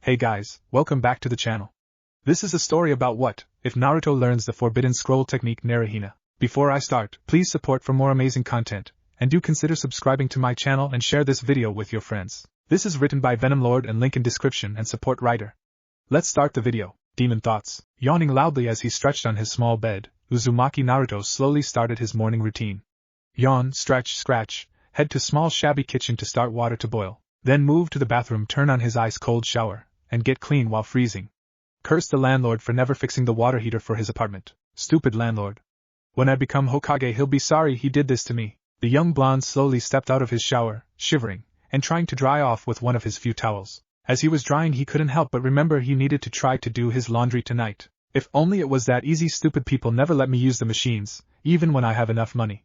Hey guys, welcome back to the channel. This is a story about what if Naruto learns the forbidden scroll technique NaruHina. Before I start, please support for more amazing content, and do consider subscribing to my channel and share this video with your friends. This is written by VenomLord and link in description and support writer. Let's start the video. Demon thoughts. Yawning loudly as he stretched on his small bed, Uzumaki Naruto slowly started his morning routine. Yawn, stretch, scratch, head to small shabby kitchen to start water to boil, then move to the bathroom, turn on his ice-cold shower, and get clean while freezing. Curse the landlord for never fixing the water heater for his apartment. Stupid landlord. When I become Hokage, he'll be sorry he did this to me. The young blonde slowly stepped out of his shower, shivering, and trying to dry off with one of his few towels. As he was drying, he couldn't help but remember he needed to try to do his laundry tonight. If only it was that easy. Stupid people never let me use the machines, even when I have enough money.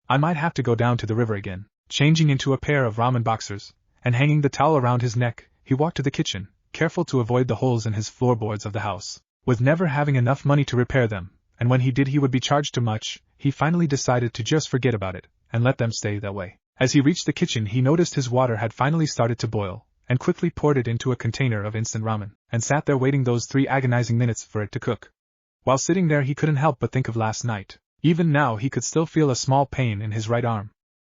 I might have to go down to the river again. Changing into a pair of ramen boxers, and hanging the towel around his neck, he walked to the kitchen, careful to avoid the holes in his floorboards of the house. With never having enough money to repair them, and when he did he would be charged too much, he finally decided to just forget about it, and let them stay that way. As he reached the kitchen, he noticed his water had finally started to boil, and quickly poured it into a container of instant ramen, and sat there waiting those 3 agonizing minutes for it to cook. While sitting there, he couldn't help but think of last night. Even now he could still feel a small pain in his right arm.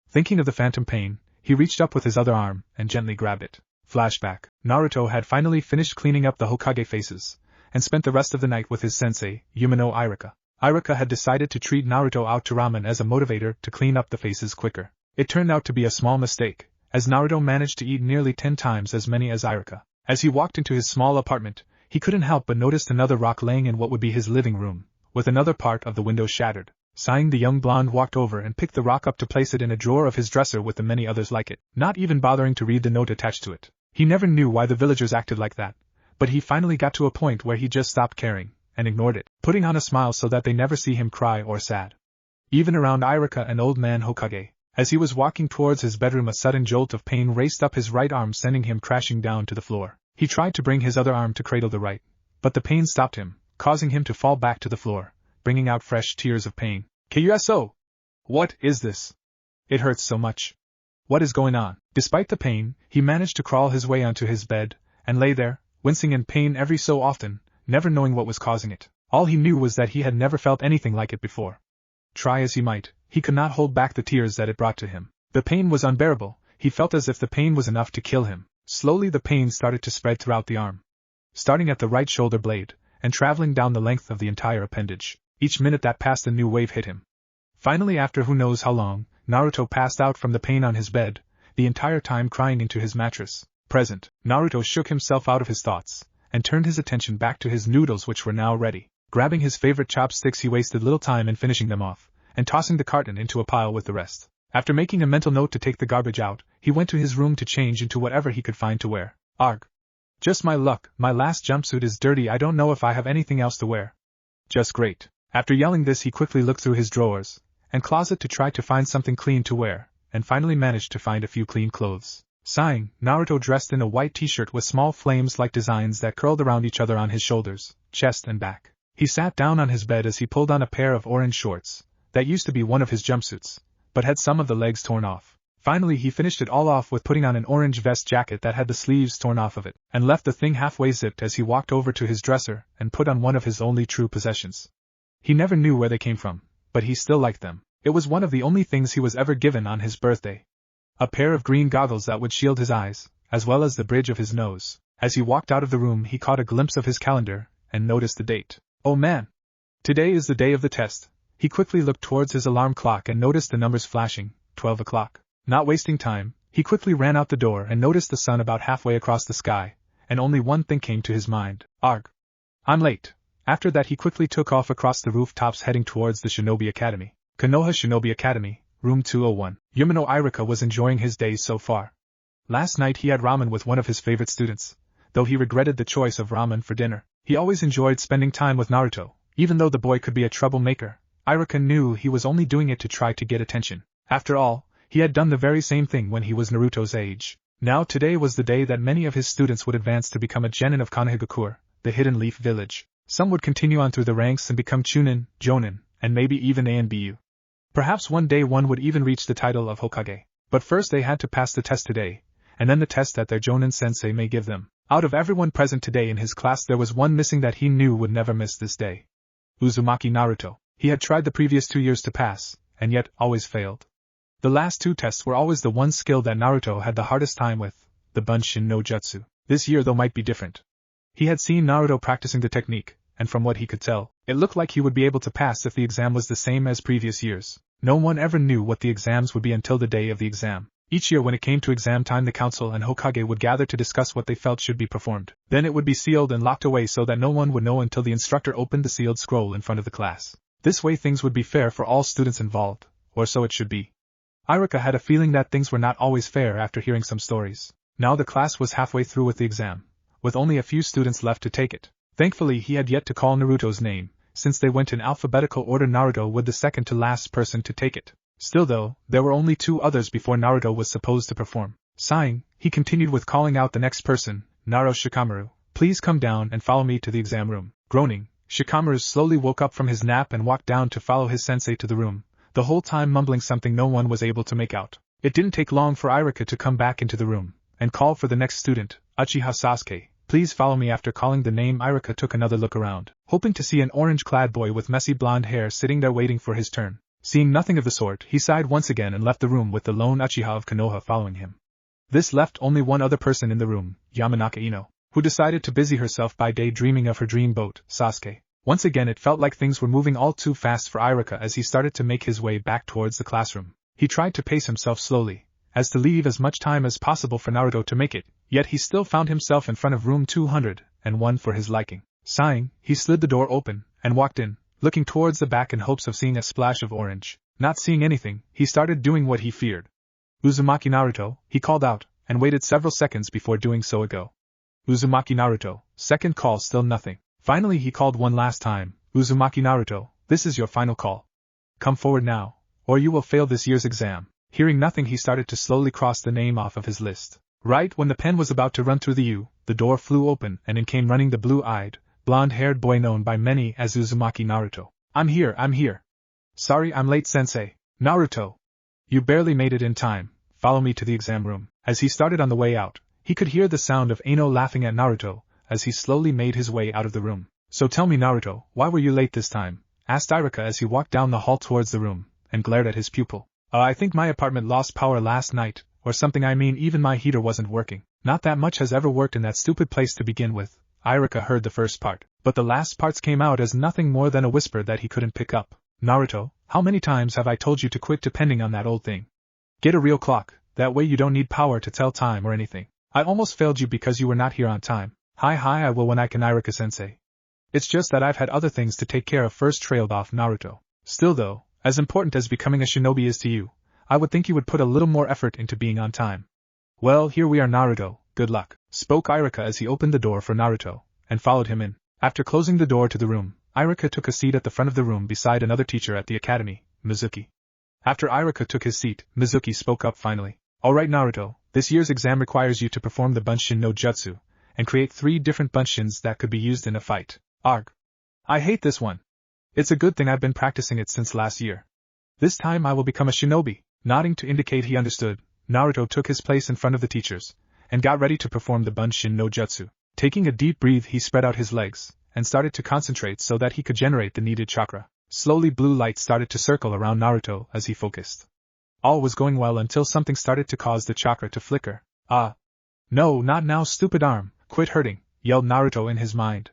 Thinking of the phantom pain, he reached up with his other arm and gently grabbed it. Flashback. Naruto had finally finished cleaning up the Hokage faces, and spent the rest of the night with his sensei, Iruka. Iruka had decided to treat Naruto out to ramen as a motivator to clean up the faces quicker. It turned out to be a small mistake, as Naruto managed to eat nearly 10 times as many as Iruka. As he walked into his small apartment, he couldn't help but notice another rock laying in what would be his living room, with another part of the window shattered. Sighing, the young blonde walked over and picked the rock up to place it in a drawer of his dresser with the many others like it, not even bothering to read the note attached to it. He never knew why the villagers acted like that, but he finally got to a point where he just stopped caring, and ignored it, putting on a smile so that they never see him cry or sad. Even around Iruka and old man Hokage, as he was walking towards his bedroom, a sudden jolt of pain raced up his right arm, sending him crashing down to the floor. He tried to bring his other arm to cradle the right, but the pain stopped him, causing him to fall back to the floor, bringing out fresh tears of pain. Kuso! What is this? It hurts so much. What is going on? Despite the pain, he managed to crawl his way onto his bed, and lay there, wincing in pain every so often, never knowing what was causing it. All he knew was that he had never felt anything like it before. Try as he might, he could not hold back the tears that it brought to him. The pain was unbearable. He felt as if the pain was enough to kill him. Slowly the pain started to spread throughout the arm, starting at the right shoulder blade, and traveling down the length of the entire appendage. Each minute that passed, a new wave hit him. Finally, after who knows how long, Naruto passed out from the pain on his bed, the entire time crying into his mattress. Present, Naruto shook himself out of his thoughts, and turned his attention back to his noodles, which were now ready. Grabbing his favorite chopsticks, he wasted little time in finishing them off, and tossing the carton into a pile with the rest. After making a mental note to take the garbage out, he went to his room to change into whatever he could find to wear. Arg. Just my luck, my last jumpsuit is dirty. I don't know if I have anything else to wear. Just great. After yelling this, he quickly looked through his drawers and closet to try to find something clean to wear, and finally managed to find a few clean clothes. Sighing, Naruto dressed in a white t-shirt with small flames-like designs that curled around each other on his shoulders, chest and back. He sat down on his bed as he pulled on a pair of orange shorts that used to be one of his jumpsuits, but had some of the legs torn off. Finally he finished it all off with putting on an orange vest jacket that had the sleeves torn off of it, and left the thing halfway zipped as he walked over to his dresser and put on one of his only true possessions. He never knew where they came from, but he still liked them. It was one of the only things he was ever given on his birthday. A pair of green goggles that would shield his eyes, as well as the bridge of his nose. As he walked out of the room, he caught a glimpse of his calendar, and noticed the date. Oh man! Today is the day of the test. He quickly looked towards his alarm clock and noticed the numbers flashing, 12 o'clock. Not wasting time, he quickly ran out the door and noticed the sun about halfway across the sky, and only one thing came to his mind. Arg! I'm late. After that he quickly took off across the rooftops, heading towards the Shinobi Academy. Konoha Shinobi Academy, Room 201. Iruka was enjoying his days so far. Last night he had ramen with one of his favorite students, though he regretted the choice of ramen for dinner. He always enjoyed spending time with Naruto, even though the boy could be a troublemaker. Iruka knew he was only doing it to try to get attention. After all, he had done the very same thing when he was Naruto's age. Now today was the day that many of his students would advance to become a genin of Konohamaru, the Hidden Leaf Village. Some would continue on through the ranks and become Chunin, Jonin, and maybe even ANBU. Perhaps one day one would even reach the title of Hokage. But first they had to pass the test today, and then the test that their Jonin sensei may give them. Out of everyone present today in his class, there was one missing that he knew would never miss this day. Uzumaki Naruto. He had tried the previous 2 years to pass, and yet always failed. The last 2 tests were always the one skill that Naruto had the hardest time with, the Bunshin no Jutsu. This year though might be different. He had seen Naruto practicing the technique, and from what he could tell, it looked like he would be able to pass if the exam was the same as previous years. No one ever knew what the exams would be until the day of the exam. Each year when it came to exam time, the council and Hokage would gather to discuss what they felt should be performed. Then it would be sealed and locked away so that no one would know until the instructor opened the sealed scroll in front of the class. This way things would be fair for all students involved, or so it should be. Iruka had a feeling that things were not always fair after hearing some stories. Now the class was halfway through with the exam, with only a few students left to take it. Thankfully he had yet to call Naruto's name, since they went in alphabetical order. Naruto was the second to last person to take it. Still though, there were only 2 others before Naruto was supposed to perform. Sighing, he continued with calling out the next person, Naruto Shikamaru, please come down and follow me to the exam room. Groaning, Shikamaru slowly woke up from his nap and walked down to follow his sensei to the room, the whole time mumbling something no one was able to make out. It didn't take long for Iruka to come back into the room, and call for the next student, Uchiha Sasuke, please follow me. After calling the name, Iruka took another look around, hoping to see an orange-clad boy with messy blonde hair sitting there waiting for his turn. Seeing nothing of the sort, he sighed once again and left the room with the lone Uchiha of Konoha following him. This left only one other person in the room, Yamanaka Ino, who decided to busy herself by day dreaming of her dream boat, Sasuke. Once again it felt like things were moving all too fast for Iruka as he started to make his way back towards the classroom. He tried to pace himself slowly, as to leave as much time as possible for Naruto to make it, yet he still found himself in front of room 201 for his liking. Sighing, he slid the door open, and walked in, looking towards the back in hopes of seeing a splash of orange. Not seeing anything, he started doing what he feared. Uzumaki Naruto, he called out, and waited several seconds before doing so again. Uzumaki Naruto, second call, still nothing. Finally he called one last time, Uzumaki Naruto, this is your final call. Come forward now, or you will fail this year's exam. Hearing nothing, he started to slowly cross the name off of his list. Right when the pen was about to run through the U, the door flew open and in came running the blue-eyed, blonde-haired boy known by many as Uzumaki Naruto. I'm here. Sorry I'm late, Sensei. Naruto. You barely made it in time, follow me to the exam room. As he started on the way out, he could hear the sound of Ino laughing at Naruto, as he slowly made his way out of the room. So tell me, Naruto, why were you late this time? Asked Iruka as he walked down the hall towards the room, and glared at his pupil. I think my apartment lost power last night, or something. I mean, even my heater wasn't working. Not that much has ever worked in that stupid place to begin with. Iruka heard the first part, but the last parts came out as nothing more than a whisper that he couldn't pick up. Naruto, how many times have I told you to quit depending on that old thing? Get a real clock, that way you don't need power to tell time or anything. I almost failed you because you were not here on time. Hi, I will when I can, Iruka-sensei. It's just that I've had other things to take care of first, trailed off Naruto. Still though, as important as becoming a shinobi is to you, I would think you would put a little more effort into being on time. Well, here we are, Naruto, good luck, spoke Iruka as he opened the door for Naruto, and followed him in. After closing the door to the room, Iruka took a seat at the front of the room beside another teacher at the academy, Mizuki. After Iruka took his seat, Mizuki spoke up finally. Alright Naruto, this year's exam requires you to perform the Bunshin no Jutsu, and create 3 different Bunshins that could be used in a fight. Arg. I hate this one. It's a good thing I've been practicing it since last year. This time I will become a shinobi. Nodding to indicate he understood, Naruto took his place in front of the teachers, and got ready to perform the Bunshin no Jutsu. Taking a deep breath, he spread out his legs, and started to concentrate so that he could generate the needed chakra. Slowly blue light started to circle around Naruto as he focused. All was going well until something started to cause the chakra to flicker. Ah! No, not now, stupid arm, quit hurting, yelled Naruto in his mind.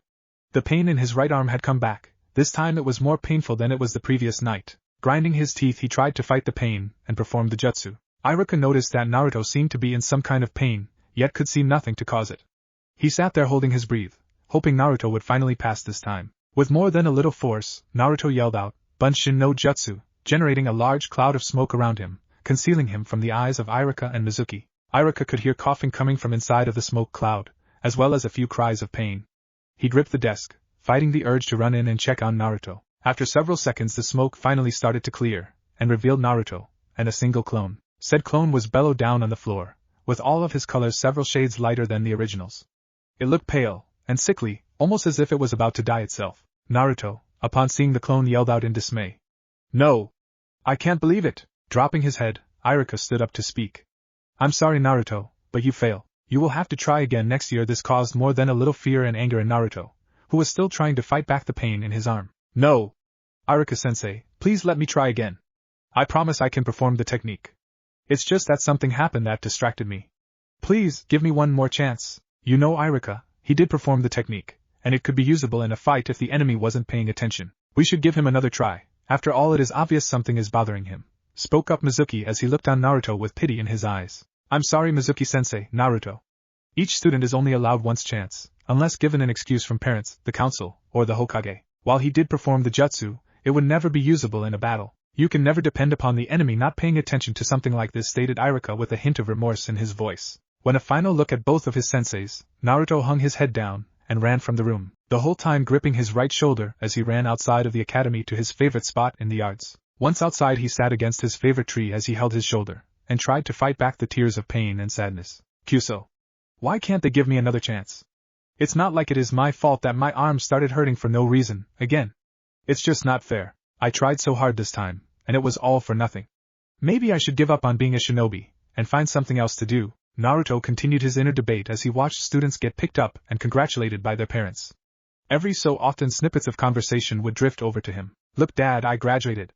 The pain in his right arm had come back. This time it was more painful than it was the previous night. Grinding his teeth, he tried to fight the pain and performed the jutsu. Iruka noticed that Naruto seemed to be in some kind of pain, yet could see nothing to cause it. He sat there holding his breath, hoping Naruto would finally pass this time. With more than a little force, Naruto yelled out, Bunshin no Jutsu, generating a large cloud of smoke around him, concealing him from the eyes of Iruka and Mizuki. Iruka could hear coughing coming from inside of the smoke cloud, as well as a few cries of pain. He gripped the desk, fighting the urge to run in and check on Naruto. After several seconds the smoke finally started to clear, and revealed Naruto, and a single clone. Said clone was bellowed down on the floor, with all of his colors several shades lighter than the originals. It looked pale, and sickly, almost as if it was about to die itself. Naruto, upon seeing the clone, yelled out in dismay. No! I can't believe it! Dropping his head, Iruka stood up to speak. I'm sorry Naruto, but you fail. You will have to try again next year. This caused more than a little fear and anger in Naruto, who was still trying to fight back the pain in his arm. No! Iruka-sensei, please let me try again. I promise I can perform the technique. It's just that something happened that distracted me. Please, give me one more chance. You know Iruka, he did perform the technique, and it could be usable in a fight if the enemy wasn't paying attention. We should give him another try. After all, it is obvious something is bothering him, spoke up Mizuki as he looked on Naruto with pity in his eyes. I'm sorry Mizuki-sensei, Naruto. Each student is only allowed once chance, unless given an excuse from parents, the council, or the Hokage. While he did perform the jutsu, it would never be usable in a battle. You can never depend upon the enemy not paying attention to something like this, stated Iruka with a hint of remorse in his voice. When a final look at both of his senseis, Naruto hung his head down and ran from the room, the whole time gripping his right shoulder as he ran outside of the academy to his favorite spot in the yards. Once outside, he sat against his favorite tree as he held his shoulder and tried to fight back the tears of pain and sadness. Kyuso. Why can't they give me another chance? It's not like it is my fault that my arm started hurting for no reason, again. It's just not fair. I tried so hard this time, and it was all for nothing. Maybe I should give up on being a shinobi, and find something else to do. Naruto continued his inner debate as he watched students get picked up and congratulated by their parents. Every so often snippets of conversation would drift over to him. Look Dad, I graduated.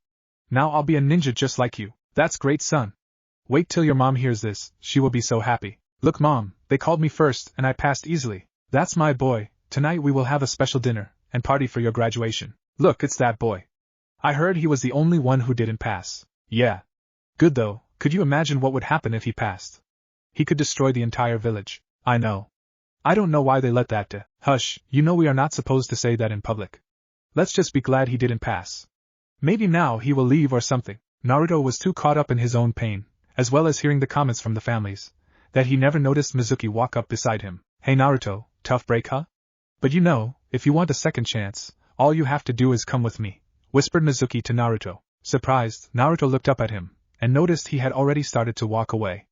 Now I'll be a ninja just like you. That's great son. Wait till your mom hears this, she will be so happy. Look Mom, they called me first and I passed easily. That's my boy. Tonight we will have a special dinner and party for your graduation. Look, it's that boy. I heard he was the only one who didn't pass. Yeah. Good though, could you imagine what would happen if he passed? He could destroy the entire village. I know. I don't know why they let that Hush, you know we are not supposed to say that in public. Let's just be glad he didn't pass. Maybe now he will leave or something. Naruto was too caught up in his own pain, as well as hearing the comments from the families, that he never noticed Mizuki walk up beside him. Hey Naruto, tough break huh? But you know, if you want a second chance, all you have to do is come with me, whispered Mizuki to Naruto. Surprised, Naruto looked up at him, and noticed he had already started to walk away.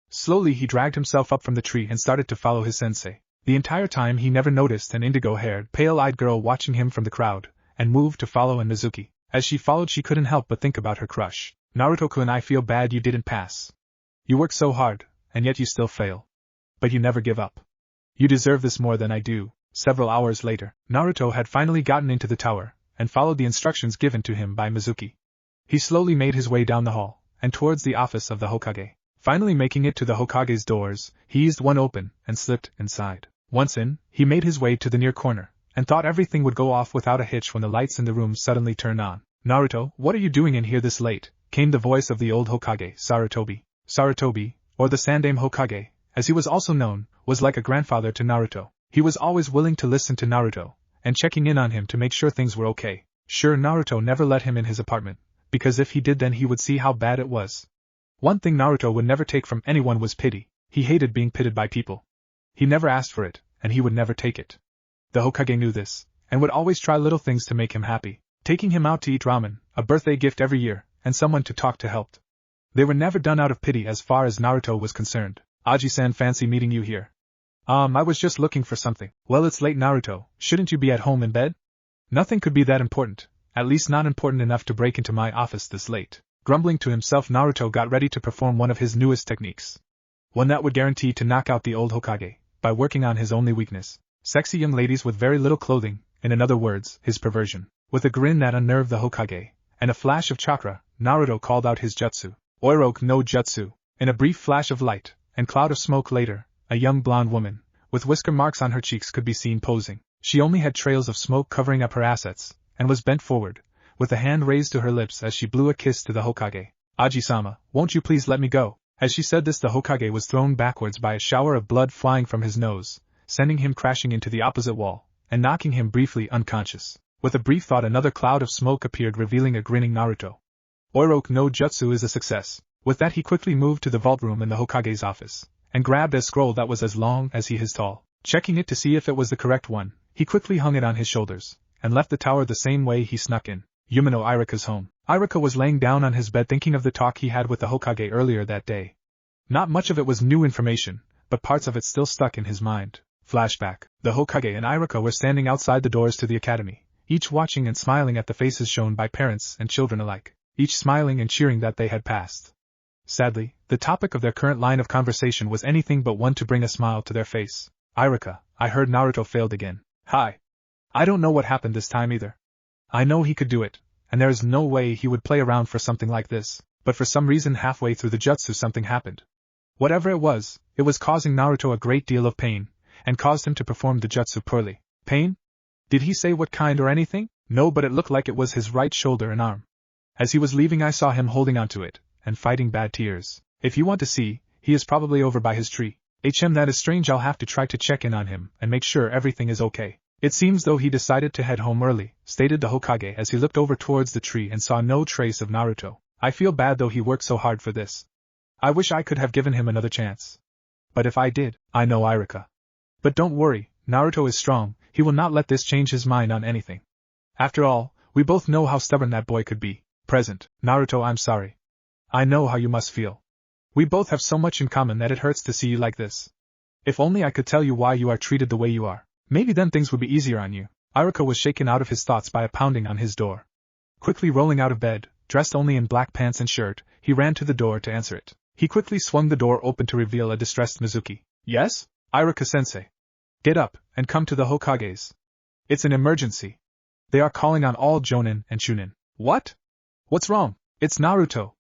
Slowly he dragged himself up from the tree and started to follow his sensei. The entire time he never noticed an indigo-haired, pale-eyed girl watching him from the crowd, and moved to follow in Mizuki. As she followed she couldn't help but think about her crush. Naruto-kun, I feel bad you didn't pass. You work so hard, and yet you still fail. But you never give up. You deserve this more than I do. Several hours later, Naruto had finally gotten into the tower, and followed the instructions given to him by Mizuki. He slowly made his way down the hall, and towards the office of the Hokage. Finally making it to the Hokage's doors, he eased one open, and slipped inside. Once in, he made his way to the near corner, and thought everything would go off without a hitch when the lights in the room suddenly turned on. Naruto, what are you doing in here this late? Came the voice of the old Hokage, Sarutobi. Sarutobi, or the Sandaime Hokage, as he was also known, was like a grandfather to Naruto. He was always willing to listen to Naruto, and checking in on him to make sure things were okay. Sure, Naruto never let him in his apartment, because if he did then he would see how bad it was. One thing Naruto would never take from anyone was pity. He hated being pitied by people. He never asked for it, and he would never take it. The Hokage knew this, and would always try little things to make him happy. Taking him out to eat ramen, a birthday gift every year, and someone to talk to helped. They were never done out of pity as far as Naruto was concerned. Aji-san, fancy meeting you here. I was just looking for something. Well, it's late Naruto, shouldn't you be at home in bed? Nothing could be that important, at least not important enough to break into my office this late. Grumbling to himself, Naruto got ready to perform one of his newest techniques. One that would guarantee to knock out the old Hokage, by working on his only weakness. Sexy young ladies with very little clothing, in other words, his perversion. With a grin that unnerved the Hokage, and a flash of chakra, Naruto called out his jutsu. Oiroku no Jutsu. In a brief flash of light, and cloud of smoke later, a young blonde woman, with whisker marks on her cheeks could be seen posing. She only had trails of smoke covering up her assets, and was bent forward, with a hand raised to her lips as she blew a kiss to the Hokage. Aji-sama, won't you please let me go? As she said this, the Hokage was thrown backwards by a shower of blood flying from his nose, sending him crashing into the opposite wall, and knocking him briefly unconscious. With a brief thought, another cloud of smoke appeared, revealing a grinning Naruto. Oiroku no Jutsu is a success. With that, he quickly moved to the vault room in the Hokage's office, and grabbed a scroll that was as long as he is tall. Checking it to see if it was the correct one, he quickly hung it on his shoulders, and left the tower the same way he snuck in. Yumino Iruka's home. Iruka was laying down on his bed thinking of the talk he had with the Hokage earlier that day. Not much of it was new information, but parts of it still stuck in his mind. Flashback. The Hokage and Iruka were standing outside the doors to the academy, each watching and smiling at the faces shown by parents and children alike, each smiling and cheering that they had passed. Sadly, the topic of their current line of conversation was anything but one to bring a smile to their face. Iruka, I heard Naruto failed again. Hi. I don't know what happened this time either. I know he could do it, and there is no way he would play around for something like this, but for some reason halfway through the jutsu something happened. Whatever it was causing Naruto a great deal of pain, and caused him to perform the jutsu poorly. Pain? Did he say what kind or anything? No, but it looked like it was his right shoulder and arm. As he was leaving I saw him holding onto it, and fighting bad tears. If you want to see, he is probably over by his tree. That is strange. I'll have to try to check in on him and make sure everything is okay. It seems though he decided to head home early, stated the Hokage as he looked over towards the tree and saw no trace of Naruto. I feel bad though he worked so hard for this. I wish I could have given him another chance. But if I did, I know Iruka. But don't worry, Naruto is strong, he will not let this change his mind on anything. After all, we both know how stubborn that boy could be. Present, Naruto, I'm sorry. I know how you must feel. We both have so much in common that it hurts to see you like this. If only I could tell you why you are treated the way you are. Maybe then things would be easier on you. Iruka was shaken out of his thoughts by a pounding on his door. Quickly rolling out of bed, dressed only in black pants and shirt, he ran to the door to answer it. He quickly swung the door open to reveal a distressed Mizuki. Yes? Iruka-sensei. Get up, and come to the Hokages. It's an emergency. They are calling on all Jonin and Chunin. What? What's wrong? It's Naruto.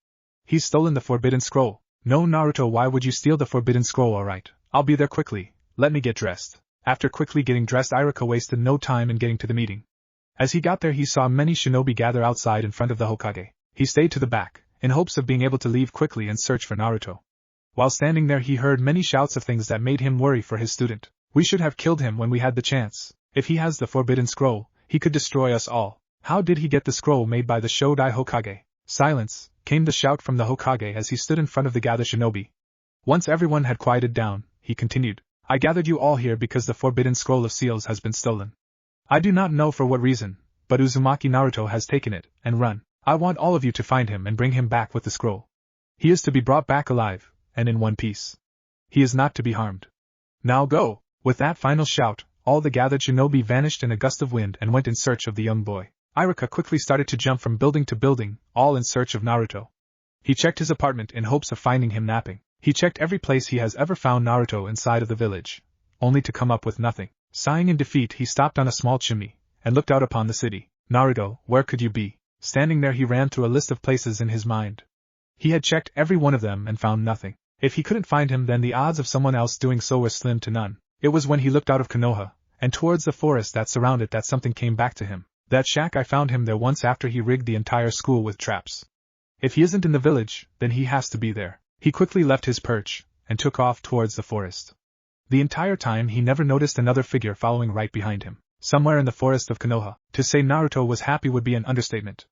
He's stolen the Forbidden Scroll. No, Naruto, why would you steal the Forbidden Scroll? Alright, I'll be there quickly. Let me get dressed. After quickly getting dressed, Iruka wasted no time in getting to the meeting. As he got there he saw many shinobi gather outside in front of the Hokage. He stayed to the back, in hopes of being able to leave quickly and search for Naruto. While standing there he heard many shouts of things that made him worry for his student. We should have killed him when we had the chance. If he has the Forbidden Scroll, he could destroy us all. How did he get the scroll made by the Shodai Hokage? Silence, came the shout from the Hokage as he stood in front of the gathered shinobi. Once everyone had quieted down, he continued. I gathered you all here because the Forbidden Scroll of Seals has been stolen. I do not know for what reason, but Uzumaki Naruto has taken it, and run. I want all of you to find him and bring him back with the scroll. He is to be brought back alive, and in one piece. He is not to be harmed. Now go! With that final shout, all the gathered shinobi vanished in a gust of wind and went in search of the young boy. Iruka quickly started to jump from building to building, all in search of Naruto. He checked his apartment in hopes of finding him napping. He checked every place he has ever found Naruto inside of the village, only to come up with nothing. Sighing in defeat he stopped on a small chimney, and looked out upon the city. Naruto, where could you be? Standing there he ran through a list of places in his mind. He had checked every one of them and found nothing. If he couldn't find him then the odds of someone else doing so were slim to none. It was when he looked out of Konoha, and towards the forest that surrounded that something came back to him. That shack, I found him there once after he rigged the entire school with traps. If he isn't in the village, then he has to be there. He quickly left his perch, and took off towards the forest. The entire time he never noticed another figure following right behind him. Somewhere in the forest of Konoha. To say Naruto was happy would be an understatement.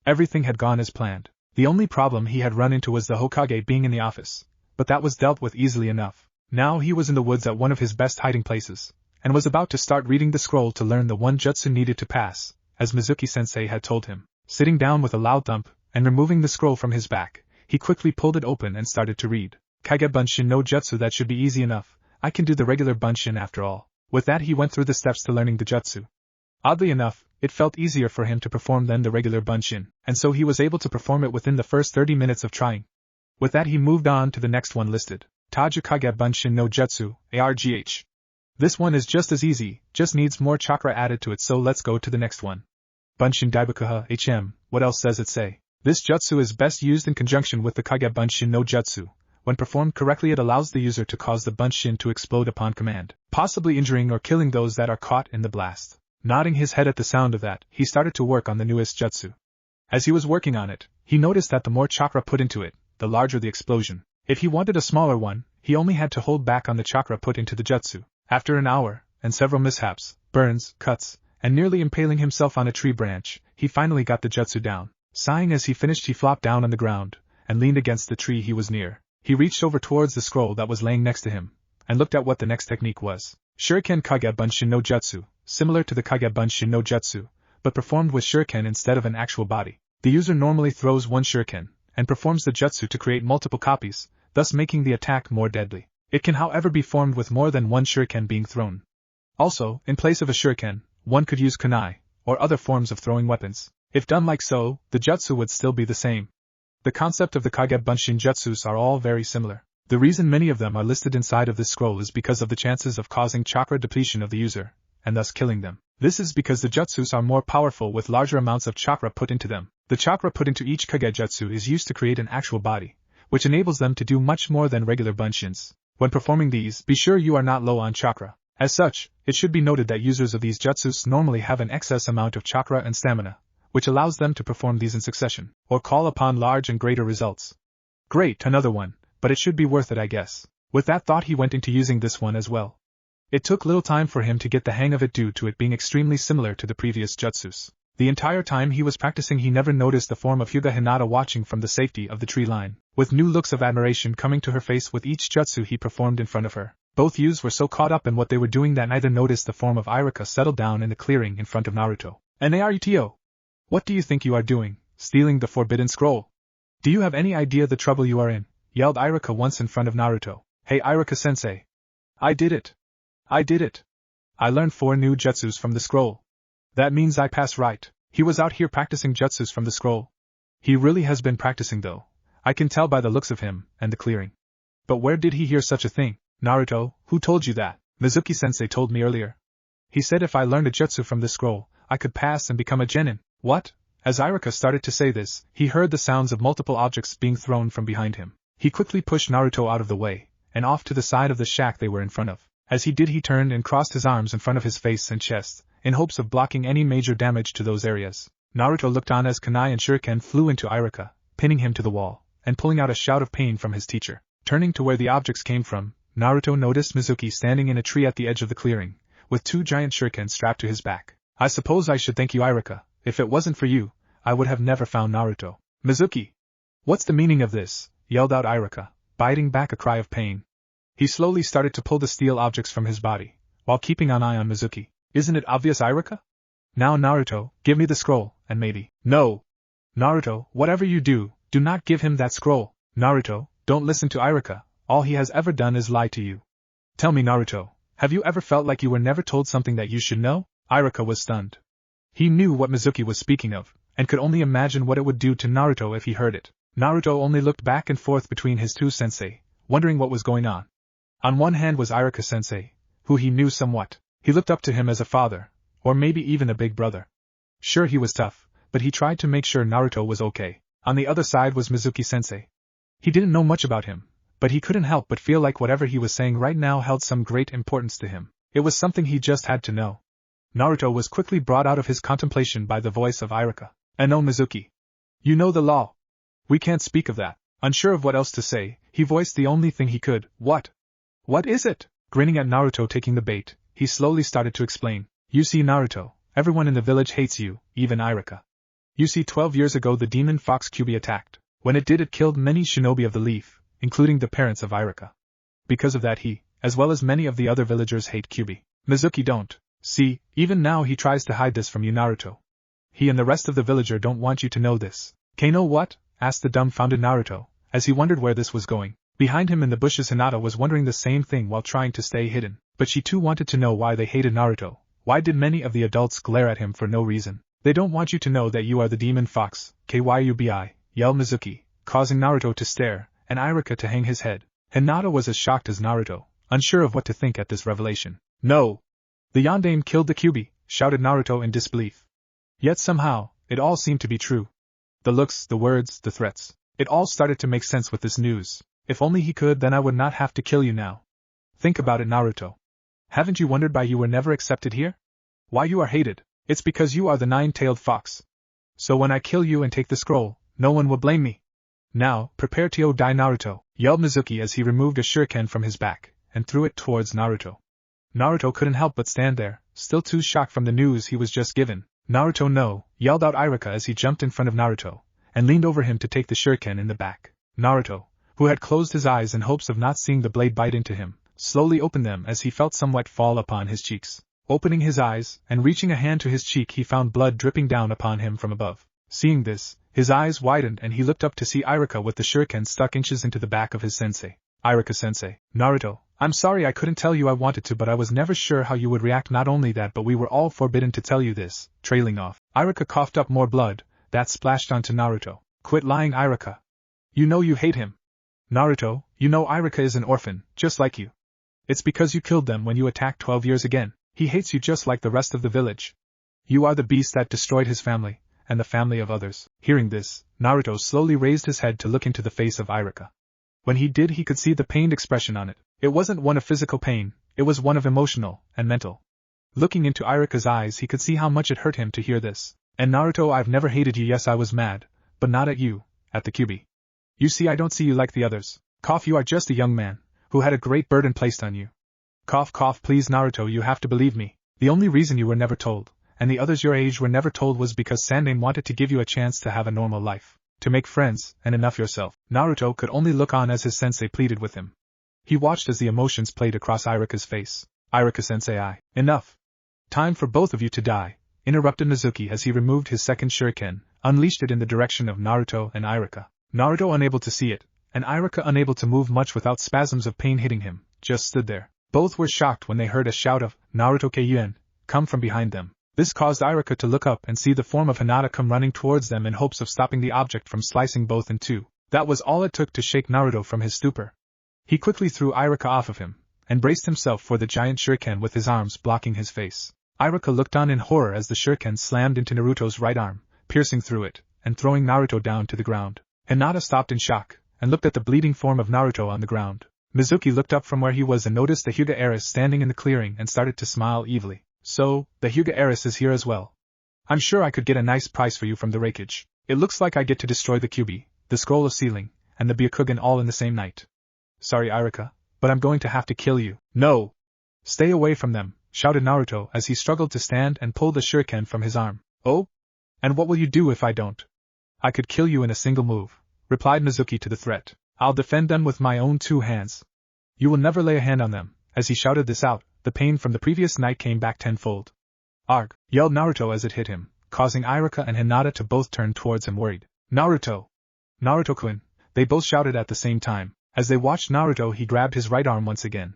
Everything had gone as planned. The only problem he had run into was the Hokage being in the office, but that was dealt with easily enough. Now he was in the woods at one of his best hiding places, and was about to start reading the scroll to learn the one jutsu needed to pass, as Mizuki-sensei had told him. Sitting down with a loud thump, and removing the scroll from his back, he quickly pulled it open and started to read. Kage Bunshin no Jutsu, that should be easy enough. I can do the regular Bunshin after all. With that he went through the steps to learning the jutsu. Oddly enough, it felt easier for him to perform than the regular Bunshin, and so he was able to perform it within the first 30 minutes of trying. With that he moved on to the next one listed. Taiju Kage Bunshin no Jutsu, ARGH. This one is just as easy, just needs more chakra added to it, so let's go to the next one. Bunshin Daibakuha HM, what else does it say? This jutsu is best used in conjunction with the Kage Bunshin no Jutsu. When performed correctly it allows the user to cause the Bunshin to explode upon command, possibly injuring or killing those that are caught in the blast. Nodding his head at the sound of that, he started to work on the newest jutsu. As he was working on it, he noticed that the more chakra put into it, the larger the explosion. If he wanted a smaller one, he only had to hold back on the chakra put into the jutsu. After an hour, and several mishaps, burns, cuts, and nearly impaling himself on a tree branch, he finally got the jutsu down. Sighing as he finished he flopped down on the ground, and leaned against the tree he was near. He reached over towards the scroll that was laying next to him, and looked at what the next technique was. Shuriken Kage Bunshin no Jutsu, similar to the Kage Bunshin no Jutsu, but performed with shuriken instead of an actual body. The user normally throws one shuriken, and performs the jutsu to create multiple copies, thus making the attack more deadly. It can however be formed with more than one shuriken being thrown. Also, in place of a shuriken, one could use kunai, or other forms of throwing weapons. If done like so, the jutsu would still be the same. The concept of the Kage Bunshin jutsus are all very similar. The reason many of them are listed inside of this scroll is because of the chances of causing chakra depletion of the user, and thus killing them. This is because the jutsus are more powerful with larger amounts of chakra put into them. The chakra put into each Kage jutsu is used to create an actual body, which enables them to do much more than regular bunshins. When performing these, be sure you are not low on chakra. As such, it should be noted that users of these jutsus normally have an excess amount of chakra and stamina, which allows them to perform these in succession, or call upon large and greater results. Great, another one, but it should be worth it, I guess. With that thought, he went into using this one as well. It took little time for him to get the hang of it due to it being extremely similar to the previous jutsus. The entire time he was practicing, he never noticed the form of Hinata watching from the safety of the tree line, with new looks of admiration coming to her face with each jutsu he performed in front of her. Both youths were so caught up in what they were doing that neither noticed the form of Iruka settle down in the clearing in front of Naruto. Naruto! What do you think you are doing, stealing the forbidden scroll? Do you have any idea the trouble you are in? Yelled Iruka once in front of Naruto. Hey Iruka-sensei! I did it! I did it! I learned 4 new jutsus from the scroll. That means I pass, right? He was out here practicing jutsus from the scroll. He really has been practicing though. I can tell by the looks of him, and the clearing. But where did he hear such a thing? Naruto, who told you that? Mizuki-sensei told me earlier. He said if I learned a jutsu from this scroll, I could pass and become a genin. What? As Iruka started to say this, he heard the sounds of multiple objects being thrown from behind him. He quickly pushed Naruto out of the way, and off to the side of the shack they were in front of. As he did, he turned and crossed his arms in front of his face and chest, in hopes of blocking any major damage to those areas. Naruto looked on as kunai and shuriken flew into Iruka, pinning him to the wall, and pulling out a shout of pain from his teacher. Turning to where the objects came from, Naruto noticed Mizuki standing in a tree at the edge of the clearing, with 2 giant shurikens strapped to his back. I suppose I should thank you, Iruka. If it wasn't for you, I would have never found Naruto. Mizuki! What's the meaning of this? Yelled out Iruka, biting back a cry of pain. He slowly started to pull the steel objects from his body, while keeping an eye on Mizuki. Isn't it obvious, Iruka? Now Naruto, give me the scroll, and maybe— No! Naruto, whatever you do, do not give him that scroll. Naruto, don't listen to Iruka, all he has ever done is lie to you. Tell me, Naruto, have you ever felt like you were never told something that you should know? Iruka was stunned. He knew what Mizuki was speaking of, and could only imagine what it would do to Naruto if he heard it. Naruto only looked back and forth between his 2 sensei, wondering what was going on. On one hand was Iruka-sensei, who he knew somewhat. He looked up to him as a father, or maybe even a big brother. Sure, he was tough, but he tried to make sure Naruto was okay. On the other side was Mizuki-sensei. He didn't know much about him, but he couldn't help but feel like whatever he was saying right now held some great importance to him. It was something he just had to know. Naruto was quickly brought out of his contemplation by the voice of Iruka. And oh, Mizuki. You know the law. We can't speak of that. Unsure of what else to say, he voiced the only thing he could. What? What is it? Grinning at Naruto taking the bait, he slowly started to explain. You see, Naruto, everyone in the village hates you, even Iruka. You see, 12 years ago the demon fox Kyuubi attacked. When it did, it killed many shinobi of the leaf, including the parents of Iruka. Because of that he, as well as many of the other villagers, hate Kyuubi. Mizuki don't. See, even now he tries to hide this from you, Naruto. He and the rest of the villager don't want you to know this. Kano what? Asked the dumbfounded Naruto, as he wondered where this was going. Behind him in the bushes Hinata was wondering the same thing while trying to stay hidden, but she too wanted to know why they hated Naruto. Why did many of the adults glare at him for no reason? They don't want you to know that you are the demon fox, Kyuubi, yelled Mizuki, causing Naruto to stare, and Iruka to hang his head. Hinata was as shocked as Naruto, unsure of what to think at this revelation. No! The Yondaime killed the Kyuubi, shouted Naruto in disbelief. Yet somehow, it all seemed to be true. The looks, the words, the threats. It all started to make sense with this news. If only he could, then I would not have to kill you now. Think about it, Naruto. Haven't you wondered why you were never accepted here? Why you are hated? It's because you are the 9-tailed fox. So when I kill you and take the scroll, no one will blame me. Now, prepare to die, Naruto, yelled Mizuki as he removed a shuriken from his back, and threw it towards Naruto. Naruto couldn't help but stand there, still too shocked from the news he was just given. Naruto no, yelled out Iruka as he jumped in front of Naruto, and leaned over him to take the shuriken in the back. Naruto, who had closed his eyes in hopes of not seeing the blade bite into him, slowly opened them as he felt some wet fall upon his cheeks. Opening his eyes, and reaching a hand to his cheek, he found blood dripping down upon him from above. Seeing this, his eyes widened and he looked up to see Iruka with the shuriken stuck inches into the back of his sensei. Iruka-sensei. Naruto, I'm sorry I couldn't tell you I wanted to, but I was never sure how you would react. Not only that, but we were all forbidden to tell you this. Trailing off, Iruka coughed up more blood, that splashed onto Naruto. Quit lying, Iruka. You know you hate him. Naruto, you know Iruka is an orphan, just like you. It's because you killed them when you attacked 12 years again. He hates you just like the rest of the village. You are the beast that destroyed his family, and the family of others. Hearing this, Naruto slowly raised his head to look into the face of Iruka. When he did, he could see the pained expression on it. It wasn't one of physical pain, it was one of emotional and mental. Looking into Iruka's eyes, he could see how much it hurt him to hear this. And Naruto, I've never hated you. Yes, I was mad, but not at you, at the QB. You see, I don't see you like the others. Cough, you are just a young man, who had a great burden placed on you. Cough, cough, please Naruto, you have to believe me. The only reason you were never told, and the others your age were never told, was because Sandaime wanted to give you a chance to have a normal life, to make friends, and enough yourself. Naruto could only look on as his sensei pleaded with him. He watched as the emotions played across Iruka's face. Iruka sensei, enough. Time for both of you to die, interrupted Mizuki as he removed his second shuriken, unleashed it in the direction of Naruto and Iruka. Naruto, unable to see it, and Iruka unable to move much without spasms of pain hitting him, just stood there. Both were shocked when they heard a shout of, Naruto Kyuin, come from behind them. This caused Iruka to look up and see the form of Hinata come running towards them in hopes of stopping the object from slicing both in two. That was all it took to shake Naruto from his stupor. He quickly threw Iruka off of him, and braced himself for the giant shuriken with his arms blocking his face. Iruka looked on in horror as the shuriken slammed into Naruto's right arm, piercing through it, and throwing Naruto down to the ground. Hinata stopped in shock, and looked at the bleeding form of Naruto on the ground. Mizuki looked up from where he was and noticed the Hyuga heiress standing in the clearing and started to smile evilly. So, the Hyuga heiress is here as well. I'm sure I could get a nice price for you from the Raikage. It looks like I get to destroy the Kyubi, the Scroll of Sealing, and the Byakugan all in the same night. Sorry Iruka, but I'm going to have to kill you. No! Stay away from them, shouted Naruto as he struggled to stand and pulled the shuriken from his arm. Oh? And what will you do if I don't? I could kill you in a single move, replied Mizuki to the threat. I'll defend them with my own two hands. You will never lay a hand on them. As he shouted this out, the pain from the previous night came back tenfold. Arg! Yelled Naruto as it hit him, causing Iruka and Hinata to both turn towards him worried. Naruto! Naruto-kun! They both shouted at the same time. As they watched Naruto, he grabbed his right arm once again.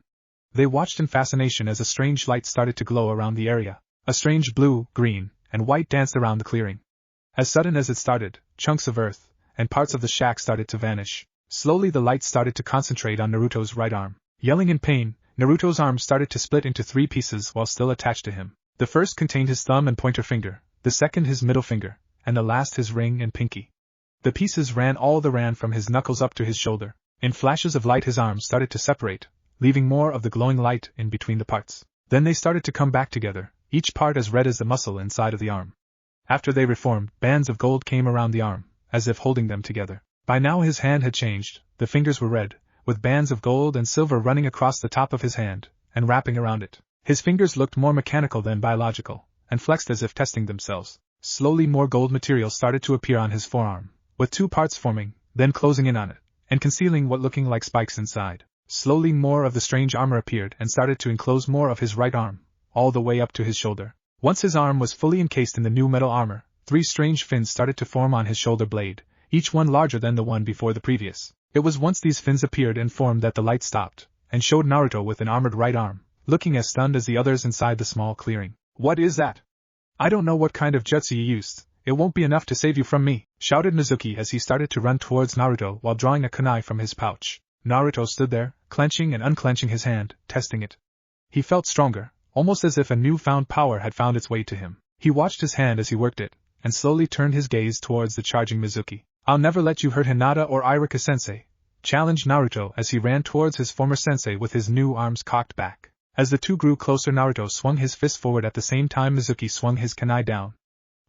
They watched in fascination as a strange light started to glow around the area. A strange blue, green, and white danced around the clearing. As sudden as it started, chunks of earth and parts of the shack started to vanish. Slowly the light started to concentrate on Naruto's right arm. Yelling in pain, Naruto's arm started to split into 3 pieces while still attached to him. The first contained his thumb and pointer finger, the second his middle finger, and the last his ring and pinky. The pieces ran from his knuckles up to his shoulder. In flashes of light his arms started to separate, leaving more of the glowing light in between the parts. Then they started to come back together, each part as red as the muscle inside of the arm. After they reformed, bands of gold came around the arm, as if holding them together. By now his hand had changed, the fingers were red, with bands of gold and silver running across the top of his hand, and wrapping around it. His fingers looked more mechanical than biological, and flexed as if testing themselves. Slowly more gold material started to appear on his forearm, with 2 parts forming, then closing in on it, and concealing what looking like spikes inside. Slowly more of the strange armor appeared and started to enclose more of his right arm, all the way up to his shoulder. Once his arm was fully encased in the new metal armor, 3 strange fins started to form on his shoulder blade, each one larger than the one before the previous. It was once these fins appeared and formed that the light stopped, and showed Naruto with an armored right arm, looking as stunned as the others inside the small clearing. What is that? I don't know what kind of jutsu you used. It won't be enough to save you from me, shouted Mizuki as he started to run towards Naruto while drawing a kunai from his pouch. Naruto stood there, clenching and unclenching his hand, testing it. He felt stronger, almost as if a newfound power had found its way to him. He watched his hand as he worked it, and slowly turned his gaze towards the charging Mizuki. I'll never let you hurt Hinata or Iruka sensei, challenged Naruto as he ran towards his former sensei with his new arms cocked back. As the two grew closer, Naruto swung his fist forward at the same time Mizuki swung his kunai down.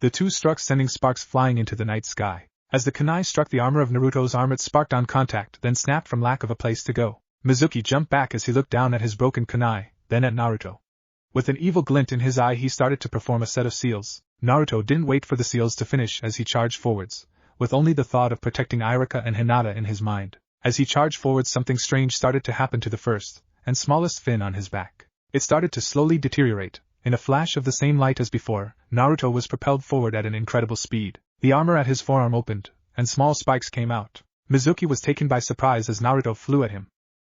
The two struck, sending sparks flying into the night sky. As the kunai struck the armor of Naruto's arm, it sparked on contact, then snapped from lack of a place to go. Mizuki jumped back as he looked down at his broken kunai, then at Naruto. With an evil glint in his eye, he started to perform a set of seals. Naruto didn't wait for the seals to finish as he charged forwards, with only the thought of protecting Iruka and Hinata in his mind. As he charged forwards, something strange started to happen to the first and smallest fin on his back. It started to slowly deteriorate. In a flash of the same light as before, Naruto was propelled forward at an incredible speed. The armor at his forearm opened, and small spikes came out. Mizuki was taken by surprise as Naruto flew at him.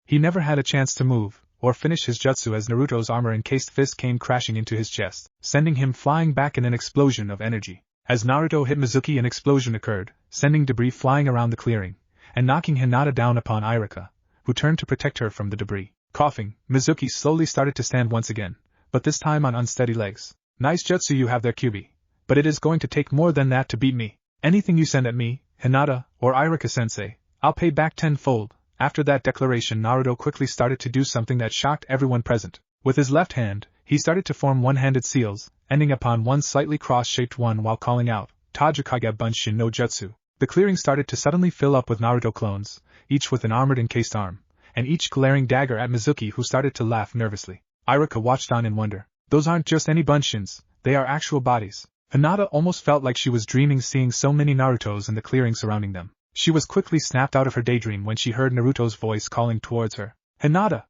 He never had a chance to move or finish his jutsu as Naruto's armor-encased fist came crashing into his chest, sending him flying back in an explosion of energy. As Naruto hit Mizuki, an explosion occurred, sending debris flying around the clearing, and knocking Hinata down upon Iruka, who turned to protect her from the debris. Coughing, Mizuki slowly started to stand once again, but this time on unsteady legs. Nice jutsu you have there, Kyubi. But it is going to take more than that to beat me. Anything you send at me, Hinata, or Iruka-sensei, I'll pay back tenfold. After that declaration, Naruto quickly started to do something that shocked everyone present. With his left hand, he started to form one-handed seals, ending upon one slightly cross-shaped one while calling out, Tajikage Bunshin no Jutsu. The clearing started to suddenly fill up with Naruto clones, each with an armored encased arm, and each glaring dagger at Mizuki, who started to laugh nervously. Iruka watched on in wonder. Those aren't just any Bunshins, they are actual bodies. Hinata almost felt like she was dreaming, seeing so many Narutos in the clearing surrounding them. She was quickly snapped out of her daydream when she heard Naruto's voice calling towards her. Hinata!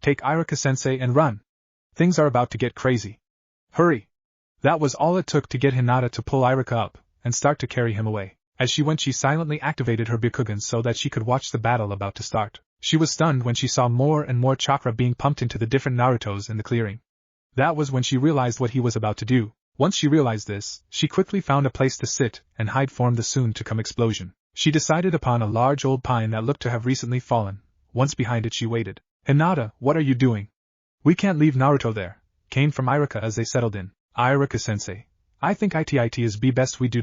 Take Iruka-sensei and run! Things are about to get crazy. Hurry! That was all it took to get Hinata to pull Iruka up and start to carry him away. As she went, she silently activated her Byakugan so that she could watch the battle about to start. She was stunned when she saw more and more chakra being pumped into the different Narutos in the clearing. That was when she realized what he was about to do. Once she realized this, she quickly found a place to sit and hide from the soon-to-come explosion. She decided upon a large old pine that looked to have recently fallen. Once behind it, she waited. Hinata, what are you doing? We can't leave Naruto there, came from Iruka as they settled in. Iruka-sensei, I think it is best we do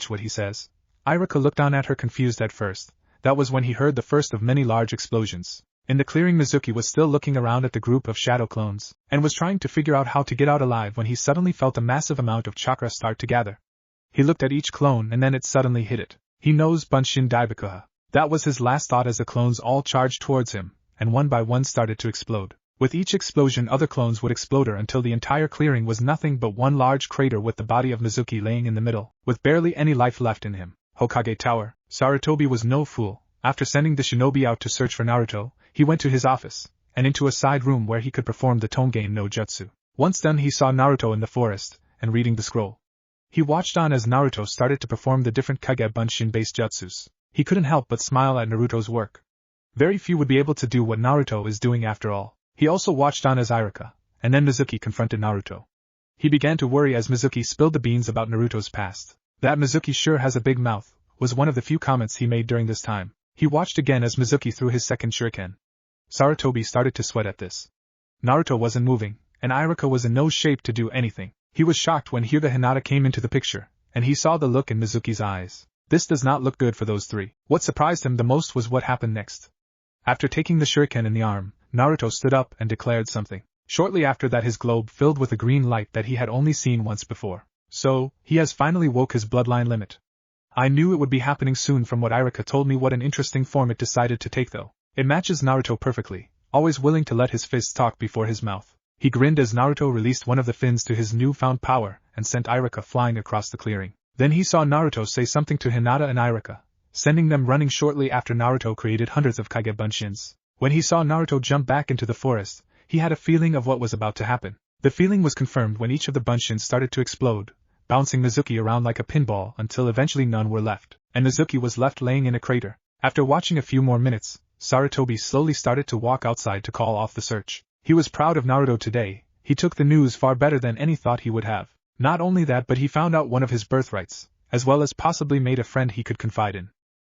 what he says. Iruka looked on at her confused at first. That was when he heard the first of many large explosions. In the clearing, Mizuki was still looking around at the group of shadow clones, and was trying to figure out how to get out alive when he suddenly felt a massive amount of chakra start to gather. He looked at each clone and then it suddenly hit it. He knows Bunshin Daibakuha. That was his last thought as the clones all charged towards him, and one by one started to explode. With each explosion, other clones would explode until the entire clearing was nothing but one large crater with the body of Mizuki laying in the middle, with barely any life left in him. Hokage Tower. Sarutobi was no fool. After sending the shinobi out to search for Naruto, he went to his office, and into a side room where he could perform the Tongen no Jutsu. Once done, he saw Naruto in the forest, and reading the scroll. He watched on as Naruto started to perform the different Kage Bunshin-based jutsus. He couldn't help but smile at Naruto's work. Very few would be able to do what Naruto is doing after all. He also watched on as Iruka, and then Mizuki confronted Naruto. He began to worry as Mizuki spilled the beans about Naruto's past. That Mizuki sure has a big mouth, was one of the few comments he made during this time. He watched again as Mizuki threw his second shuriken. Sarutobi started to sweat at this. Naruto wasn't moving, and Iruka was in no shape to do anything. He was shocked when Hinata came into the picture, and he saw the look in Mizuki's eyes. This does not look good for those three. What surprised him the most was what happened next. After taking the shuriken in the arm, Naruto stood up and declared something. Shortly after that, his globe filled with a green light that he had only seen once before. So, he has finally woke his bloodline limit. I knew it would be happening soon from what Iruka told me. What an interesting form it decided to take though. It matches Naruto perfectly, always willing to let his fists talk before his mouth. He grinned as Naruto released one of the fins to his newfound power and sent Iruka flying across the clearing. Then he saw Naruto say something to Hinata and Iruka, sending them running shortly after. Naruto created hundreds of Kage Bunshins. When he saw Naruto jump back into the forest, he had a feeling of what was about to happen. The feeling was confirmed when each of the Bunshins started to explode, bouncing Mizuki around like a pinball until eventually none were left, and Mizuki was left laying in a crater. After watching a few more minutes, Sarutobi slowly started to walk outside to call off the search. He was proud of Naruto today. He took the news far better than any thought he would have. Not only that, but he found out one of his birthrights, as well as possibly made a friend he could confide in.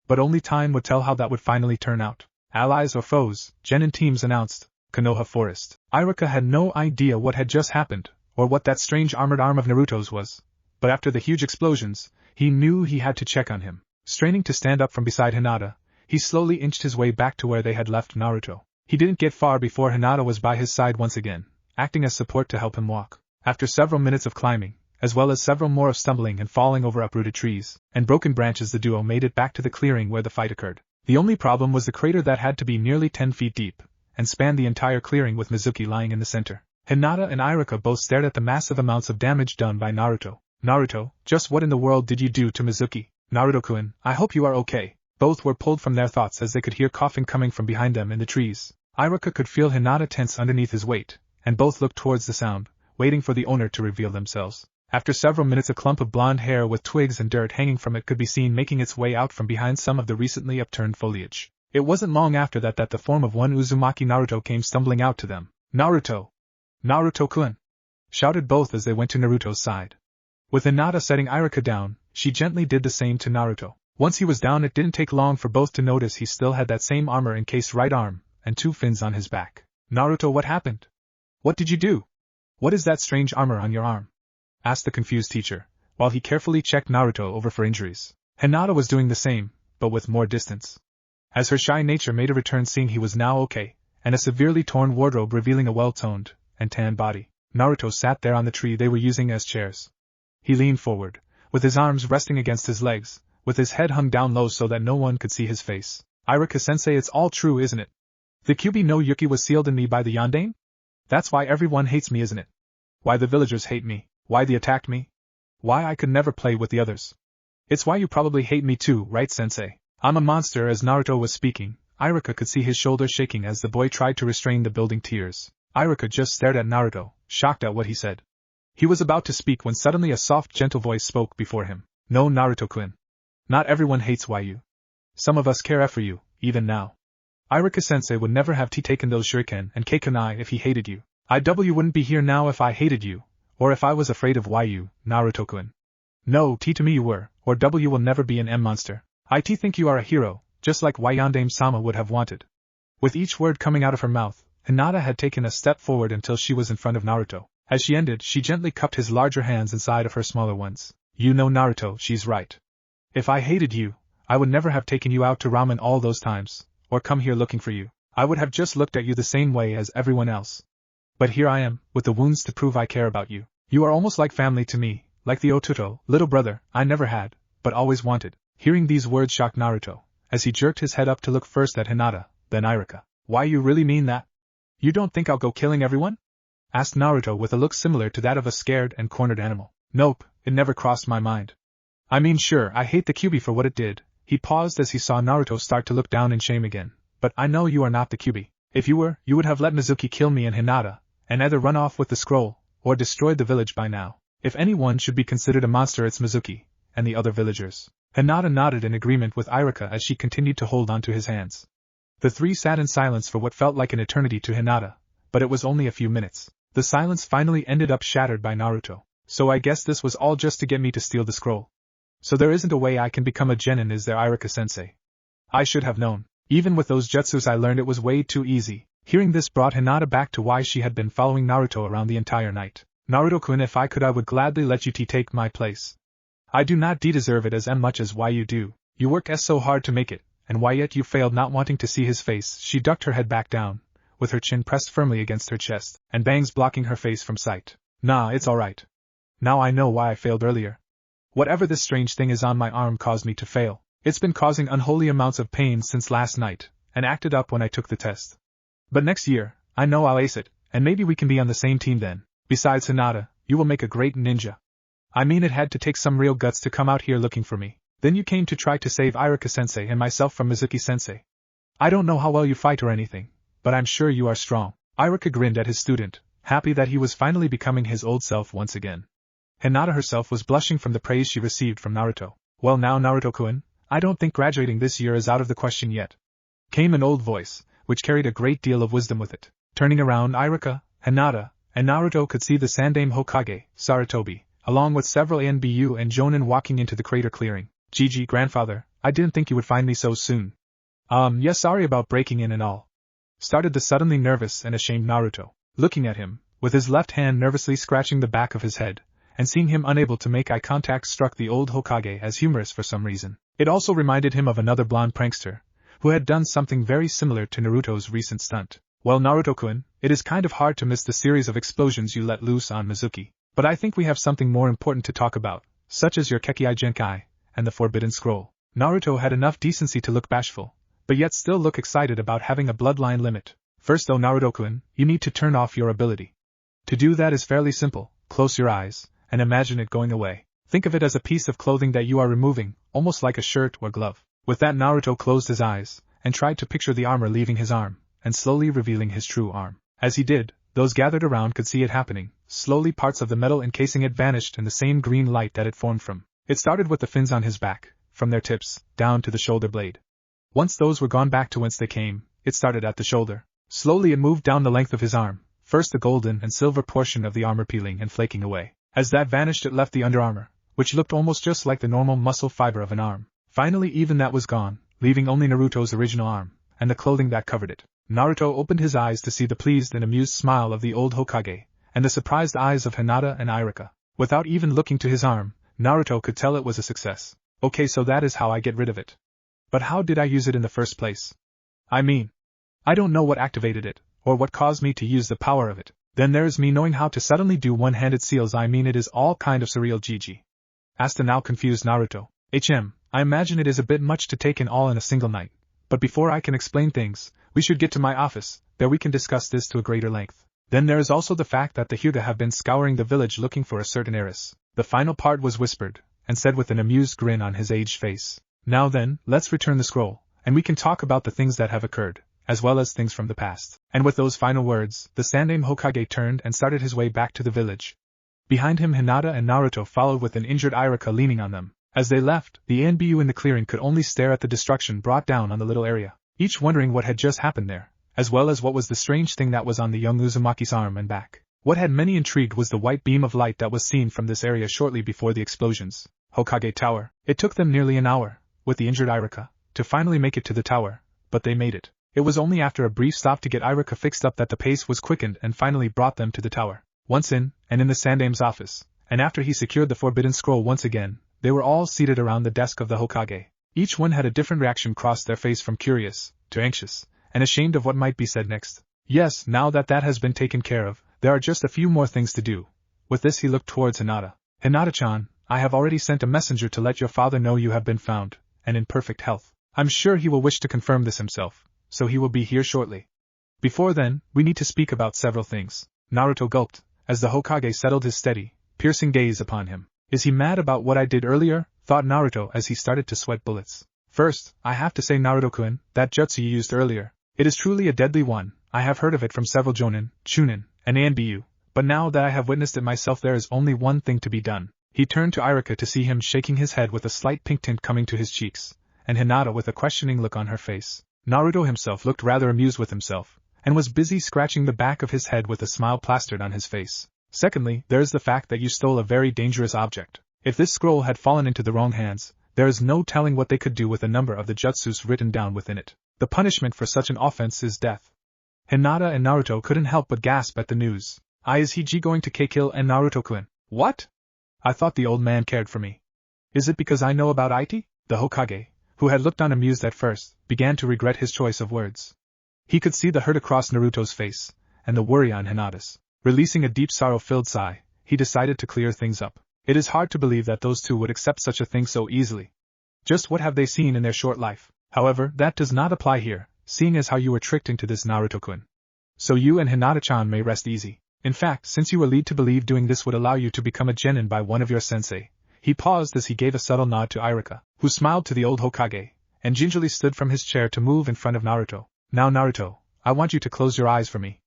But only time would tell how that would finally turn out. Allies or foes, genin teams announced. Konoha Forest. Iruka had no idea what had just happened, or what that strange armored arm of Naruto's was. But after the huge explosions, he knew he had to check on him. Straining to stand up from beside Hinata, he slowly inched his way back to where they had left Naruto. He didn't get far before Hinata was by his side once again, acting as support to help him walk. After several minutes of climbing, as well as several more of stumbling and falling over uprooted trees and broken branches, the duo made it back to the clearing where the fight occurred. The only problem was the crater that had to be nearly 10 feet deep, and spanned the entire clearing with Mizuki lying in the center. Hinata and Iruka both stared at the massive amounts of damage done by Naruto. Naruto, just what in the world did you do to Mizuki? Naruto-kun, I hope you are okay. Both were pulled from their thoughts as they could hear coughing coming from behind them in the trees. Iruka could feel Hinata tense underneath his weight, and both looked towards the sound, waiting for the owner to reveal themselves. After several minutes, a clump of blonde hair with twigs and dirt hanging from it could be seen making its way out from behind some of the recently upturned foliage. It wasn't long after that the form of one Uzumaki Naruto came stumbling out to them. Naruto! Naruto-kun! Shouted both as they went to Naruto's side. With Hinata setting Iruka down, she gently did the same to Naruto. Once he was down, it didn't take long for both to notice he still had that same armor-encased right arm, and 2 fins on his back. Naruto, what happened? What did you do? What is that strange armor on your arm? Asked the confused teacher, while he carefully checked Naruto over for injuries. Hinata was doing the same, but with more distance. As her shy nature made a return seeing he was now okay, and a severely torn wardrobe revealing a well-toned and tanned body, Naruto sat there on the tree they were using as chairs. He leaned forward, with his arms resting against his legs, with his head hung down low so that no one could see his face. Iruka-sensei, it's all true, isn't it? The Kyuubi no Yuki was sealed in me by the Yondaime? That's why everyone hates me, isn't it? Why the villagers hate me, why they attacked me? Why I could never play with the others? It's why you probably hate me too, right, Sensei? I'm a monster. As Naruto was speaking, Iruka could see his shoulders shaking as the boy tried to restrain the building tears. Iruka just stared at Naruto, shocked at what he said. He was about to speak when suddenly a soft, gentle voice spoke before him. No, Naruto-kun. Not everyone hates you. Some of us care for you, even now. Iruka-sensei would never have taken those shuriken and keikunai if he hated you. Wouldn't be here now if I hated you, or if I was afraid of you, Naruto-kun. No, to me you were, or W will never be an M-monster. I think you are a hero, just like Yondaime-sama would have wanted. With each word coming out of her mouth, Hinata had taken a step forward until she was in front of Naruto. As she ended, she gently cupped his larger hands inside of her smaller ones. You know, Naruto, she's right. If I hated you, I would never have taken you out to ramen all those times, or come here looking for you. I would have just looked at you the same way as everyone else. But here I am, with the wounds to prove I care about you. You are almost like family to me, like the Otuto, little brother, I never had, but always wanted. Hearing these words shocked Naruto, as he jerked his head up to look first at Hinata, then Iruka. Why, you really mean that? You don't think I'll go killing everyone? Asked Naruto with a look similar to that of a scared and cornered animal. Nope, it never crossed my mind. I mean, sure, I hate the Kyuubi for what it did. He paused as he saw Naruto start to look down in shame again. But I know you are not the Kyuubi. If you were, you would have let Mizuki kill me and Hinata, and either run off with the scroll, or destroyed the village by now. If anyone should be considered a monster, it's Mizuki, and the other villagers. Hinata nodded in agreement with Iruka as she continued to hold onto his hands. The three sat in silence for what felt like an eternity to Hinata, but it was only a few minutes. The silence finally ended up shattered by Naruto. So I guess this was all just to get me to steal the scroll. So there isn't a way I can become a genin, is there, Iruka-sensei? I should have known. Even with those jutsus I learned, it was way too easy. Hearing this brought Hinata back to why she had been following Naruto around the entire night. Naruto-kun, if I could, I would gladly let you take my place. I do not deserve it as much as why you do. You work so hard to make it, and why yet you failed. Not wanting to see his face, she ducked her head back down, with her chin pressed firmly against her chest, and bangs blocking her face from sight. Nah, it's alright. Now I know why I failed earlier. Whatever this strange thing is on my arm caused me to fail. It's been causing unholy amounts of pain since last night, and acted up when I took the test. But next year, I know I'll ace it, and maybe we can be on the same team then. Besides, Hinata, you will make a great ninja. I mean, it had to take some real guts to come out here looking for me. Then you came to try to save Iruka-sensei and myself from Mizuki-sensei. I don't know how well you fight or anything, but I'm sure you are strong. Iruka grinned at his student, happy that he was finally becoming his old self once again. Hinata herself was blushing from the praise she received from Naruto. Well now, Naruto-kun, I don't think graduating this year is out of the question yet. Came an old voice, which carried a great deal of wisdom with it. Turning around, Iruka, Hinata, and Naruto could see the Sandaime Hokage, Sarutobi, along with several Anbu and Jonin walking into the crater clearing. Gigi, grandfather, I didn't think you would find me so soon. Yes, sorry about breaking in and all. Started the suddenly nervous and ashamed Naruto, looking at him, with his left hand nervously scratching the back of his head, and seeing him unable to make eye contact struck the old Hokage as humorous for some reason. It also reminded him of another blonde prankster, who had done something very similar to Naruto's recent stunt. Well, Naruto-kun, it is kind of hard to miss the series of explosions you let loose on Mizuki, but I think we have something more important to talk about, such as your Kekkai Genkai, and the Forbidden Scroll. Naruto had enough decency to look bashful, but yet still look excited about having a bloodline limit. First though, Naruto-kun, you need to turn off your ability. To do that is fairly simple. Close your eyes, and imagine it going away. Think of it as a piece of clothing that you are removing, almost like a shirt or glove. With that, Naruto closed his eyes, and tried to picture the armor leaving his arm, and slowly revealing his true arm. As he did, those gathered around could see it happening. Slowly parts of the metal encasing it vanished in the same green light that it formed from. It started with the fins on his back, from their tips, down to the shoulder blade. Once those were gone back to whence they came, it started at the shoulder. Slowly it moved down the length of his arm, first the golden and silver portion of the armor peeling and flaking away. As that vanished, it left the underarmor, which looked almost just like the normal muscle fiber of an arm. Finally even that was gone, leaving only Naruto's original arm, and the clothing that covered it. Naruto opened his eyes to see the pleased and amused smile of the old Hokage, and the surprised eyes of Hinata and Iruka. Without even looking to his arm, Naruto could tell it was a success. Okay, so that is how I get rid of it. But how did I use it in the first place? I mean, I don't know what activated it, or what caused me to use the power of it. Then there's me knowing how to suddenly do one-handed seals. I mean, it is all kind of surreal. GG. Asked the now confused Naruto. I imagine it is a bit much to take in all in a single night. But before I can explain things, we should get to my office, there we can discuss this to a greater length. Then there is also the fact that the Hyuga have been scouring the village looking for a certain heiress. The final part was whispered, and said with an amused grin on his aged face. Now then, let's return the scroll, and we can talk about the things that have occurred, as well as things from the past. And with those final words, the Sandaime Hokage turned and started his way back to the village. Behind him Hinata and Naruto followed with an injured Iruka leaning on them. As they left, the NBU in the clearing could only stare at the destruction brought down on the little area, each wondering what had just happened there, as well as what was the strange thing that was on the young Uzumaki's arm and back. What had many intrigued was the white beam of light that was seen from this area shortly before the explosions. Hokage Tower. It took them nearly an hour, with the injured Iruka, to finally make it to the tower, but they made it. It was only after a brief stop to get Iruka fixed up that the pace was quickened and finally brought them to the tower. Once in, and in the Sandaime's office, and after he secured the forbidden scroll once again, they were all seated around the desk of the Hokage. Each one had a different reaction crossed their face, from curious, to anxious, and ashamed of what might be said next. Yes, now that has been taken care of, there are just a few more things to do. With this he looked towards Hinata. Hinata-chan, I have already sent a messenger to let your father know you have been found, and in perfect health. I'm sure he will wish to confirm this himself, so he will be here shortly. Before then, we need to speak about several things. Naruto gulped, as the Hokage settled his steady, piercing gaze upon him. Is he mad about what I did earlier? Thought Naruto as he started to sweat bullets. First, I have to say, Naruto-kun, that jutsu you used earlier, it is truly a deadly one. I have heard of it from several Jonin, Chunin, and Anbu, but now that I have witnessed it myself there is only one thing to be done. He turned to Iruka to see him shaking his head with a slight pink tint coming to his cheeks, and Hinata with a questioning look on her face. Naruto himself looked rather amused with himself, and was busy scratching the back of his head with a smile plastered on his face. Secondly, there is the fact that you stole a very dangerous object. If this scroll had fallen into the wrong hands, there is no telling what they could do with a number of the jutsus written down within it. The punishment for such an offense is death. Hinata and Naruto couldn't help but gasp at the news. Is he going to kill and Naruto-kun? What? I thought the old man cared for me. Is it because I know about IT? The Hokage, who had looked on amused at first, began to regret his choice of words. He could see the hurt across Naruto's face, and the worry on Hinata's. Releasing a deep sorrow-filled sigh, he decided to clear things up. It is hard to believe that those two would accept such a thing so easily. Just what have they seen in their short life? However, that does not apply here, seeing as how you were tricked into this, Naruto-kun. So you and Hinata-chan may rest easy. In fact, since you were led to believe doing this would allow you to become a genin by one of your sensei. He paused as he gave a subtle nod to Iruka, who smiled to the old Hokage, and gingerly stood from his chair to move in front of Naruto. Now Naruto, I want you to close your eyes for me.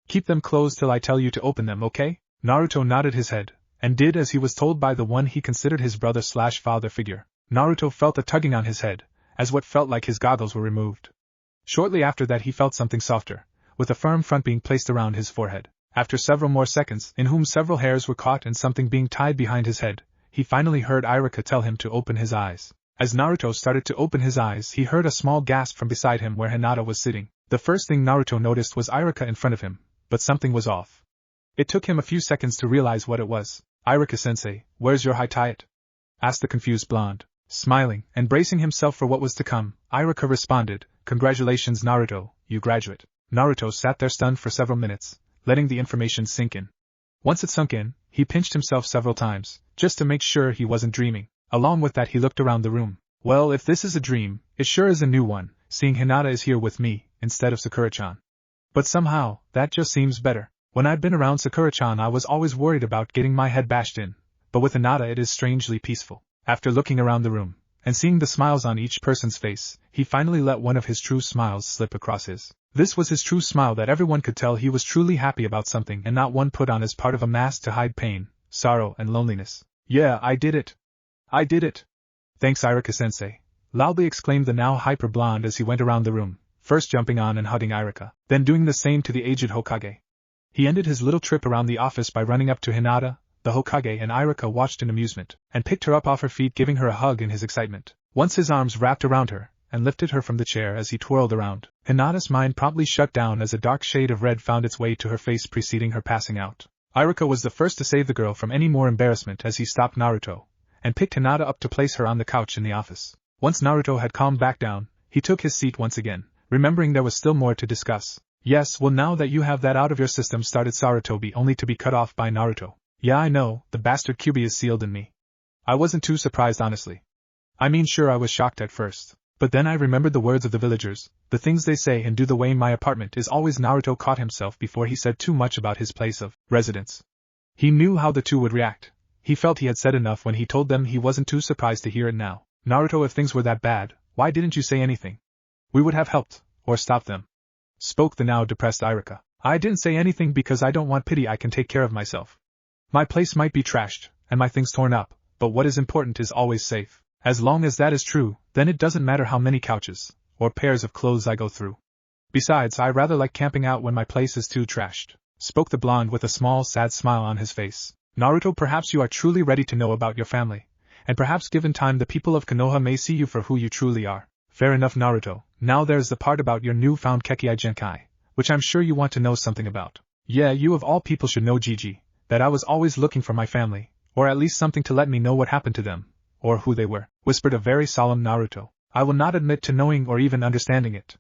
Keep them closed till I tell you to open them, okay? Naruto nodded his head, and did as he was told by the one he considered his brother/father figure. Naruto felt a tugging on his head, as what felt like his goggles were removed. Shortly after that he felt something softer, with a firm front being placed around his forehead. After several more seconds, in whom several hairs were caught and something being tied behind his head, he finally heard Iruka tell him to open his eyes. As Naruto started to open his eyes, he heard a small gasp from beside him where Hinata was sitting. The first thing Naruto noticed was Iruka in front of him, but something was off. It took him a few seconds to realize what it was. Iruka-sensei, where's your high-tie-it? Asked the confused blonde. Smiling, and bracing himself for what was to come, Iruka responded, Congratulations Naruto, you graduate. Naruto sat there stunned for several minutes, letting the information sink in. Once it sunk in, he pinched himself several times, just to make sure he wasn't dreaming. Along with that he looked around the room. Well, if this is a dream, it sure is a new one, seeing Hinata is here with me, instead of Sakura-chan. But somehow, that just seems better. When I'd been around Sakura-chan I was always worried about getting my head bashed in, but with Hinata it is strangely peaceful. After looking around the room, and seeing the smiles on each person's face, he finally let one of his true smiles slip across his. This was his true smile that everyone could tell he was truly happy about something and not one put on as part of a mask to hide pain, sorrow and loneliness. Yeah, I did it. I did it. Thanks Iruka-sensei, loudly exclaimed the now hyper-blonde as he went around the room, first jumping on and hugging Iruka, then doing the same to the aged Hokage. He ended his little trip around the office by running up to Hinata. The Hokage and Iruka watched in amusement, and picked her up off her feet, giving her a hug in his excitement. Once his arms wrapped around her, and lifted her from the chair as he twirled around. Hinata's mind promptly shut down as a dark shade of red found its way to her face preceding her passing out. Iruka was the first to save the girl from any more embarrassment as he stopped Naruto, and picked Hinata up to place her on the couch in the office. Once Naruto had calmed back down, he took his seat once again, remembering there was still more to discuss. Yes, well now that you have that out of your system, started Sarutobi, only to be cut off by Naruto. Yeah, I know, the bastard QB is sealed in me. I wasn't too surprised, honestly. I mean, sure, I was shocked at first. But then I remembered the words of the villagers, the things they say and do. The way in my apartment is always. Naruto caught himself before he said too much about his place of residence. He knew how the two would react. He felt he had said enough when he told them. He wasn't too surprised to hear it now. Naruto, if things were that bad, why didn't you say anything? We would have helped, or stopped them. Spoke the now depressed Iruka. I didn't say anything because I don't want pity. I can take care of myself. My place might be trashed, and my things torn up, but what is important is always safe. As long as that is true, then it doesn't matter how many couches, or pairs of clothes I go through. Besides, I rather like camping out when my place is too trashed, spoke the blonde with a small sad smile on his face. Naruto, perhaps you are truly ready to know about your family, and perhaps given time the people of Konoha may see you for who you truly are. Fair enough, Naruto. Now there's the part about your newfound Kekkai Genkai, which I'm sure you want to know something about. Yeah, you of all people should know, Gigi, that I was always looking for my family, or at least something to let me know what happened to them, or who they were, whispered a very solemn Naruto. I will not admit to knowing or even understanding it.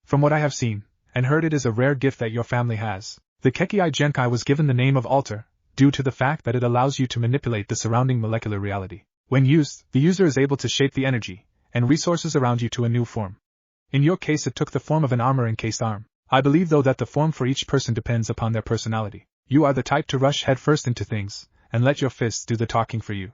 From what I have seen and heard, it is a rare gift that your family has. The Kekkai Genkai was given the name of altar, due to the fact that it allows you to manipulate the surrounding molecular reality. When used, the user is able to shape the energy and resources around you to a new form. In your case, it took the form of an armor-encased arm. I believe though that the form for each person depends upon their personality. You are the type to rush headfirst into things, and let your fists do the talking for you.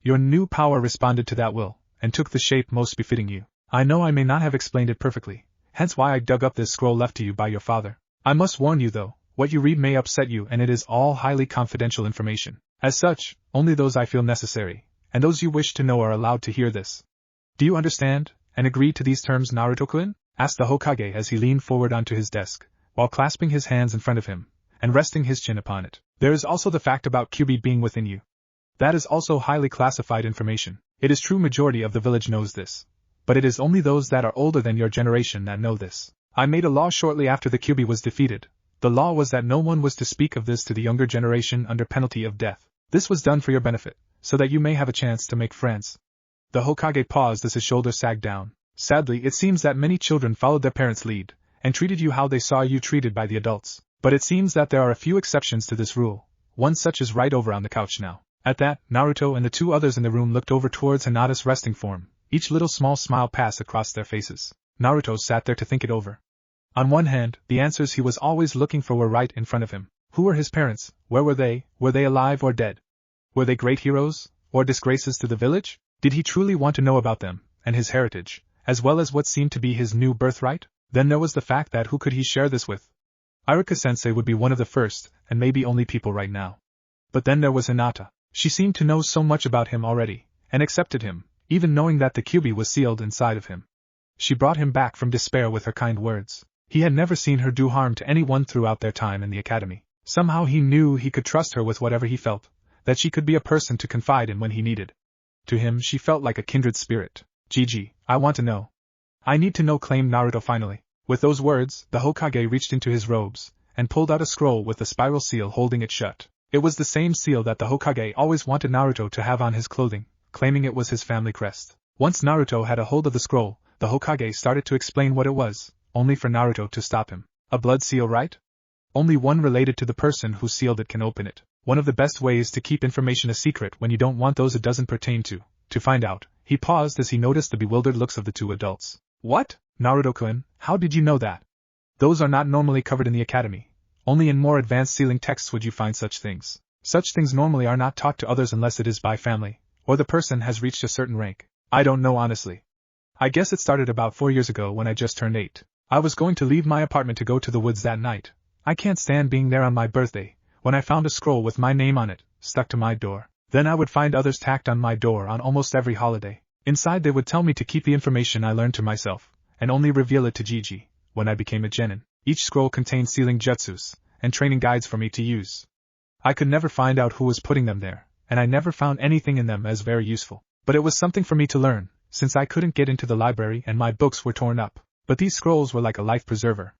Your new power responded to that will, and took the shape most befitting you. I know I may not have explained it perfectly, hence why I dug up this scroll left to you by your father. I must warn you though, what you read may upset you, and it is all highly confidential information. As such, only those I feel necessary, and those you wish to know are allowed to hear this. Do you understand, and agree to these terms, Naruto-kun? Asked the Hokage as he leaned forward onto his desk, while clasping his hands in front of him, and resting his chin upon it. There is also the fact about QB being within you. That is also highly classified information. It is true majority of the village knows this, but it is only those that are older than your generation that know this. I made a law shortly after the QB was defeated. The law was that no one was to speak of this to the younger generation under penalty of death. This was done for your benefit, so that you may have a chance to make friends. The Hokage paused as his shoulders sagged down. Sadly, it seems that many children followed their parents' lead, and treated you how they saw you treated by the adults. But it seems that there are a few exceptions to this rule. One such is right over on the couch now. At that, Naruto and the two others in the room looked over towards Hinata's resting form. Each little small smile passed across their faces. Naruto sat there to think it over. On one hand, the answers he was always looking for were right in front of him. Who were his parents? Where were they? Were they alive or dead? Were they great heroes, or disgraces to the village? Did he truly want to know about them, and his heritage, as well as what seemed to be his new birthright? Then there was the fact that who could he share this with? Iruka Sensei would be one of the first, and maybe only people right now. But then there was Hinata. She seemed to know so much about him already, and accepted him, even knowing that the QB was sealed inside of him. She brought him back from despair with her kind words. He had never seen her do harm to anyone throughout their time in the academy. Somehow he knew he could trust her with whatever he felt, that she could be a person to confide in when he needed. To him she felt like a kindred spirit. Gigi, I want to know. I need to know, claimed Naruto finally. With those words, the Hokage reached into his robes, and pulled out a scroll with a spiral seal holding it shut. It was the same seal that the Hokage always wanted Naruto to have on his clothing, claiming it was his family crest. Once Naruto had a hold of the scroll, the Hokage started to explain what it was, only for Naruto to stop him. A blood seal, right? Only one related to the person who sealed it can open it. One of the best ways to keep information a secret when you don't want those it doesn't pertain to find out. He paused as he noticed the bewildered looks of the two adults. What? Naruto-kun, how did you know that? Those are not normally covered in the academy. Only in more advanced sealing texts would you find such things. Such things normally are not taught to others unless it is by family, or the person has reached a certain rank. I don't know honestly. I guess it started about 4 years ago when I just turned 8. I was going to leave my apartment to go to the woods that night. I can't stand being there on my birthday, when I found a scroll with my name on it, stuck to my door. Then I would find others tacked on my door on almost every holiday. Inside they would tell me to keep the information I learned to myself, and only reveal it to Gigi, when I became a genin. Each scroll contained sealing jutsus, and training guides for me to use. I could never find out who was putting them there, and I never found anything in them as very useful. But it was something for me to learn, since I couldn't get into the library and my books were torn up. But these scrolls were like a life preserver.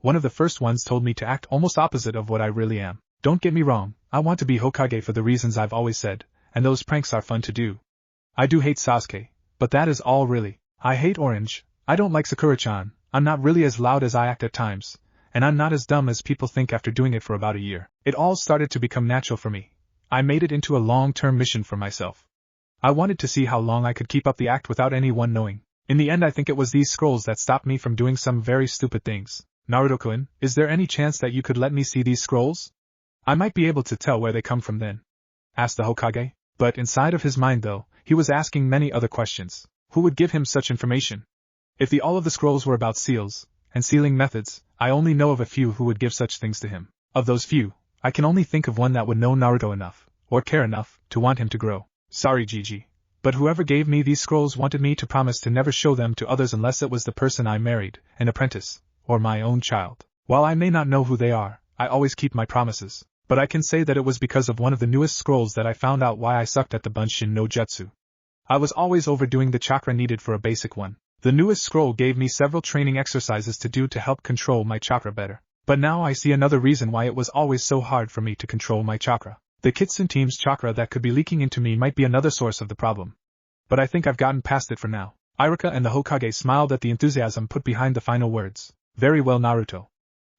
One of the first ones told me to act almost opposite of what I really am. Don't get me wrong, I want to be Hokage for the reasons I've always said, and those pranks are fun to do. I do hate Sasuke, but that is all really. I hate Orange, I don't like Sakura-chan, I'm not really as loud as I act at times, and I'm not as dumb as people think after doing it for about a year. It all started to become natural for me. I made it into a long-term mission for myself. I wanted to see how long I could keep up the act without anyone knowing. In the end I think it was these scrolls that stopped me from doing some very stupid things. Naruto-kun, is there any chance that you could let me see these scrolls? I might be able to tell where they come from then, asked the Hokage, but inside of his mind though, he was asking many other questions. Who would give him such information? If all of the scrolls were about seals and sealing methods, I only know of a few who would give such things to him. Of those few, I can only think of one that would know Naruto enough, or care enough, to want him to grow. Sorry Gigi, but whoever gave me these scrolls wanted me to promise to never show them to others unless it was the person I married, an apprentice, or my own child. While I may not know who they are, I always keep my promises. But I can say that it was because of one of the newest scrolls that I found out why I sucked at the Bunshin no Jutsu. I was always overdoing the chakra needed for a basic one. The newest scroll gave me several training exercises to do to help control my chakra better. But now I see another reason why it was always so hard for me to control my chakra. The Kitsune team's chakra that could be leaking into me might be another source of the problem. But I think I've gotten past it for now. Iruka and the Hokage smiled at the enthusiasm put behind the final words. Very well Naruto.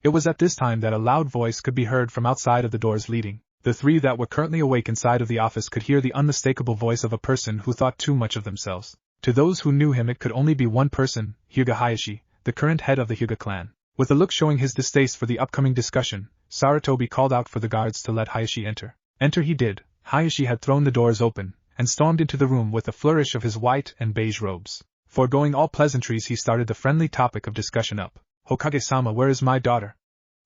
It was at this time that a loud voice could be heard from outside of the doors leading. The three that were currently awake inside of the office could hear the unmistakable voice of a person who thought too much of themselves. To those who knew him it could only be one person, Hyuga Hayashi, the current head of the Hyuga clan. With a look showing his distaste for the upcoming discussion, Sarutobi called out for the guards to let Hayashi enter. Enter he did. Hayashi had thrown the doors open, and stormed into the room with a flourish of his white and beige robes. Foregoing all pleasantries he started the friendly topic of discussion up. Hokage-sama, where is my daughter?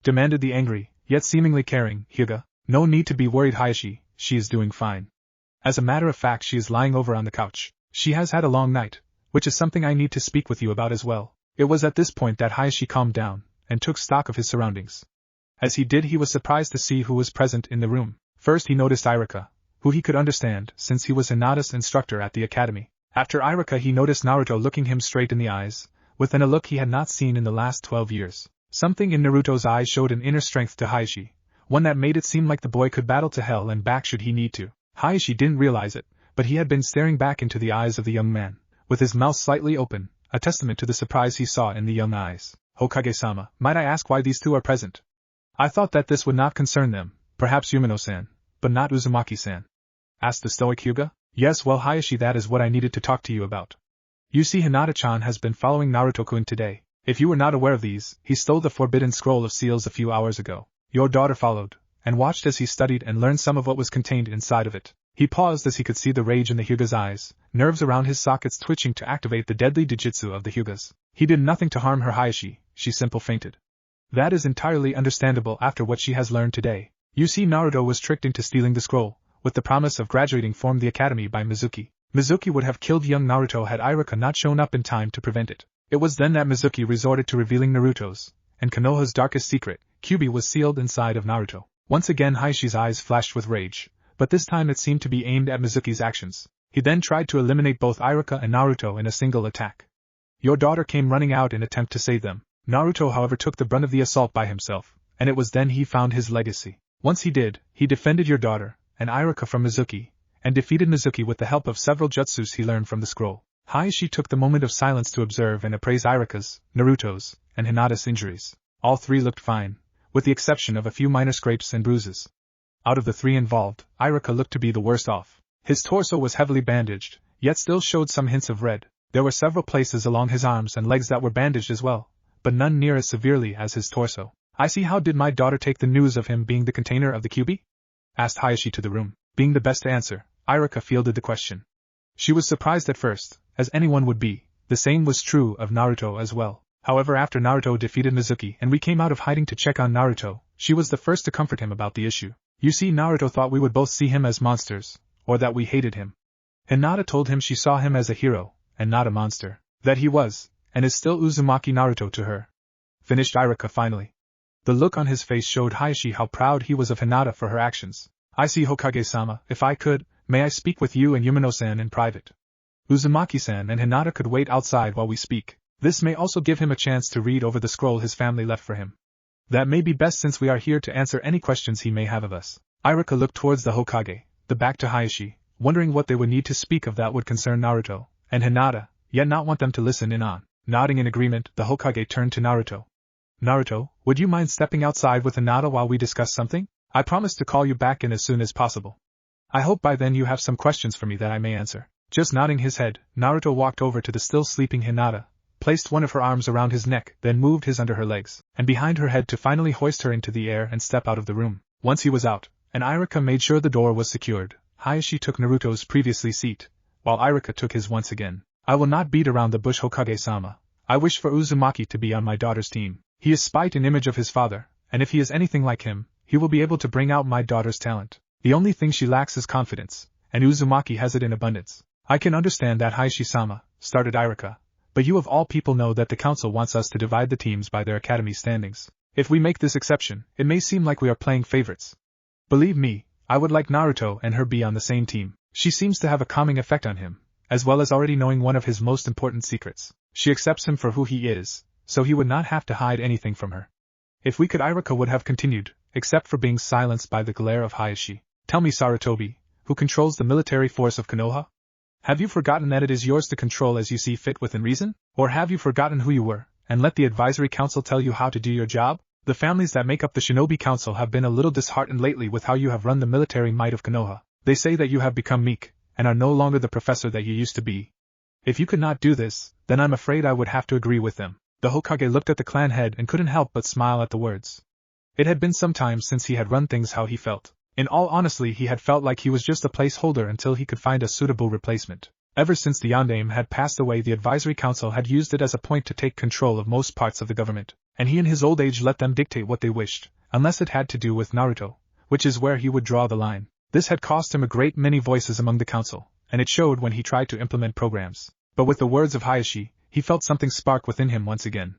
Demanded the angry, yet seemingly caring, Hyuga. No need to be worried Hayashi, she is doing fine. As a matter of fact she is lying over on the couch. She has had a long night, which is something I need to speak with you about as well. It was at this point that Hayashi calmed down, and took stock of his surroundings. As he did he was surprised to see who was present in the room. First he noticed Iruka, who he could understand since he was Hinata's instructor at the academy. After Iruka he noticed Naruto looking him straight in the eyes, with a look he had not seen in the last 12 years. Something in Naruto's eyes showed an inner strength to Hayashi, one that made it seem like the boy could battle to hell and back should he need to. Hayashi didn't realize it, but he had been staring back into the eyes of the young man, with his mouth slightly open, a testament to the surprise he saw in the young eyes. Hokage-sama, might I ask why these two are present? I thought that this would not concern them, perhaps Yumino-san, but not Uzumaki-san. Asked the stoic Hyuga. Yes, well Hayashi, that is what I needed to talk to you about. You see Hinata-chan has been following Naruto-kun today. If you were not aware of these, he stole the forbidden scroll of seals a few hours ago. Your daughter followed, and watched as he studied and learned some of what was contained inside of it. He paused as he could see the rage in the Hyuga's eyes, nerves around his sockets twitching to activate the deadly Dijitsu of the Hyugas. He did nothing to harm her Hayashi, she simply fainted. That is entirely understandable after what she has learned today. You see Naruto was tricked into stealing the scroll, with the promise of graduating from the academy by Mizuki. Mizuki would have killed young Naruto had Iruka not shown up in time to prevent it. It was then that Mizuki resorted to revealing Naruto's and Konoha's darkest secret. Kyuubi was sealed inside of Naruto. Once again Hayashi's eyes flashed with rage, but this time it seemed to be aimed at Mizuki's actions. He then tried to eliminate both Iruka and Naruto in a single attack. Your daughter came running out in attempt to save them. Naruto however took the brunt of the assault by himself, and it was then he found his legacy. Once he did, he defended your daughter and Iruka from Mizuki, and defeated Mizuki with the help of several jutsus he learned from the scroll. Hayashi took the moment of silence to observe and appraise Iruka's, Naruto's, and Hinata's injuries. All three looked fine, with the exception of a few minor scrapes and bruises. Out of the three involved, Iruka looked to be the worst off. His torso was heavily bandaged, yet still showed some hints of red. There were several places along his arms and legs that were bandaged as well, but none near as severely as his torso. I see. How did my daughter take the news of him being the container of the Kyuubi? Asked Hayashi to the room. Being the best to answer, Iruka fielded the question. She was surprised at first, as anyone would be. The same was true of Naruto as well. However, after Naruto defeated Mizuki and we came out of hiding to check on Naruto, she was the first to comfort him about the issue. You see, Naruto thought we would both see him as monsters, or that we hated him. Hinata told him she saw him as a hero, and not a monster. That he was, and is still Uzumaki Naruto to her. Finished Iruka finally. The look on his face showed Hayashi how proud he was of Hinata for her actions. I see, Hokage-sama, if I could, may I speak with you and Yumino-san in private? Uzumaki-san and Hinata could wait outside while we speak. This may also give him a chance to read over the scroll his family left for him. That may be best since we are here to answer any questions he may have of us. Iruka looked towards the Hokage, the back to Hayashi, wondering what they would need to speak of that would concern Naruto, and Hinata, yet not want them to listen in on. Nodding in agreement, the Hokage turned to Naruto. Naruto, would you mind stepping outside with Hinata while we discuss something? I promise to call you back in as soon as possible. I hope by then you have some questions for me that I may answer. Just nodding his head, Naruto walked over to the still sleeping Hinata, placed one of her arms around his neck, then moved his under her legs, and behind her head to finally hoist her into the air and step out of the room. Once he was out, and Iruka made sure the door was secured, Hayashi took Naruto's previously seat, while Iruka took his once again. I will not beat around the bush, Hokage-sama. I wish for Uzumaki to be on my daughter's team. He is spite and image of his father, and if he is anything like him, he will be able to bring out my daughter's talent. The only thing she lacks is confidence, and Uzumaki has it in abundance. I can understand that, Hayashi-sama, started Iruka, but you of all people know that the council wants us to divide the teams by their academy standings. If we make this exception, it may seem like we are playing favorites. Believe me, I would like Naruto and her be on the same team. She seems to have a calming effect on him, as well as already knowing one of his most important secrets. She accepts him for who he is, so he would not have to hide anything from her. If we could, Iruka would have continued, except for being silenced by the glare of Hayashi. Tell me, Sarutobi, who controls the military force of Konoha? Have you forgotten that it is yours to control as you see fit within reason? Or have you forgotten who you were, and let the advisory council tell you how to do your job? The families that make up the Shinobi Council have been a little disheartened lately with how you have run the military might of Konoha. They say that you have become meek, and are no longer the professor that you used to be. If you could not do this, then I'm afraid I would have to agree with them. The Hokage looked at the clan head and couldn't help but smile at the words. It had been some time since he had run things how he felt. In all honesty, he had felt like he was just a placeholder until he could find a suitable replacement. Ever since the Yondaime had passed away, the advisory council had used it as a point to take control of most parts of the government, and he in his old age let them dictate what they wished, unless it had to do with Naruto, which is where he would draw the line. This had cost him a great many voices among the council, and it showed when he tried to implement programs. But with the words of Hayashi, he felt something spark within him once again.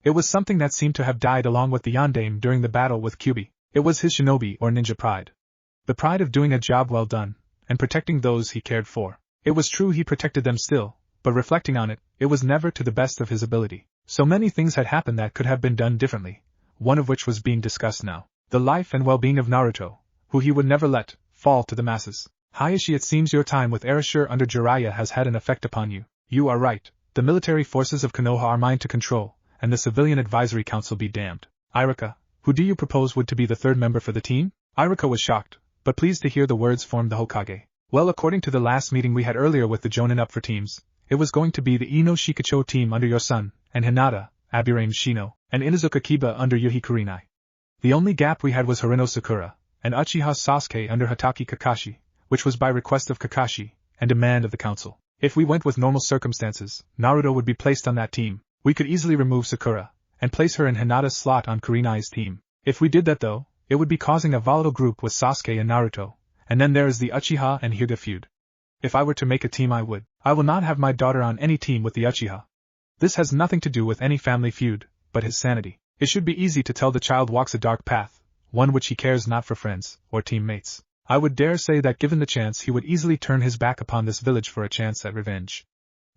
It was something that seemed to have died along with the Yondaime during the battle with Kyubi. It was his shinobi or ninja pride. The pride of doing a job well done, and protecting those he cared for. It was true he protected them still, but reflecting on it, it was never to the best of his ability. So many things had happened that could have been done differently, one of which was being discussed now. The life and well-being of Naruto, who he would never let fall to the masses. Hayashi, it seems your time with Erasure under Jiraiya has had an effect upon you. You are right, the military forces of Konoha are mine to control, and the civilian advisory council be damned. Iruka, who do you propose would to be the third member for the team? Iruka was shocked, but pleased to hear the words formed the Hokage. Well, according to the last meeting we had earlier with the Jonin up for teams, it was going to be the Ino Shikacho team under your son, and Hinata, Aburame Shino, and Inuzuka Kiba under Yuhi Kurenai. The only gap we had was Harino Sakura, and Uchiha Sasuke under Hatake Kakashi, which was by request of Kakashi, and demand of the council. If we went with normal circumstances, Naruto would be placed on that team. We could easily remove Sakura, and place her in Hinata's slot on Kurenai's team. If we did that though, it would be causing a volatile group with Sasuke and Naruto, and then there is the Uchiha and Hyuga feud. If I were to make a team I will not have my daughter on any team with the Uchiha. This has nothing to do with any family feud, but his sanity. It should be easy to tell the child walks a dark path, one which he cares not for friends, or teammates. I would dare say that given the chance he would easily turn his back upon this village for a chance at revenge.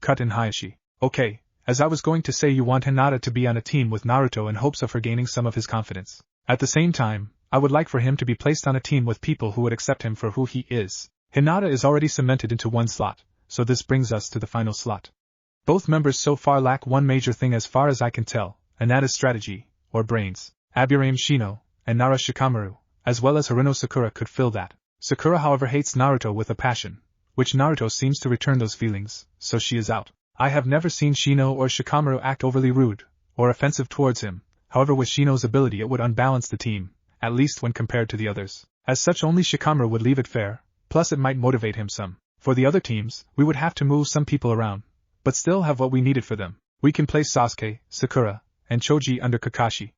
Cut in Hayashi. Okay, as I was going to say, you want Hinata to be on a team with Naruto in hopes of her gaining some of his confidence. At the same time, I would like for him to be placed on a team with people who would accept him for who he is. Hinata is already cemented into one slot, so this brings us to the final slot. Both members so far lack one major thing as far as I can tell, and that is strategy, or brains. Aburame Shino, and Nara Shikamaru, as well as Harino Sakura could fill that. Sakura however hates Naruto with a passion, which Naruto seems to return those feelings, so she is out. I have never seen Shino or Shikamaru act overly rude, or offensive towards him, however with Shino's ability it would unbalance the team, at least when compared to the others. As such only Shikamaru would leave it fair, plus it might motivate him some. For the other teams, we would have to move some people around, but still have what we needed for them. We can place Sasuke, Sakura, and Choji under Kakashi.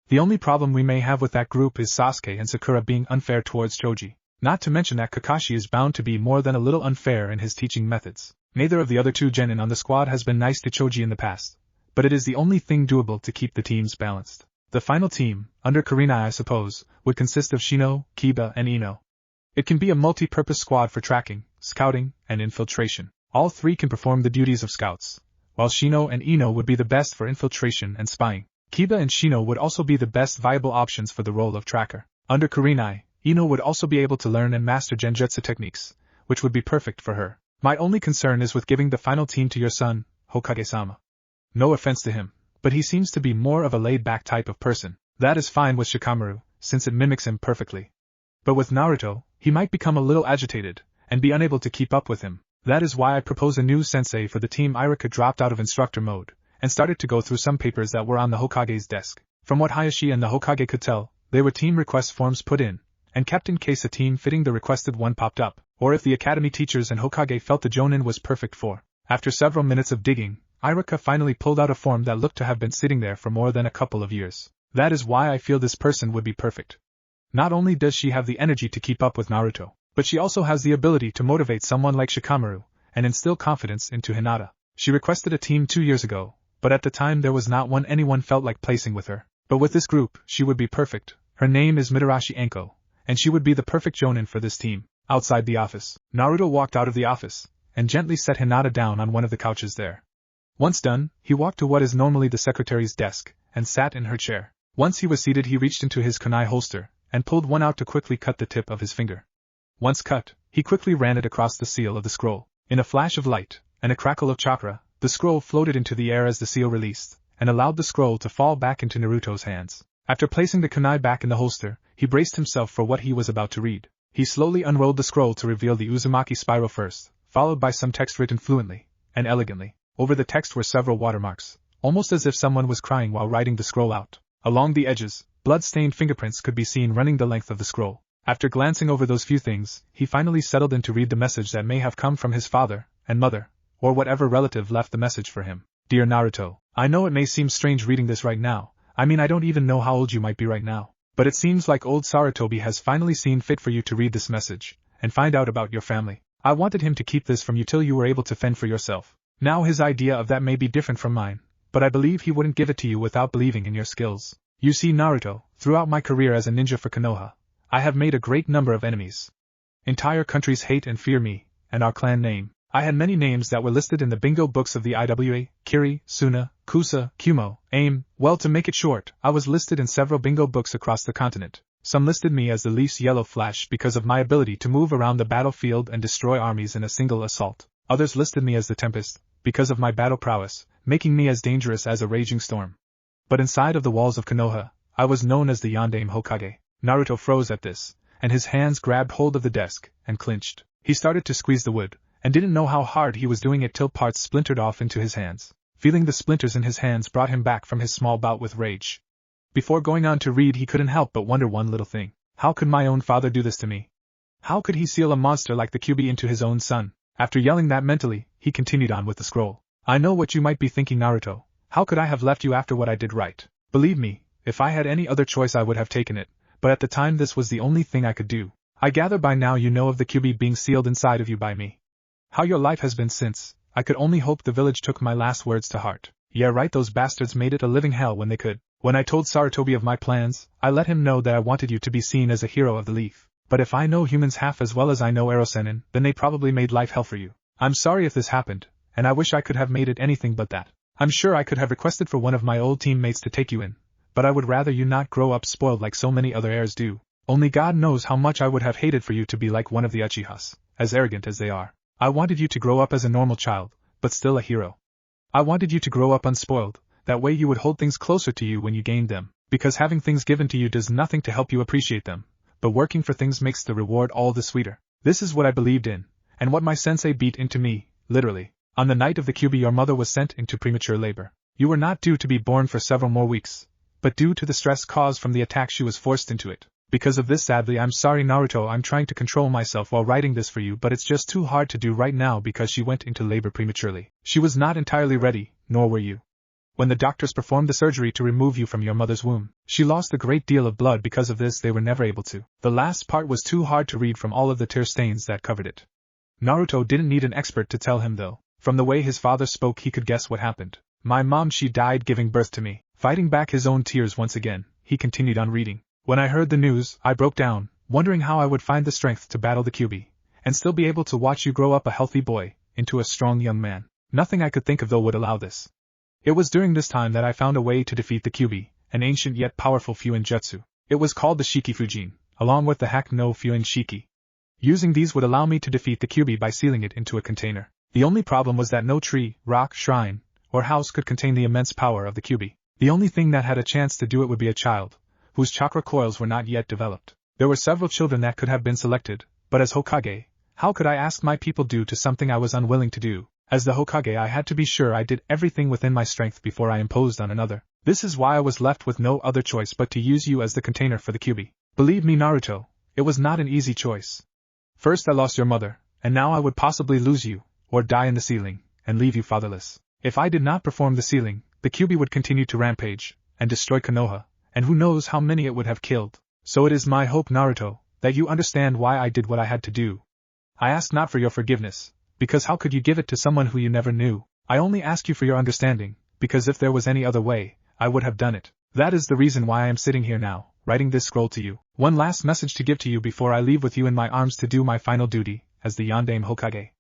The only problem we may have with that group is Sasuke and Sakura being unfair towards Choji. Not to mention that Kakashi is bound to be more than a little unfair in his teaching methods. Neither of the other two genin on the squad has been nice to Choji in the past, but it is the only thing doable to keep the teams balanced. The final team, under Kurenai I suppose, would consist of Shino, Kiba, and Ino. It can be a multi-purpose squad for tracking, scouting, and infiltration. All three can perform the duties of scouts, while Shino and Ino would be the best for infiltration and spying. Kiba and Shino would also be the best viable options for the role of tracker. Under Kurenai, Ino would also be able to learn and master genjutsu techniques, which would be perfect for her. My only concern is with giving the final team to your son, Hokage-sama. No offense to him, but he seems to be more of a laid-back type of person. That is fine with Shikamaru, since it mimics him perfectly. But with Naruto, he might become a little agitated, and be unable to keep up with him. That is why I propose a new sensei for the team. Iruka dropped out of instructor mode, and started to go through some papers that were on the Hokage's desk. From what Hayashi and the Hokage could tell, they were team request forms put in, and kept in case a team fitting the requested one popped up, or if the academy teachers and Hokage felt the Jonin was perfect for. After several minutes of digging, Iruka finally pulled out a form that looked to have been sitting there for more than a couple of years. That is why I feel this person would be perfect. Not only does she have the energy to keep up with Naruto, but she also has the ability to motivate someone like Shikamaru, and instill confidence into Hinata. She requested a team 2 years ago, but at the time there was not one anyone felt like placing with her. But with this group, she would be perfect. Her name is Mitarashi Anko, and she would be the perfect Jonin for this team. Outside the office, Naruto walked out of the office, and gently set Hinata down on one of the couches there. Once done, he walked to what is normally the secretary's desk, and sat in her chair. Once he was seated, he reached into his kunai holster, and pulled one out to quickly cut the tip of his finger. Once cut, he quickly ran it across the seal of the scroll. In a flash of light, and a crackle of chakra, the scroll floated into the air as the seal released, and allowed the scroll to fall back into Naruto's hands. After placing the kunai back in the holster, he braced himself for what he was about to read. He slowly unrolled the scroll to reveal the Uzumaki spiral first, followed by some text written fluently and elegantly. Over the text were several watermarks, almost as if someone was crying while writing the scroll out. Along the edges, blood-stained fingerprints could be seen running the length of the scroll. After glancing over those few things, he finally settled in to read the message that may have come from his father and mother, or whatever relative left the message for him. Dear Naruto, I know it may seem strange reading this right now. I mean, I don't even know how old you might be right now. But it seems like old Sarutobi has finally seen fit for you to read this message, and find out about your family. I wanted him to keep this from you till you were able to fend for yourself. Now his idea of that may be different from mine, but I believe he wouldn't give it to you without believing in your skills. You see, Naruto, throughout my career as a ninja for Konoha, I have made a great number of enemies. Entire countries hate and fear me, and our clan name. I had many names that were listed in the bingo books of the IWA, Kiri, Suna, Kusa, Kumo, AIM. Well, to make it short, I was listed in several bingo books across the continent. Some listed me as the Leaf's Yellow Flash because of my ability to move around the battlefield and destroy armies in a single assault. Others listed me as the Tempest, because of my battle prowess, making me as dangerous as a raging storm. But inside of the walls of Konoha, I was known as the Yondaime Hokage. Naruto froze at this, and his hands grabbed hold of the desk, and clinched. He started to squeeze the wood, and didn't know how hard he was doing it till parts splintered off into his hands. Feeling the splinters in his hands brought him back from his small bout with rage. Before going on to read, he couldn't help but wonder one little thing. How could my own father do this to me? How could he seal a monster like the Kyuubi into his own son? After yelling that mentally, he continued on with the scroll. I know what you might be thinking, Naruto. How could I have left you after what I did right? Believe me, if I had any other choice I would have taken it, but at the time this was the only thing I could do. I gather by now you know of the Kyuubi being sealed inside of you by me. How your life has been since. I could only hope the village took my last words to heart. Yeah, right, those bastards made it a living hell when they could. When I told Sarutobi of my plans, I let him know that I wanted you to be seen as a hero of the Leaf. But if I know humans half as well as I know Erosenin, then they probably made life hell for you. I'm sorry if this happened, and I wish I could have made it anything but that. I'm sure I could have requested for one of my old teammates to take you in, but I would rather you not grow up spoiled like so many other heirs do. Only God knows how much I would have hated for you to be like one of the Uchihas, as arrogant as they are. I wanted you to grow up as a normal child, but still a hero. I wanted you to grow up unspoiled, that way you would hold things closer to you when you gained them, because having things given to you does nothing to help you appreciate them, but working for things makes the reward all the sweeter. This is what I believed in, and what my sensei beat into me, literally. On the night of the Kyuubi, your mother was sent into premature labor. You were not due to be born for several more weeks, but due to the stress caused from the attack she was forced into it. Because of this, sadly, I'm sorry, Naruto, I'm trying to control myself while writing this for you, but it's just too hard to do right now because she went into labor prematurely. She was not entirely ready, nor were you. When the doctors performed the surgery to remove you from your mother's womb, she lost a great deal of blood. Because of this, they were never able to. The last part was too hard to read from all of the tear stains that covered it. Naruto didn't need an expert to tell him, though. From the way his father spoke, he could guess what happened. My mom, she died giving birth to me. Fighting back his own tears once again, he continued on reading. When I heard the news, I broke down, wondering how I would find the strength to battle the Kyuubi, and still be able to watch you grow up a healthy boy, into a strong young man. Nothing I could think of though would allow this. It was during this time that I found a way to defeat the Kyuubi, an ancient yet powerful Fuin jutsu. It was called the Shiki Fujin, along with the Hak no Fuin Shiki. Using these would allow me to defeat the Kyuubi by sealing it into a container. The only problem was that no tree, rock, shrine, or house could contain the immense power of the Kyuubi. The only thing that had a chance to do it would be a child, whose chakra coils were not yet developed. There were several children that could have been selected, but as Hokage, how could I ask my people do to something I was unwilling to do? As the Hokage, I had to be sure I did everything within my strength before I imposed on another. This is why I was left with no other choice but to use you as the container for the Kyuubi. Believe me, Naruto, it was not an easy choice. First I lost your mother, and now I would possibly lose you, or die in the sealing, and leave you fatherless. If I did not perform the sealing, the Kyuubi would continue to rampage, and destroy Konoha, and who knows how many it would have killed. So it is my hope, Naruto, that you understand why I did what I had to do. I ask not for your forgiveness, because how could you give it to someone who you never knew? I only ask you for your understanding, because if there was any other way, I would have done it. That is the reason why I am sitting here now, writing this scroll to you. One last message to give to you before I leave with you in my arms to do my final duty, as the Yondaime Hokage.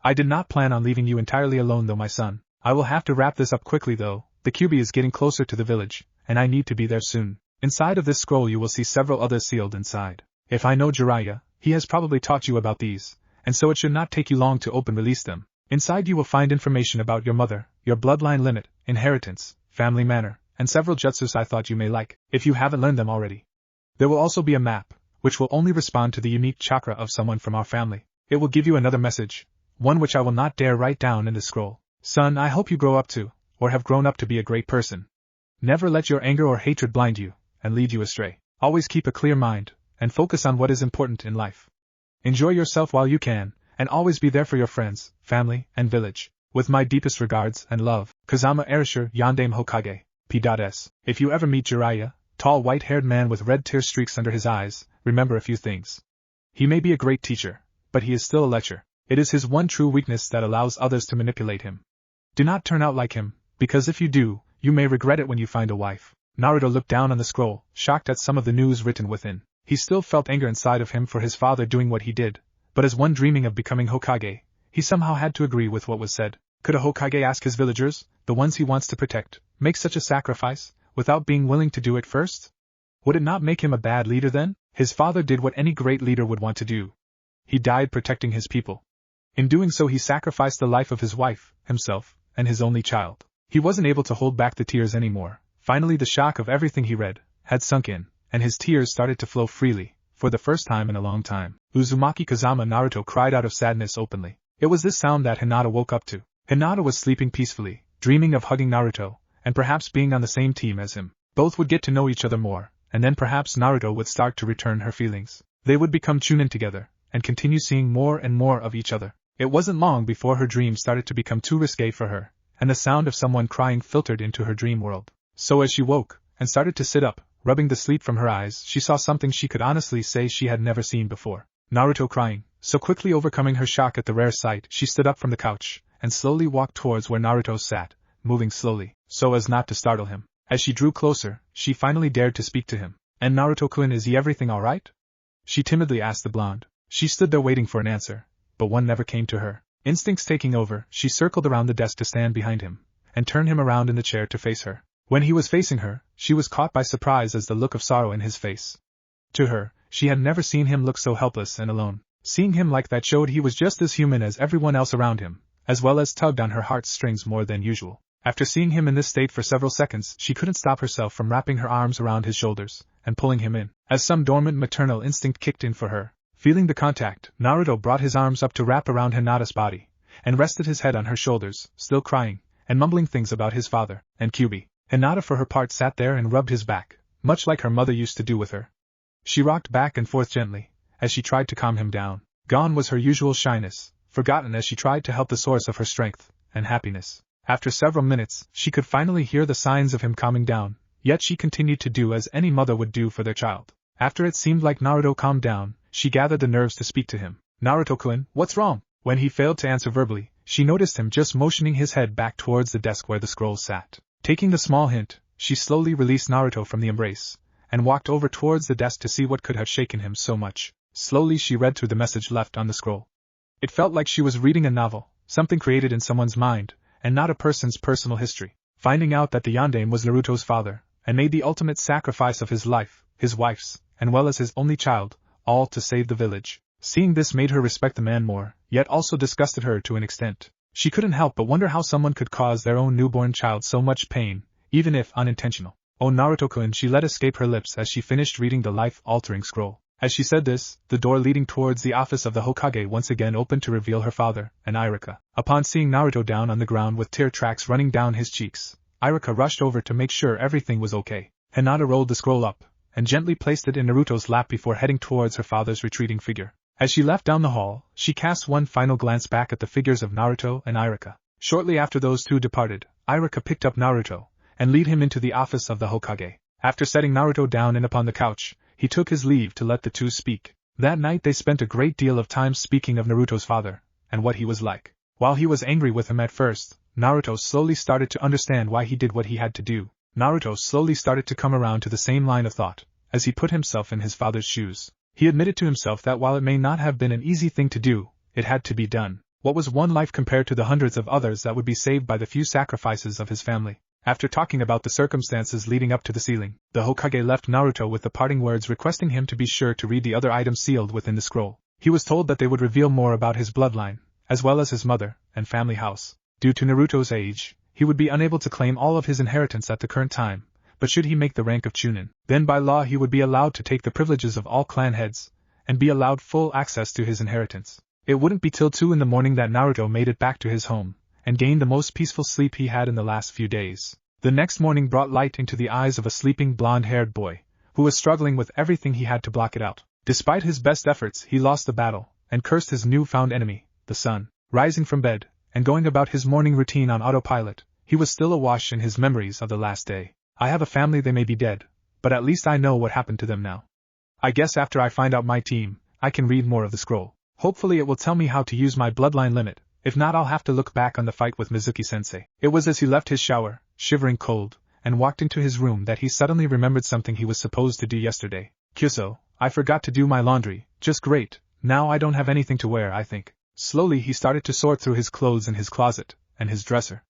I did not plan on leaving you entirely alone though, my son. I will have to wrap this up quickly though, the Kyuubi is getting closer to the village, and I need to be there soon. Inside of this scroll you will see several others sealed inside. If I know Jiraiya, he has probably taught you about these, and so it should not take you long to release them. Inside you will find information about your mother, your bloodline limit, inheritance, family manner, and several jutsus I thought you may like, if you haven't learned them already. There will also be a map, which will only respond to the unique chakra of someone from our family. It will give you another message, one which I will not dare write down in the scroll. Son, I hope you grow up to, or have grown up to be a great person. Never let your anger or hatred blind you, and lead you astray. Always keep a clear mind, and focus on what is important in life. Enjoy yourself while you can, and always be there for your friends, family, and village. With my deepest regards and love, Kazama Erasure Yondaime Hokage, P.S. If you ever meet Jiraiya, tall white-haired man with red tear streaks under his eyes, remember a few things. He may be a great teacher, but he is still a lecher. It is his one true weakness that allows others to manipulate him. Do not turn out like him, because if you do, you may regret it when you find a wife. Naruto looked down on the scroll, shocked at some of the news written within. He still felt anger inside of him for his father doing what he did, but as one dreaming of becoming Hokage, he somehow had to agree with what was said. Could a Hokage ask his villagers, the ones he wants to protect, make such a sacrifice, without being willing to do it first? Would it not make him a bad leader then? His father did what any great leader would want to do. He died protecting his people. In doing so he sacrificed the life of his wife, himself, and his only child. He wasn't able to hold back the tears anymore. Finally the shock of everything he read had sunk in, and his tears started to flow freely, for the first time in a long time. Uzumaki Kazama Naruto cried out of sadness openly. It was this sound that Hinata woke up to. Hinata was sleeping peacefully, dreaming of hugging Naruto, and perhaps being on the same team as him. Both would get to know each other more, and then perhaps Naruto would start to return her feelings. They would become Chunin together, and continue seeing more and more of each other. It wasn't long before her dream started to become too risque for her, and the sound of someone crying filtered into her dream world. So as she woke, and started to sit up, rubbing the sleep from her eyes, she saw something she could honestly say she had never seen before. Naruto crying. So quickly overcoming her shock at the rare sight, she stood up from the couch, and slowly walked towards where Naruto sat, moving slowly, so as not to startle him. As she drew closer, she finally dared to speak to him. And Naruto-kun, is he everything alright? She timidly asked the blonde. She stood there waiting for an answer, but one never came to her. Instincts taking over, she circled around the desk to stand behind him, and turned him around in the chair to face her. When he was facing her, she was caught by surprise as the look of sorrow in his face. To her, she had never seen him look so helpless and alone. Seeing him like that showed he was just as human as everyone else around him, as well as tugged on her heartstrings more than usual. After seeing him in this state for several seconds, she couldn't stop herself from wrapping her arms around his shoulders, and pulling him in, as some dormant maternal instinct kicked in for her. Feeling the contact, Naruto brought his arms up to wrap around Hinata's body, and rested his head on her shoulders, still crying, and mumbling things about his father, and Kyuubi. Hinata for her part sat there and rubbed his back, much like her mother used to do with her. She rocked back and forth gently, as she tried to calm him down. Gone was her usual shyness, forgotten as she tried to help the source of her strength and happiness. After several minutes, she could finally hear the signs of him calming down, yet she continued to do as any mother would do for their child. After it seemed like Naruto calmed down, she gathered the nerves to speak to him. Naruto-kun, what's wrong? When he failed to answer verbally, she noticed him just motioning his head back towards the desk where the scrolls sat. Taking the small hint, she slowly released Naruto from the embrace, and walked over towards the desk to see what could have shaken him so much. Slowly she read through the message left on the scroll. It felt like she was reading a novel, something created in someone's mind, and not a person's personal history. Finding out that the yandere was Naruto's father, and made the ultimate sacrifice of his life, his wife's, and well as his only child, all to save the village. Seeing this made her respect the man more, yet also disgusted her to an extent. She couldn't help but wonder how someone could cause their own newborn child so much pain, even if unintentional. "Oh Naruto-kun," she let escape her lips as she finished reading the life-altering scroll. As she said this, the door leading towards the office of the Hokage once again opened to reveal her father, and Iruka. Upon seeing Naruto down on the ground with tear tracks running down his cheeks, Iruka rushed over to make sure everything was okay. Hinata rolled the scroll up, and gently placed it in Naruto's lap before heading towards her father's retreating figure. As she left down the hall, she cast one final glance back at the figures of Naruto and Iruka. Shortly after those two departed, Iruka picked up Naruto, and led him into the office of the Hokage. After setting Naruto down and upon the couch, he took his leave to let the two speak. That night they spent a great deal of time speaking of Naruto's father, and what he was like. While he was angry with him at first, Naruto slowly started to understand why he did what he had to do. Naruto slowly started to come around to the same line of thought, as he put himself in his father's shoes. He admitted to himself that while it may not have been an easy thing to do, it had to be done. What was one life compared to the hundreds of others that would be saved by the few sacrifices of his family? After talking about the circumstances leading up to the sealing, the Hokage left Naruto with the parting words requesting him to be sure to read the other items sealed within the scroll. He was told that they would reveal more about his bloodline, as well as his mother and family house. Due to Naruto's age, he would be unable to claim all of his inheritance at the current time, but should he make the rank of Chunin, then by law he would be allowed to take the privileges of all clan heads, and be allowed full access to his inheritance. It wouldn't be till 2 in the morning that Naruto made it back to his home, and gained the most peaceful sleep he had in the last few days. The next morning brought light into the eyes of a sleeping blonde-haired boy, who was struggling with everything he had to block it out. Despite his best efforts, he lost the battle, and cursed his newfound enemy, the sun. Rising from bed, and going about his morning routine on autopilot, he was still awash in his memories of the last day. "I have a family, they may be dead, but at least I know what happened to them now. I guess after I find out my team, I can read more of the scroll. Hopefully it will tell me how to use my bloodline limit, if not I'll have to look back on the fight with Mizuki-sensei." It was as he left his shower, shivering cold, and walked into his room that he suddenly remembered something he was supposed to do yesterday. "Kyuso, I forgot to do my laundry. Just great, now I don't have anything to wear, I think." Slowly he started to sort through his clothes in his closet, and his dresser,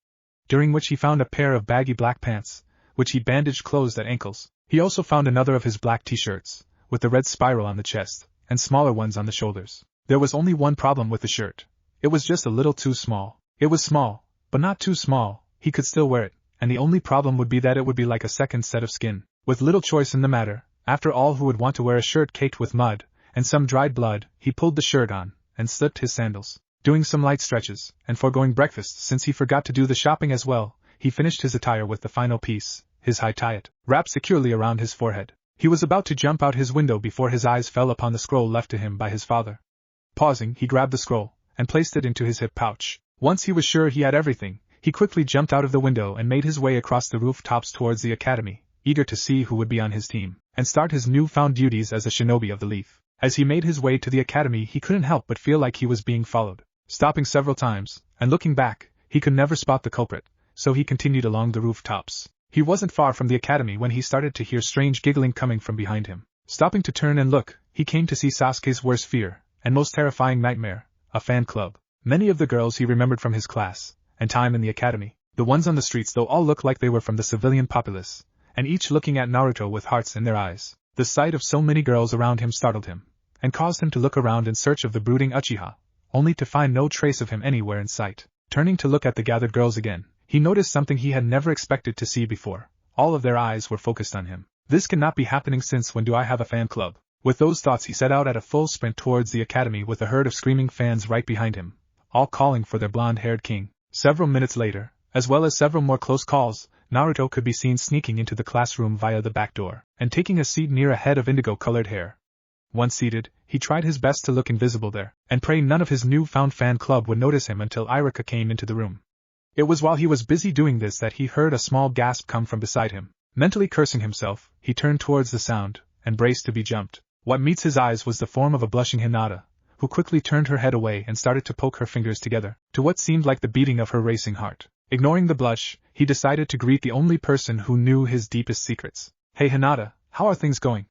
during which he found a pair of baggy black pants, which he bandaged closed at ankles. He also found another of his black t-shirts, with the red spiral on the chest, and smaller ones on the shoulders. There was only one problem with the shirt. It was just a little too small. It was small, but not too small. He could still wear it, and the only problem would be that it would be like a second set of skin. With little choice in the matter, after all, who would want to wear a shirt caked with mud, and some dried blood? He pulled the shirt on, and slipped his sandals. Doing some light stretches, and foregoing breakfast since he forgot to do the shopping as well, he finished his attire with the final piece, his high tie-it, wrapped securely around his forehead. He was about to jump out his window before his eyes fell upon the scroll left to him by his father. Pausing, he grabbed the scroll, and placed it into his hip pouch. Once he was sure he had everything, he quickly jumped out of the window and made his way across the rooftops towards the academy, eager to see who would be on his team, and start his newfound duties as a shinobi of the leaf. As he made his way to the academy, he couldn't help but feel like he was being followed. Stopping several times, and looking back, he could never spot the culprit, so he continued along the rooftops. He wasn't far from the academy when he started to hear strange giggling coming from behind him. Stopping to turn and look, he came to see Sasuke's worst fear, and most terrifying nightmare, a fan club. Many of the girls he remembered from his class, and time in the academy. The ones on the streets though all looked like they were from the civilian populace, and each looking at Naruto with hearts in their eyes. The sight of so many girls around him startled him, and caused him to look around in search of the brooding Uchiha, only to find no trace of him anywhere in sight. Turning to look at the gathered girls again, he noticed something he had never expected to see before. All of their eyes were focused on him. This cannot be happening, since when do I have a fan club? With those thoughts he set out at a full sprint towards the academy with a herd of screaming fans right behind him, all calling for their blonde-haired king. Several minutes later, as well as several more close calls, Naruto could be seen sneaking into the classroom via the back door, and taking a seat near a head of indigo-colored hair. Once seated, he tried his best to look invisible there, and pray none of his newfound fan club would notice him until Iruka came into the room. It was while he was busy doing this that he heard a small gasp come from beside him. Mentally cursing himself, he turned towards the sound, and braced to be jumped. What meets his eyes was the form of a blushing Hinata, who quickly turned her head away and started to poke her fingers together, to what seemed like the beating of her racing heart. Ignoring the blush, he decided to greet the only person who knew his deepest secrets. "Hey Hinata, how are things going?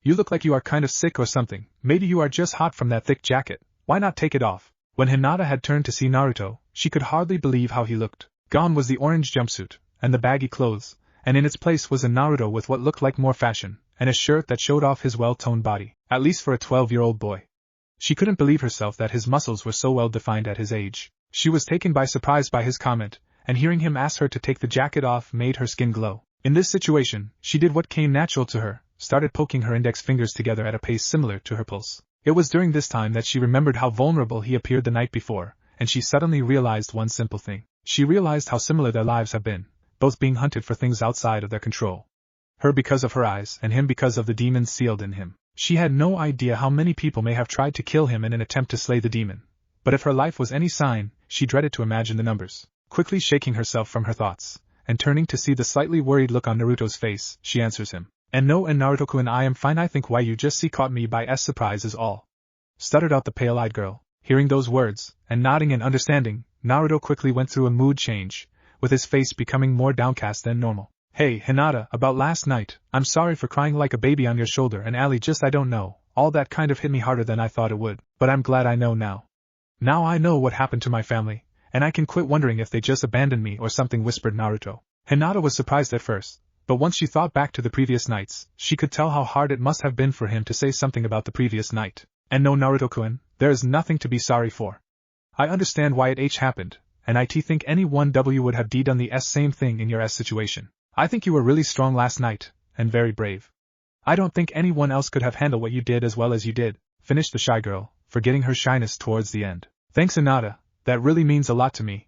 You look like you are kind of sick or something. Maybe you are just hot from that thick jacket. Why not take it off?" When Hinata had turned to see Naruto, she could hardly believe how he looked. Gone was the orange jumpsuit, and the baggy clothes, and in its place was a Naruto with what looked like more fashion, and a shirt that showed off his well-toned body, at least for a 12-year-old boy. She couldn't believe herself that his muscles were so well defined at his age. She was taken by surprise by his comment, and hearing him ask her to take the jacket off made her skin glow. In this situation, she did what came natural to her, started poking her index fingers together at a pace similar to her pulse. It was during this time that she remembered how vulnerable he appeared the night before, and she suddenly realized one simple thing. She realized how similar their lives have been, both being hunted for things outside of their control. Her because of her eyes, and him because of the demon sealed in him. She had no idea how many people may have tried to kill him in an attempt to slay the demon. But if her life was any sign, she dreaded to imagine the numbers. Quickly shaking herself from her thoughts, and turning to see the slightly worried look on Naruto's face, she answers him. And no, and Naruto-kun, I am fine. I think why you just caught me by surprise is all. Stuttered out the pale-eyed girl. Hearing those words, and nodding in understanding, Naruto quickly went through a mood change, with his face becoming more downcast than normal. Hey, Hinata, about last night, I'm sorry for crying like a baby on your shoulder, and Ali, just I don't know, all that kind of hit me harder than I thought it would, but I'm glad I know now. Now I know what happened to my family, and I can quit wondering if they just abandoned me or something, whispered Naruto. Hinata was surprised at first, but once she thought back to the previous nights, she could tell how hard it must have been for him to say something about the previous night. And no, Naruto-kun, there is nothing to be sorry for. I understand why it happened, and I think anyone would have done the same thing in your situation. I think you were really strong last night, and very brave. I don't think anyone else could have handled what you did as well as you did, finished the shy girl, forgetting her shyness towards the end. Thanks, Hinata, that really means a lot to me.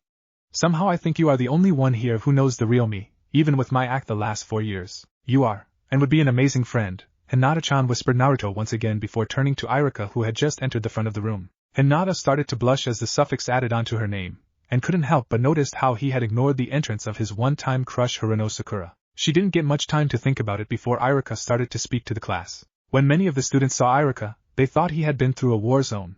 Somehow I think you are the only one here who knows the real me, even with my act the last 4 years. You are, and would be an amazing friend, Hinata-chan, whispered Naruto once again before turning to Iruka, who had just entered the front of the room. Hinata started to blush as the suffix added onto her name, and couldn't help but notice how he had ignored the entrance of his one-time crush Haruno Sakura. She didn't get much time to think about it before Iruka started to speak to the class. When many of the students saw Iruka, they thought he had been through a war zone.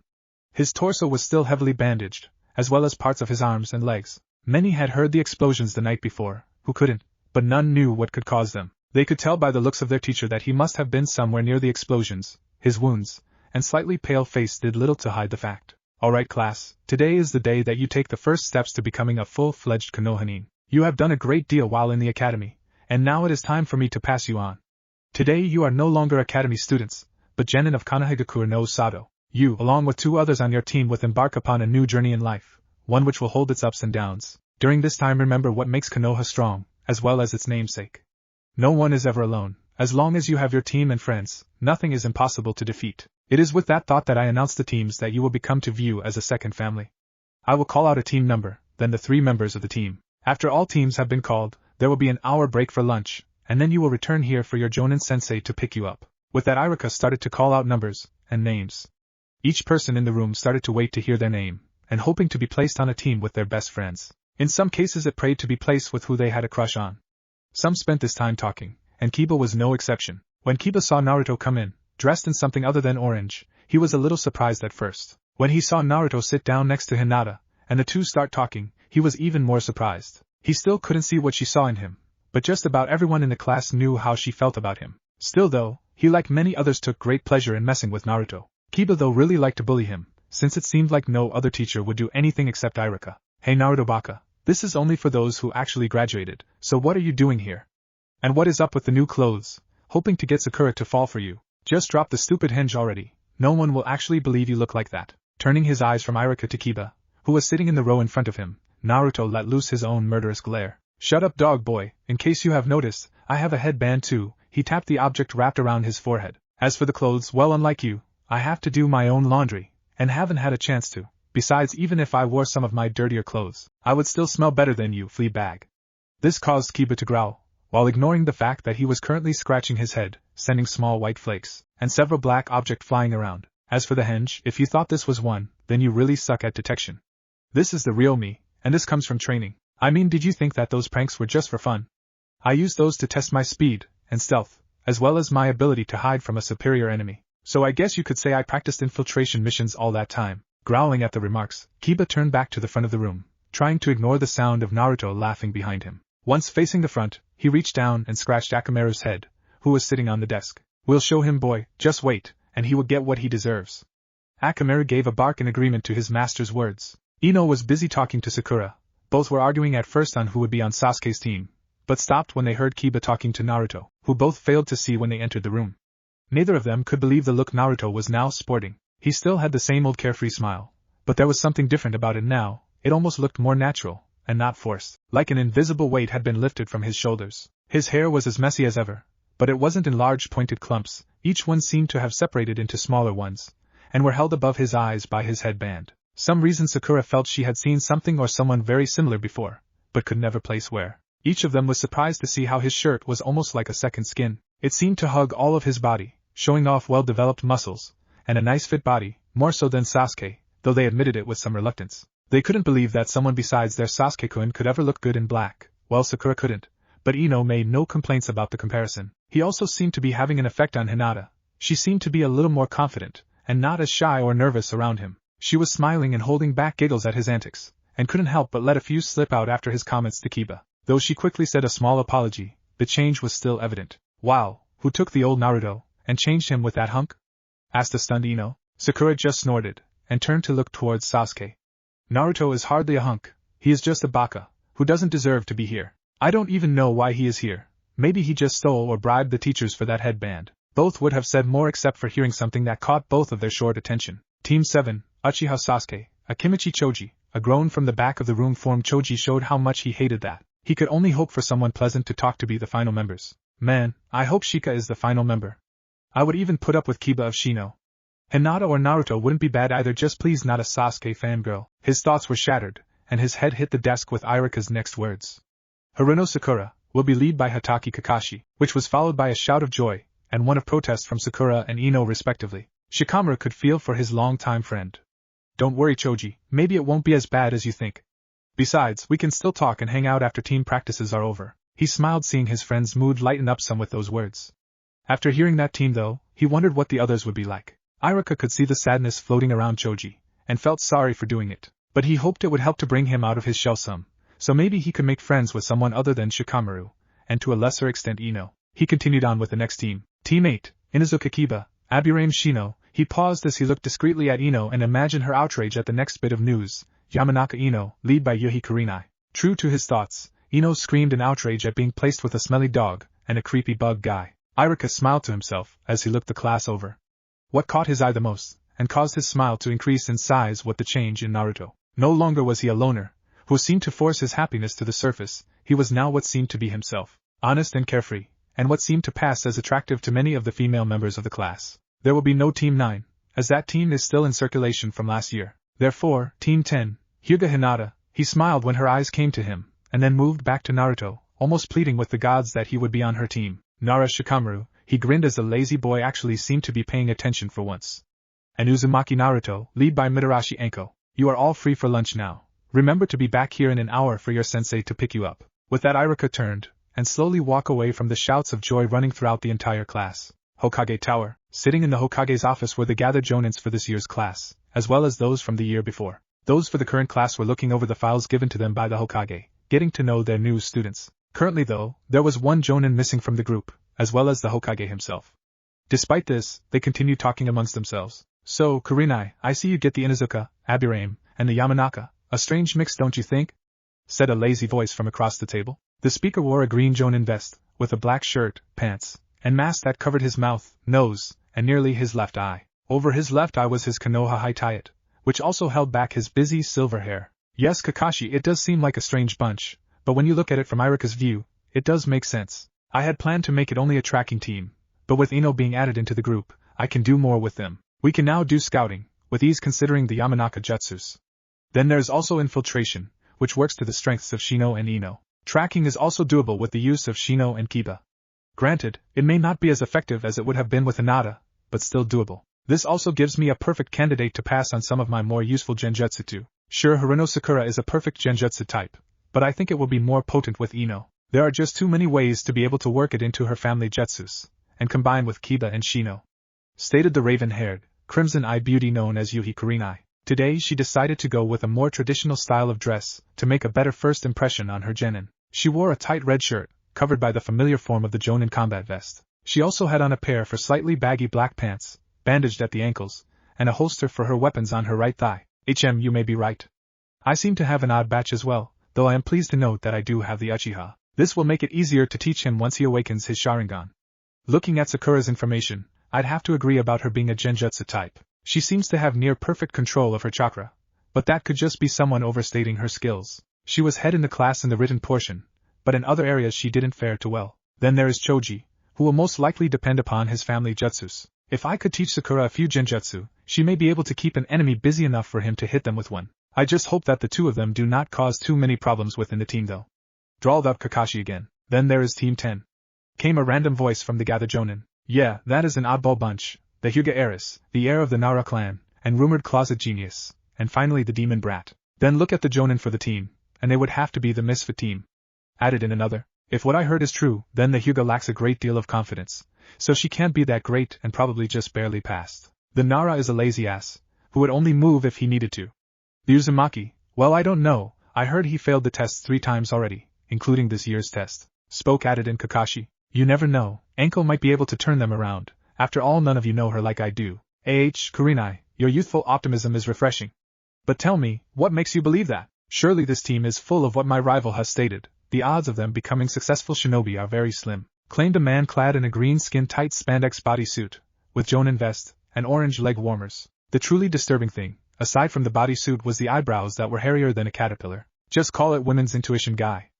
His torso was still heavily bandaged, as well as parts of his arms and legs. Many had heard the explosions the night before, who couldn't, but none knew what could cause them. They could tell by the looks of their teacher that he must have been somewhere near the explosions. His wounds, and slightly pale face did little to hide the fact. Alright class, today is the day that you take the first steps to becoming a full-fledged Konohamaru. You have done a great deal while in the academy, and now it is time for me to pass you on. Today you are no longer academy students, but genin of Konohamaru no Sato. You, along with 2 others on your team, will embark upon a new journey in life, one which will hold its ups and downs. During this time remember what makes Konoha strong, as well as its namesake. No one is ever alone. As long as you have your team and friends, nothing is impossible to defeat. It is with that thought that I announce the teams that you will become to view as a second family. I will call out a team number, then the 3 members of the team. After all teams have been called, there will be an hour break for lunch, and then you will return here for your Jonin Sensei to pick you up. With that, Iruka started to call out numbers and names. Each person in the room started to wait to hear their name, and hoping to be placed on a team with their best friends. In some cases it prayed to be placed with who they had a crush on. Some spent this time talking, and Kiba was no exception. When Kiba saw Naruto come in, dressed in something other than orange, he was a little surprised at first. When he saw Naruto sit down next to Hinata, and the two start talking, he was even more surprised. He still couldn't see what she saw in him, but just about everyone in the class knew how she felt about him. Still though, he like many others took great pleasure in messing with Naruto. Kiba though really liked to bully him, since it seemed like no other teacher would do anything except Iruka. Hey Naruto Baka, this is only for those who actually graduated, so what are you doing here? And what is up with the new clothes? Hoping to get Sakura to fall for you. Just drop the stupid hinge already, no one will actually believe you look like that. Turning his eyes from Iruka to Kiba, who was sitting in the row in front of him, Naruto let loose his own murderous glare. Shut up dog boy, in case you have noticed, I have a headband too. He tapped the object wrapped around his forehead. As for the clothes, well unlike you, I have to do my own laundry, and haven't had a chance to. Besides, even if I wore some of my dirtier clothes, I would still smell better than you, flea bag. This caused Kiba to growl, while ignoring the fact that he was currently scratching his head, sending small white flakes, and several black objects flying around. As for the henge, if you thought this was one, then you really suck at detection. This is the real me, and this comes from training. I mean, did you think that those pranks were just for fun? I used those to test my speed and stealth, as well as my ability to hide from a superior enemy. So I guess you could say I practiced infiltration missions all that time. Growling at the remarks, Kiba turned back to the front of the room, trying to ignore the sound of Naruto laughing behind him. Once facing the front, he reached down and scratched Akamaru's head, who was sitting on the desk. We'll show him boy, just wait, and he will get what he deserves. Akamaru gave a bark in agreement to his master's words. Ino was busy talking to Sakura. Both were arguing at first on who would be on Sasuke's team, but stopped when they heard Kiba talking to Naruto, who both failed to see when they entered the room. Neither of them could believe the look Naruto was now sporting. He still had the same old carefree smile, but there was something different about it now. It almost looked more natural, and not forced, like an invisible weight had been lifted from his shoulders. His hair was as messy as ever, but it wasn't in large pointed clumps. Each one seemed to have separated into smaller ones, and were held above his eyes by his headband. Some reason Sakura felt she had seen something or someone very similar before, but could never place where. Each of them was surprised to see how his shirt was almost like a second skin. It seemed to hug all of his body, showing off well-developed muscles, and a nice fit body, more so than Sasuke, though they admitted it with some reluctance. They couldn't believe that someone besides their Sasuke-kun could ever look good in black. Well, Sakura couldn't, but Ino made no complaints about the comparison. He also seemed to be having an effect on Hinata. She seemed to be a little more confident, and not as shy or nervous around him. She was smiling and holding back giggles at his antics, and couldn't help but let a few slip out after his comments to Kiba. Though she quickly said a small apology, the change was still evident. Wow, who took the old Naruto, and changed him with that hunk? Asked the stunned Ino. Sakura just snorted, and turned to look towards Sasuke. Naruto is hardly a hunk, he is just a baka, who doesn't deserve to be here. I don't even know why he is here. Maybe he just stole or bribed the teachers for that headband. Both would have said more except for hearing something that caught both of their short attention. Team 7, Uchiha Sasuke, Akimichi Choji. A groan from the back of the room formed. Choji showed how much he hated that. He could only hope for someone pleasant to talk to be the final members. Man, I hope Shika is the final member. I would even put up with Kiba of Shino. Hinata or Naruto wouldn't be bad either, just please not a Sasuke fangirl. His thoughts were shattered, and his head hit the desk with Iruka's next words. Haruno Sakura will be led by Hatake Kakashi, which was followed by a shout of joy, and one of protest from Sakura and Ino respectively. Shikamaru could feel for his longtime friend. Don't worry, Choji, maybe it won't be as bad as you think. Besides, we can still talk and hang out after team practices are over. He smiled, seeing his friend's mood lighten up some with those words. After hearing that team though, he wondered what the others would be like. Iruka could see the sadness floating around Choji, and felt sorry for doing it, but he hoped it would help to bring him out of his shell some, so maybe he could make friends with someone other than Shikamaru, and to a lesser extent Ino. He continued on with the next team. Team 8, Inuzuka Kiba, Aburame Shino. He paused as he looked discreetly at Ino and imagined her outrage at the next bit of news. Yamanaka Ino, led by Yuhi Kurenai. True to his thoughts, Ino screamed in outrage at being placed with a smelly dog and a creepy bug guy. Iruka smiled to himself as he looked the class over. What caught his eye the most, and caused his smile to increase in size, was the change in Naruto. No longer was he a loner, who seemed to force his happiness to the surface. He was now what seemed to be himself, honest and carefree, and what seemed to pass as attractive to many of the female members of the class. There will be no Team 9, as that team is still in circulation from last year. Therefore, Team 10, Hyuga Hinata. He smiled when her eyes came to him, and then moved back to Naruto, almost pleading with the gods that he would be on her team. Nara Shikamaru. He grinned as the lazy boy actually seemed to be paying attention for once. And Uzumaki Naruto, led by Mitarashi Anko. You are all free for lunch now. Remember to be back here in an hour for your sensei to pick you up. With that, Iruka turned, and slowly walked away from the shouts of joy running throughout the entire class. Hokage Tower. Sitting in the Hokage's office were the gathered Jonins for this year's class, as well as those from the year before. Those for the current class were looking over the files given to them by the Hokage, getting to know their new students. Currently though, there was one Jonin missing from the group, as well as the Hokage himself. Despite this, they continued talking amongst themselves. So, Kurenai, I see you get the Inuzuka, Aburame, and the Yamanaka. A strange mix, don't you think? Said a lazy voice from across the table. The speaker wore a green Jonin vest, with a black shirt, pants, and mask that covered his mouth, nose, and nearly his left eye. Over his left eye was his Konoha high-tie, which also held back his busy silver hair. Yes, Kakashi, it does seem like a strange bunch, but when you look at it from Iruka's view, it does make sense. I had planned to make it only a tracking team, but with Ino being added into the group, I can do more with them. We can now do scouting, with ease considering the Yamanaka jutsus. Then there's also infiltration, which works to the strengths of Shino and Ino. Tracking is also doable with the use of Shino and Kiba. Granted, it may not be as effective as it would have been with Hinata, but still doable. This also gives me a perfect candidate to pass on some of my more useful genjutsu to. Sure, Haruno Sakura is a perfect genjutsu type, but I think it will be more potent with Ino. There are just too many ways to be able to work it into her family jutsus, and combine with Kiba and Shino. Stated the raven-haired, crimson-eyed beauty known as Yuhi Kurenai. Today she decided to go with a more traditional style of dress, to make a better first impression on her genin. She wore a tight red shirt, covered by the familiar form of the Jonin combat vest. She also had on a pair for slightly baggy black pants, bandaged at the ankles, and a holster for her weapons on her right thigh. You may be right. I seem to have an odd batch as well, though I am pleased to note that I do have the Uchiha. This will make it easier to teach him once he awakens his Sharingan. Looking at Sakura's information, I'd have to agree about her being a genjutsu type. She seems to have near perfect control of her chakra, but that could just be someone overstating her skills. She was head in the class in the written portion, but in other areas she didn't fare too well. Then there is Choji, who will most likely depend upon his family jutsus. If I could teach Sakura a few genjutsu, she may be able to keep an enemy busy enough for him to hit them with one. I just hope that the two of them do not cause too many problems within the team though. Drawled up Kakashi again. Then there is Team 10. Came a random voice from the gathered Jonin. Yeah, that is an oddball bunch. The Hyuga heiress, the heir of the Nara clan, and rumored closet genius, and finally the demon brat. Then look at the Jonin for the team, and they would have to be the misfit team. Added in another. If what I heard is true, then the Hyuga lacks a great deal of confidence, so she can't be that great and probably just barely passed. The Nara is a lazy ass, who would only move if he needed to. The Uzumaki, well I don't know, I heard he failed the tests 3 times already, including this year's test. Spoke added in Kakashi. You never know, Anko might be able to turn them around, after all none of you know her like I do. Kurinai, your youthful optimism is refreshing. But tell me, what makes you believe that? Surely this team is full of what my rival has stated, the odds of them becoming successful shinobi are very slim, claimed a man clad in a green skin tight spandex bodysuit, with Jonin vest, and orange leg warmers. The truly disturbing thing, aside from the bodysuit, was the eyebrows that were hairier than a caterpillar. Just call it women's intuition guy.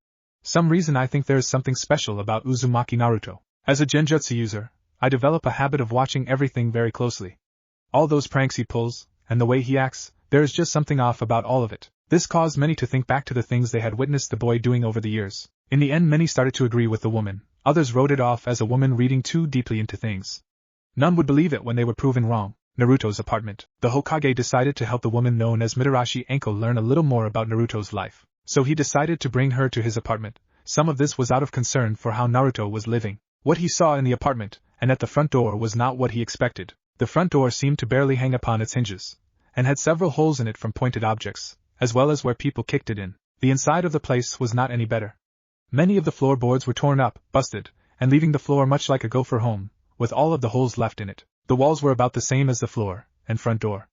Some reason I think there is something special about Uzumaki Naruto. As a genjutsu user, I develop a habit of watching everything very closely. All those pranks he pulls, and the way he acts, there is just something off about all of it. This caused many to think back to the things they had witnessed the boy doing over the years. In the end many started to agree with the woman, others wrote it off as a woman reading too deeply into things. None would believe it when they were proven wrong. Naruto's apartment. The Hokage decided to help the woman known as Mitarashi Anko learn a little more about Naruto's life. So he decided to bring her to his apartment. Some of this was out of concern for how Naruto was living. What he saw in the apartment, and at the front door, was not what he expected. The front door seemed to barely hang upon its hinges, and had several holes in it from pointed objects, as well as where people kicked it in. The inside of the place was not any better. Many of the floorboards were torn up, busted, and leaving the floor much like a gopher home, with all of the holes left in it. The walls were about the same as the floor and front door.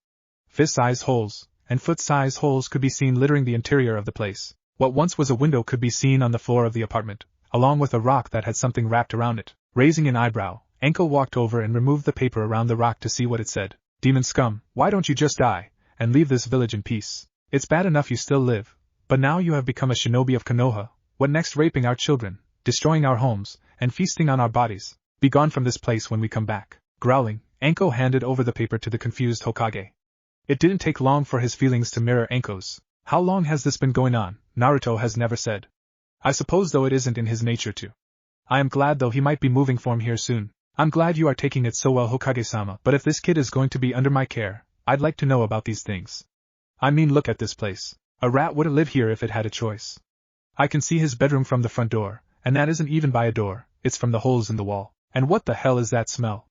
Fist-size holes and foot-size holes could be seen littering the interior of the place. What once was a window could be seen on the floor of the apartment, along with a rock that had something wrapped around it. Raising an eyebrow, Anko walked over and removed the paper around the rock to see what it said. Demon scum, why don't you just die, and leave this village in peace? It's bad enough you still live, but now you have become a shinobi of Konoha. What next? Raping our children, destroying our homes, and feasting on our bodies. Be gone from this place when we come back. Growling, Anko handed over the paper to the confused Hokage. It didn't take long for his feelings to mirror Anko's. How long has this been going on? Naruto has never said. I suppose though it isn't in his nature to. I am glad though he might be moving form here soon. I'm glad you are taking it so well, Hokage-sama, but if this kid is going to be under my care, I'd like to know about these things. I mean, look at this place. A rat wouldn't live here if it had a choice. I can see his bedroom from the front door, and that isn't even by a door, it's from the holes in the wall. And what the hell is that smell?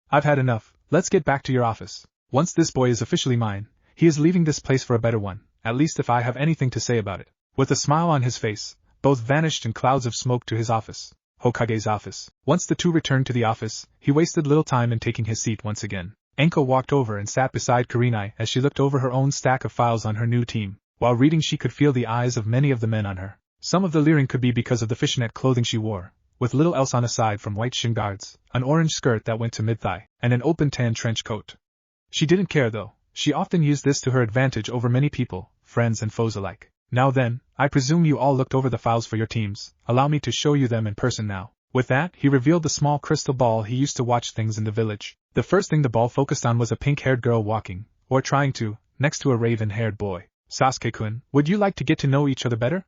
I've had enough, let's get back to your office. Once this boy is officially mine, he is leaving this place for a better one, at least if I have anything to say about it. With a smile on his face, both vanished in clouds of smoke to his office. Hokage's office. Once the two returned to the office, he wasted little time in taking his seat once again. Anko walked over and sat beside Kurinai as she looked over her own stack of files on her new team. While reading she could feel the eyes of many of the men on her. Some of the leering could be because of the fishnet clothing she wore, with little else on aside from white shin guards, an orange skirt that went to mid-thigh, and an open tan trench coat. She didn't care though, she often used this to her advantage over many people, friends and foes alike. Now then, I presume you all looked over the files for your teams, allow me to show you them in person now. With that, he revealed the small crystal ball he used to watch things in the village. The first thing the ball focused on was a pink-haired girl walking, or trying to, next to a raven-haired boy. Sasuke-kun, would you like to get to know each other better?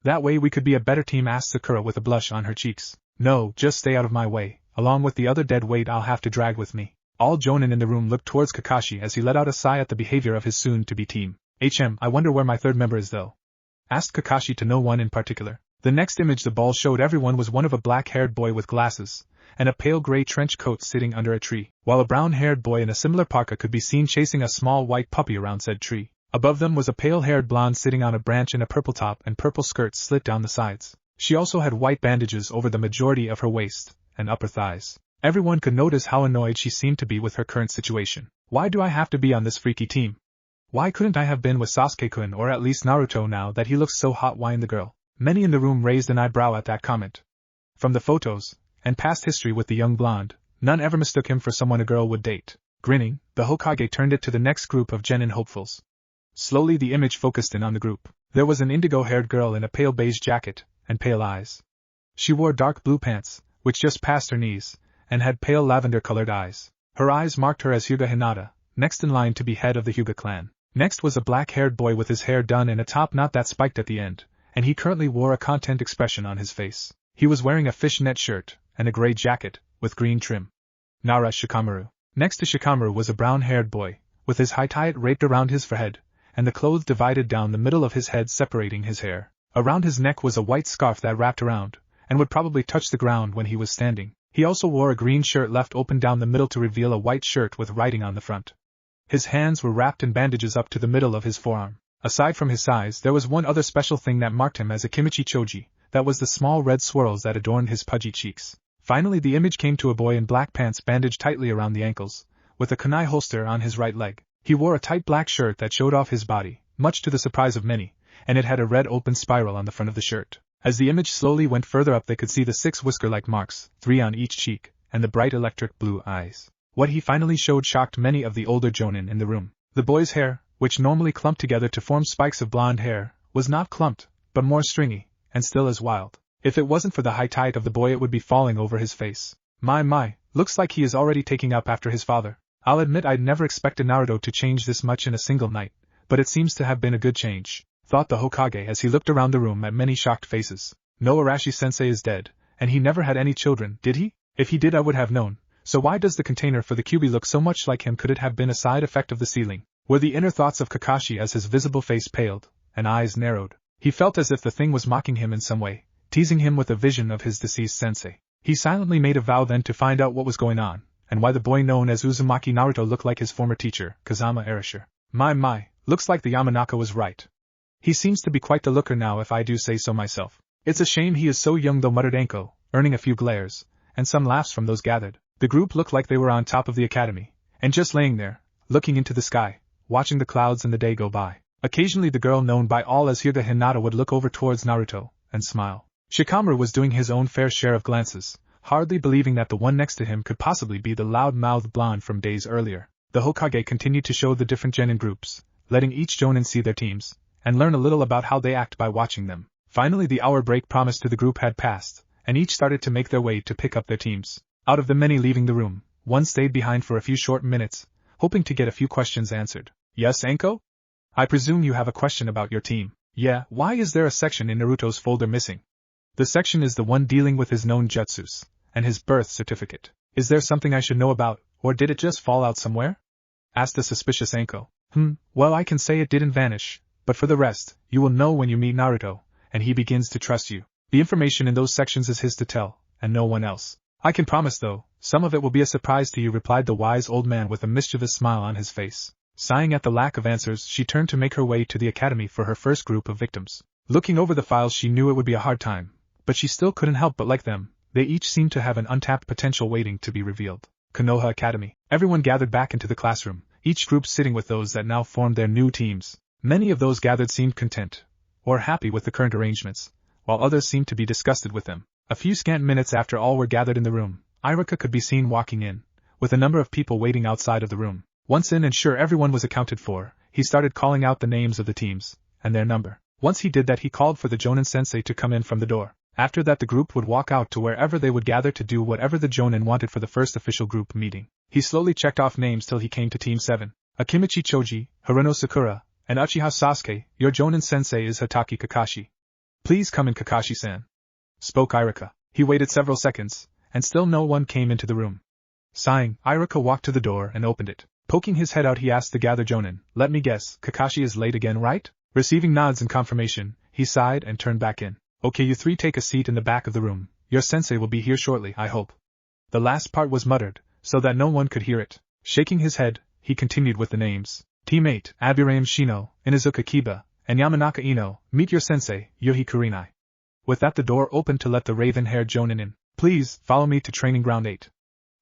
That way we could be a better team, asked Sakura with a blush on her cheeks. No, just stay out of my way, along with the other dead weight I'll have to drag with me. All Jonin in the room looked towards Kakashi as he let out a sigh at the behavior of his soon-to-be team. I wonder where my third member is though? Asked Kakashi to no one in particular. The next image the ball showed everyone was one of a black-haired boy with glasses, and a pale gray trench coat sitting under a tree, while a brown-haired boy in a similar parka could be seen chasing a small white puppy around said tree. Above them was a pale-haired blonde sitting on a branch in a purple top and purple skirt slit down the sides. She also had white bandages over the majority of her waist and upper thighs. Everyone could notice how annoyed she seemed to be with her current situation. Why do I have to be on this freaky team? Why couldn't I have been with Sasuke-kun or at least Naruto now that he looks so hot? Whined the girl. Many in the room raised an eyebrow at that comment. From the photos, and past history with the young blonde, none ever mistook him for someone a girl would date. Grinning, the Hokage turned it to the next group of genin hopefuls. Slowly the image focused in on the group. There was an indigo-haired girl in a pale beige jacket, and pale eyes. She wore dark blue pants, which just passed her knees, and had pale lavender-colored eyes. Her eyes marked her as Hinata, next in line to be head of the Hyuga clan. Next was a black-haired boy with his hair done in a top knot that spiked at the end, and he currently wore a content expression on his face. He was wearing a fishnet shirt, and a gray jacket, with green trim. Nara Shikamaru. Next to Shikamaru was a brown-haired boy, with his high tie draped around his forehead, and the clothes divided down the middle of his head separating his hair. Around his neck was a white scarf that wrapped around, and would probably touch the ground when he was standing. He also wore a green shirt left open down the middle to reveal a white shirt with writing on the front. His hands were wrapped in bandages up to the middle of his forearm. Aside from his size, there was one other special thing that marked him as a Kimichi Choji, that was the small red swirls that adorned his pudgy cheeks. Finally the image came to a boy in black pants bandaged tightly around the ankles, with a kunai holster on his right leg. He wore a tight black shirt that showed off his body, much to the surprise of many, and it had a red open spiral on the front of the shirt. As the image slowly went further up they could see the 6 whisker-like marks, 3 on each cheek, and the bright electric blue eyes. What he finally showed shocked many of the older jonin in the room. The boy's hair, which normally clumped together to form spikes of blonde hair, was not clumped, but more stringy, and still as wild. If it wasn't for the high tide of the boy it would be falling over his face. My, looks like he is already taking up after his father. I'll admit I'd never expected Naruto to change this much in a single night, but it seems to have been a good change, thought the Hokage as he looked around the room at many shocked faces. No, Arashi-sensei is dead, and he never had any children, did he? If he did I would have known, so why does the container for the Kyuubi look so much like him? Could it have been a side effect of the sealing? Were the inner thoughts of Kakashi as his visible face paled, and eyes narrowed. He felt as if the thing was mocking him in some way, teasing him with a vision of his deceased sensei. He silently made a vow then to find out what was going on, and why the boy known as Uzumaki Naruto looked like his former teacher, Kazama Erasure. My, looks like the Yamanaka was right. He seems to be quite the looker now if I do say so myself. It's a shame he is so young though, muttered Anko, earning a few glares, and some laughs from those gathered. The group looked like they were on top of the academy, and just laying there, looking into the sky, watching the clouds and the day go by. Occasionally the girl known by all as Hinata would look over towards Naruto, and smile. Shikamaru was doing his own fair share of glances, hardly believing that the one next to him could possibly be the loud-mouthed blonde from days earlier. The Hokage continued to show the different genin groups, letting each jonin see their teams, and learn a little about how they act by watching them. Finally the hour break promised to the group had passed, and each started to make their way to pick up their teams. Out of the many leaving the room, one stayed behind for a few short minutes, hoping to get a few questions answered. Yes, Anko? I presume you have a question about your team. Yeah, why is there a section in Naruto's folder missing? The section is the one dealing with his known jutsus, and his birth certificate. Is there something I should know about, or did it just fall out somewhere? Asked the suspicious Anko. Well, I can say it didn't vanish, but for the rest, you will know when you meet Naruto, and he begins to trust you. The information in those sections is his to tell, and no one else. I can promise though, some of it will be a surprise to you, replied the wise old man with a mischievous smile on his face. Sighing at the lack of answers, she turned to make her way to the academy for her first group of victims. Looking over the files she knew it would be a hard time, but she still couldn't help but like them. They each seemed to have an untapped potential waiting to be revealed. Konoha Academy. Everyone gathered back into the classroom, each group sitting with those that now formed their new teams. Many of those gathered seemed content, or happy with the current arrangements, while others seemed to be disgusted with them. A few scant minutes after all were gathered in the room, Iruka could be seen walking in, with a number of people waiting outside of the room. Once in and sure everyone was accounted for, he started calling out the names of the teams, and their number. Once he did that he called for the Jonin Sensei to come in from the door. After that the group would walk out to wherever they would gather to do whatever the Jonin wanted for the first official group meeting. He slowly checked off names till he came to Team 7. Akimichi Choji, Hirono Sakura, and Uchiha Sasuke. Your Jonin Sensei is Hatake Kakashi. Please come in, Kakashi-san, spoke Iruka. He waited several seconds, and still no one came into the room. Sighing, Iruka walked to the door and opened it. Poking his head out he asked the gathered Jonin, let me guess, Kakashi is late again, right? Receiving nods in confirmation, he sighed and turned back in. Okay, you three take a seat in the back of the room. Your sensei will be here shortly, I hope. The last part was muttered, so that no one could hear it. Shaking his head, he continued with the names. Team 8, Aburaim Shino, Inuzuka Kiba, and Yamanaka Ino. Meet your sensei, Yohi Kurinai. With that the door opened to let the raven-haired Jonin in. Please, follow me to Training Ground 8.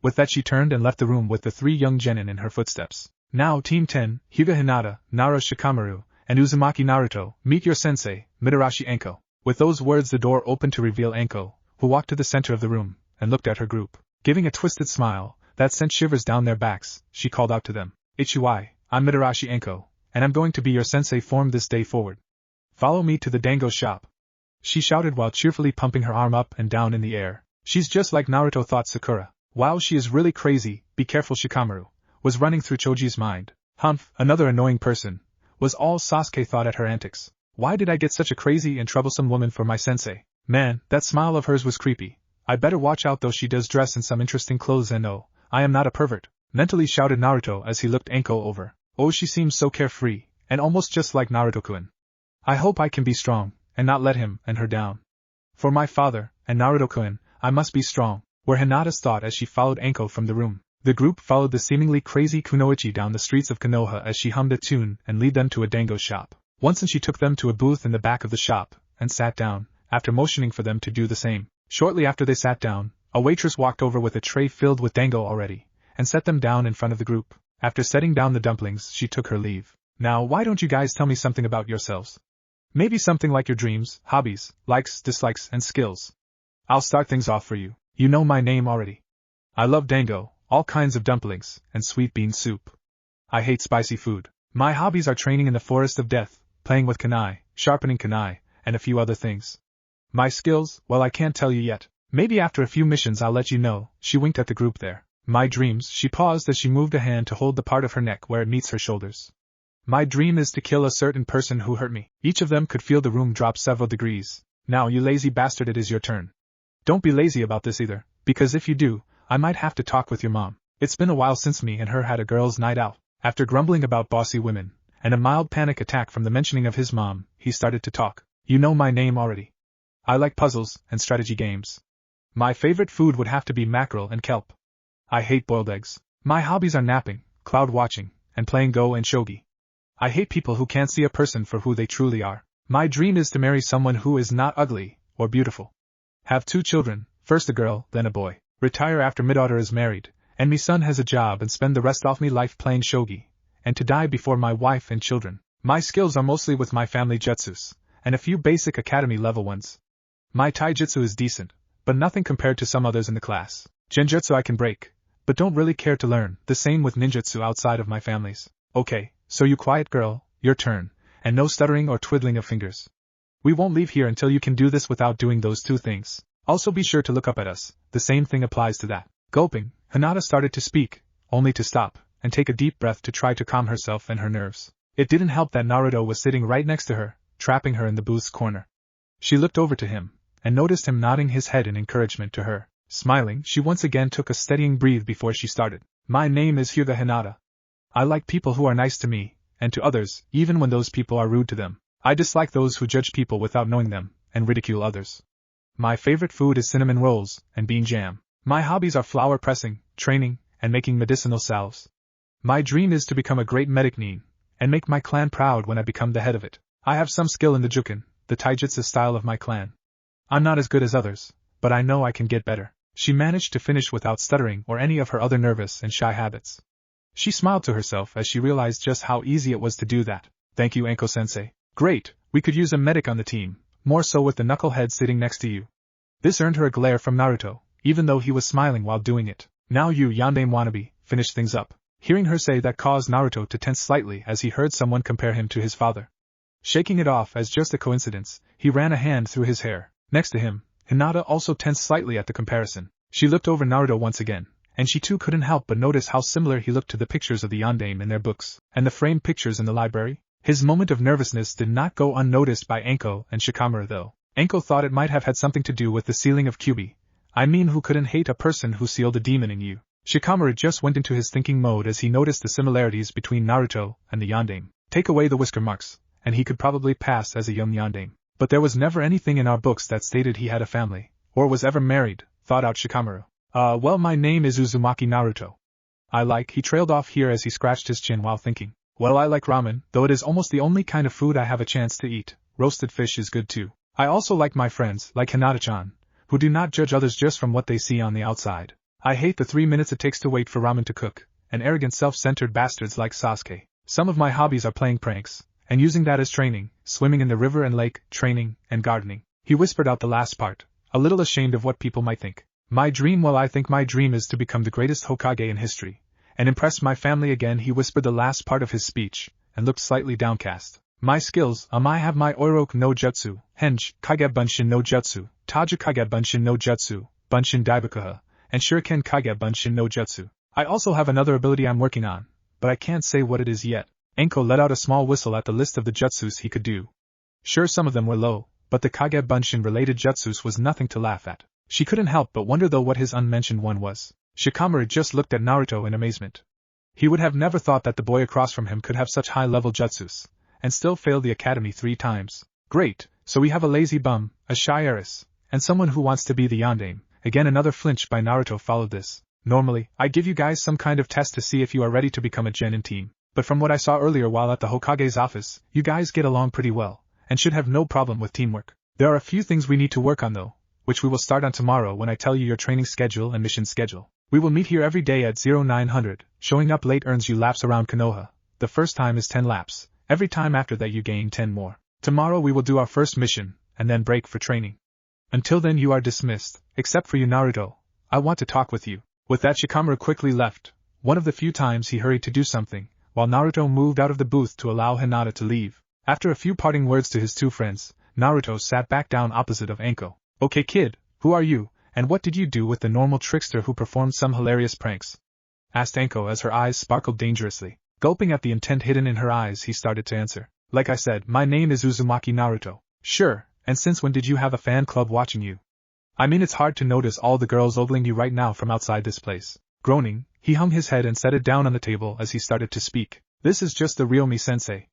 With that she turned and left the room with the 3 young genin in her footsteps. Now Team 10, Hyuga Hinata, Nara Shikamaru, and Uzumaki Naruto, meet your sensei, Mitarashi Anko. With those words the door opened to reveal Anko, who walked to the center of the room, and looked at her group. Giving a twisted smile that sent shivers down their backs, she called out to them. Ichiwai, I'm Mitarashi Anko, and I'm going to be your sensei from this day forward. Follow me to the dango shop. She shouted while cheerfully pumping her arm up and down in the air. She's just like Naruto, thought Sakura. Wow, she is really crazy, be careful Shikamaru, was running through Choji's mind. Humph, another annoying person, was all Sasuke thought at her antics. Why did I get such a crazy and troublesome woman for my sensei? Man, that smile of hers was creepy. I better watch out though, she does dress in some interesting clothes and oh, I am not a pervert, mentally shouted Naruto as he looked Anko over. Oh, she seems so carefree, and almost just like Naruto-kun. I hope I can be strong, and not let him and her down. For my father, and Naruto-kun, I must be strong, were Hinata's thought as she followed Anko from the room. The group followed the seemingly crazy Kunoichi down the streets of Konoha as she hummed a tune and led them to a dango shop. Once she took them to a booth in the back of the shop, and sat down, after motioning for them to do the same. Shortly after they sat down, a waitress walked over with a tray filled with dango already, and set them down in front of the group. After setting down the dumplings, she took her leave. Now why don't you guys tell me something about yourselves? Maybe something like your dreams, hobbies, likes, dislikes, and skills. I'll start things off for you. You know my name already. I love dango, all kinds of dumplings, and sweet bean soup. I hate spicy food. My hobbies are training in the forest of death, playing with kunai, sharpening kunai, and a few other things. My skills, well, I can't tell you yet. Maybe after a few missions I'll let you know, she winked at the group there. My dreams, she paused as she moved a hand to hold the part of her neck where it meets her shoulders. My dream is to kill a certain person who hurt me. Each of them could feel the room drop several degrees. Now you lazy bastard, it is your turn. Don't be lazy about this either, because if you do, I might have to talk with your mom. It's been a while since me and her had a girls' night out. After grumbling about bossy women, and a mild panic attack from the mentioning of his mom, he started to talk. You know my name already. I like puzzles and strategy games. My favorite food would have to be mackerel and kelp. I hate boiled eggs. My hobbies are napping, cloud watching, and playing Go and Shogi. I hate people who can't see a person for who they truly are. My dream is to marry someone who is not ugly or beautiful. Have 2 children, first a girl, then a boy. Retire after my daughter is married, and me son has a job, and spend the rest of me life playing shogi, and to die before my wife and children. My skills are mostly with my family jutsus, and a few basic academy level ones. My taijutsu is decent, but nothing compared to some others in the class. Genjutsu I can break, but don't really care to learn, the same with ninjutsu outside of my families. Okay, so you quiet girl, your turn, and no stuttering or twiddling of fingers. We won't leave here until you can do this without doing those 2 things. Also be sure to look up at us, the same thing applies to that. Gulping, Hinata started to speak, only to stop, and take a deep breath to try to calm herself and her nerves. It didn't help that Naruto was sitting right next to her, trapping her in the booth's corner. She looked over to him, and noticed him nodding his head in encouragement to her. Smiling, she once again took a steadying breath before she started. My name is Hyuga Hinata. I like people who are nice to me, and to others, even when those people are rude to them. I dislike those who judge people without knowing them, and ridicule others. My favorite food is cinnamon rolls, and bean jam. My hobbies are flower pressing, training, and making medicinal salves. My dream is to become a great medic nin, and make my clan proud when I become the head of it. I have some skill in the jukin, the taijutsu style of my clan. I'm not as good as others, but I know I can get better. She managed to finish without stuttering or any of her other nervous and shy habits. She smiled to herself as she realized just how easy it was to do that. Thank you, Anko-sensei. Great, we could use a medic on the team, more so with the knucklehead sitting next to you. This earned her a glare from Naruto, even though he was smiling while doing it. Now you yandere wannabe, finish things up. Hearing her say that caused Naruto to tense slightly as he heard someone compare him to his father. Shaking it off as just a coincidence, he ran a hand through his hair. Next to him, Hinata also tensed slightly at the comparison. She looked over Naruto once again, and she too couldn't help but notice how similar he looked to the pictures of the yandere in their books, and the framed pictures in the library. His moment of nervousness did not go unnoticed by Anko and Shikamaru though. Anko thought it might have had something to do with the sealing of Kyuubi. I mean, who couldn't hate a person who sealed a demon in you? Shikamaru just went into his thinking mode as he noticed the similarities between Naruto and the yandere. Take away the whisker marks, and he could probably pass as a young yandere. But there was never anything in our books that stated he had a family, or was ever married, thought out Shikamaru. Well, my name is Uzumaki Naruto. He trailed off here as he scratched his chin while thinking. Well, I like ramen, though it is almost the only kind of food I have a chance to eat. Roasted fish is good too. I also like my friends, like Hinata-chan, who do not judge others just from what they see on the outside. I hate the 3 minutes it takes to wait for ramen to cook, and arrogant self-centered bastards like Sasuke. Some of my hobbies are playing pranks, and using that as training, swimming in the river and lake, training, and gardening. He whispered out the last part, a little ashamed of what people might think. My dream, well, I think my dream is to become the greatest Hokage in history, and impress my family again. He whispered the last part of his speech, and looked slightly downcast. My skills, I have my Oiroku no Jutsu, Henge, Kagebunshin no Jutsu, Taja Kagebunshin no Jutsu, Bunshin Daibakuha, and Shuriken Kagebunshin no Jutsu. I also have another ability I'm working on, but I can't say what it is yet. Anko let out a small whistle at the list of the jutsus he could do. Sure, some of them were low, but the Kagebunshin-related jutsus was nothing to laugh at. She couldn't help but wonder though what his unmentioned one was. Shikamaru just looked at Naruto in amazement. He would have never thought that the boy across from him could have such high-level jutsus, and still fail the academy 3 times. Great, so we have a lazy bum, a shy heiress, and someone who wants to be the yandere. Again another flinch by Naruto followed this. Normally, I give you guys some kind of test to see if you are ready to become a genin team, but from what I saw earlier while at the Hokage's office, you guys get along pretty well, and should have no problem with teamwork. There are a few things we need to work on though, which we will start on tomorrow when I tell you your training schedule and mission schedule. We will meet here every day at 0900, showing up late earns you laps around Konoha. The first time is 10 laps, every time after that you gain 10 more. Tomorrow we will do our first mission, and then break for training. Until then you are dismissed, except for you Naruto, I want to talk with you. With that Shikamaru quickly left, one of the few times he hurried to do something, while Naruto moved out of the booth to allow Hinata to leave. After a few parting words to his 2 friends, Naruto sat back down opposite of Anko. Okay kid, who are you, and what did you do with the normal trickster who performed some hilarious pranks? Asked Anko as her eyes sparkled dangerously. Gulping at the intent hidden in her eyes he started to answer. Like I said, my name is Uzumaki Naruto. Sure, and since when did you have a fan club watching you? I mean it's hard to notice all the girls ogling you right now from outside this place. Groaning, he hung his head and set it down on the table as he started to speak. This is just the real me Sensei.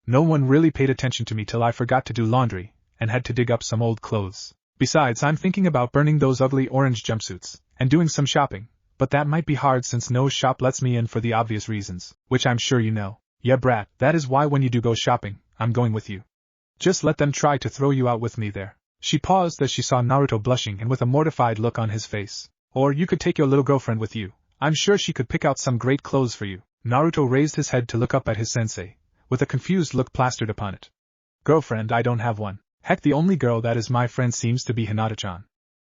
No one really paid attention to me till I forgot to do laundry, and had to dig up some old clothes. Besides I'm thinking about burning those ugly orange jumpsuits, and doing some shopping, but that might be hard since no shop lets me in for the obvious reasons, which I'm sure you know. Yeah brat, that is why when you do go shopping, I'm going with you. Just let them try to throw you out with me there. She paused as she saw Naruto blushing and with a mortified look on his face. Or you could take your little girlfriend with you. I'm sure she could pick out some great clothes for you. Naruto raised his head to look up at his sensei, with a confused look plastered upon it. Girlfriend, I don't have one. Heck, the only girl that is my friend seems to be Hinata-chan.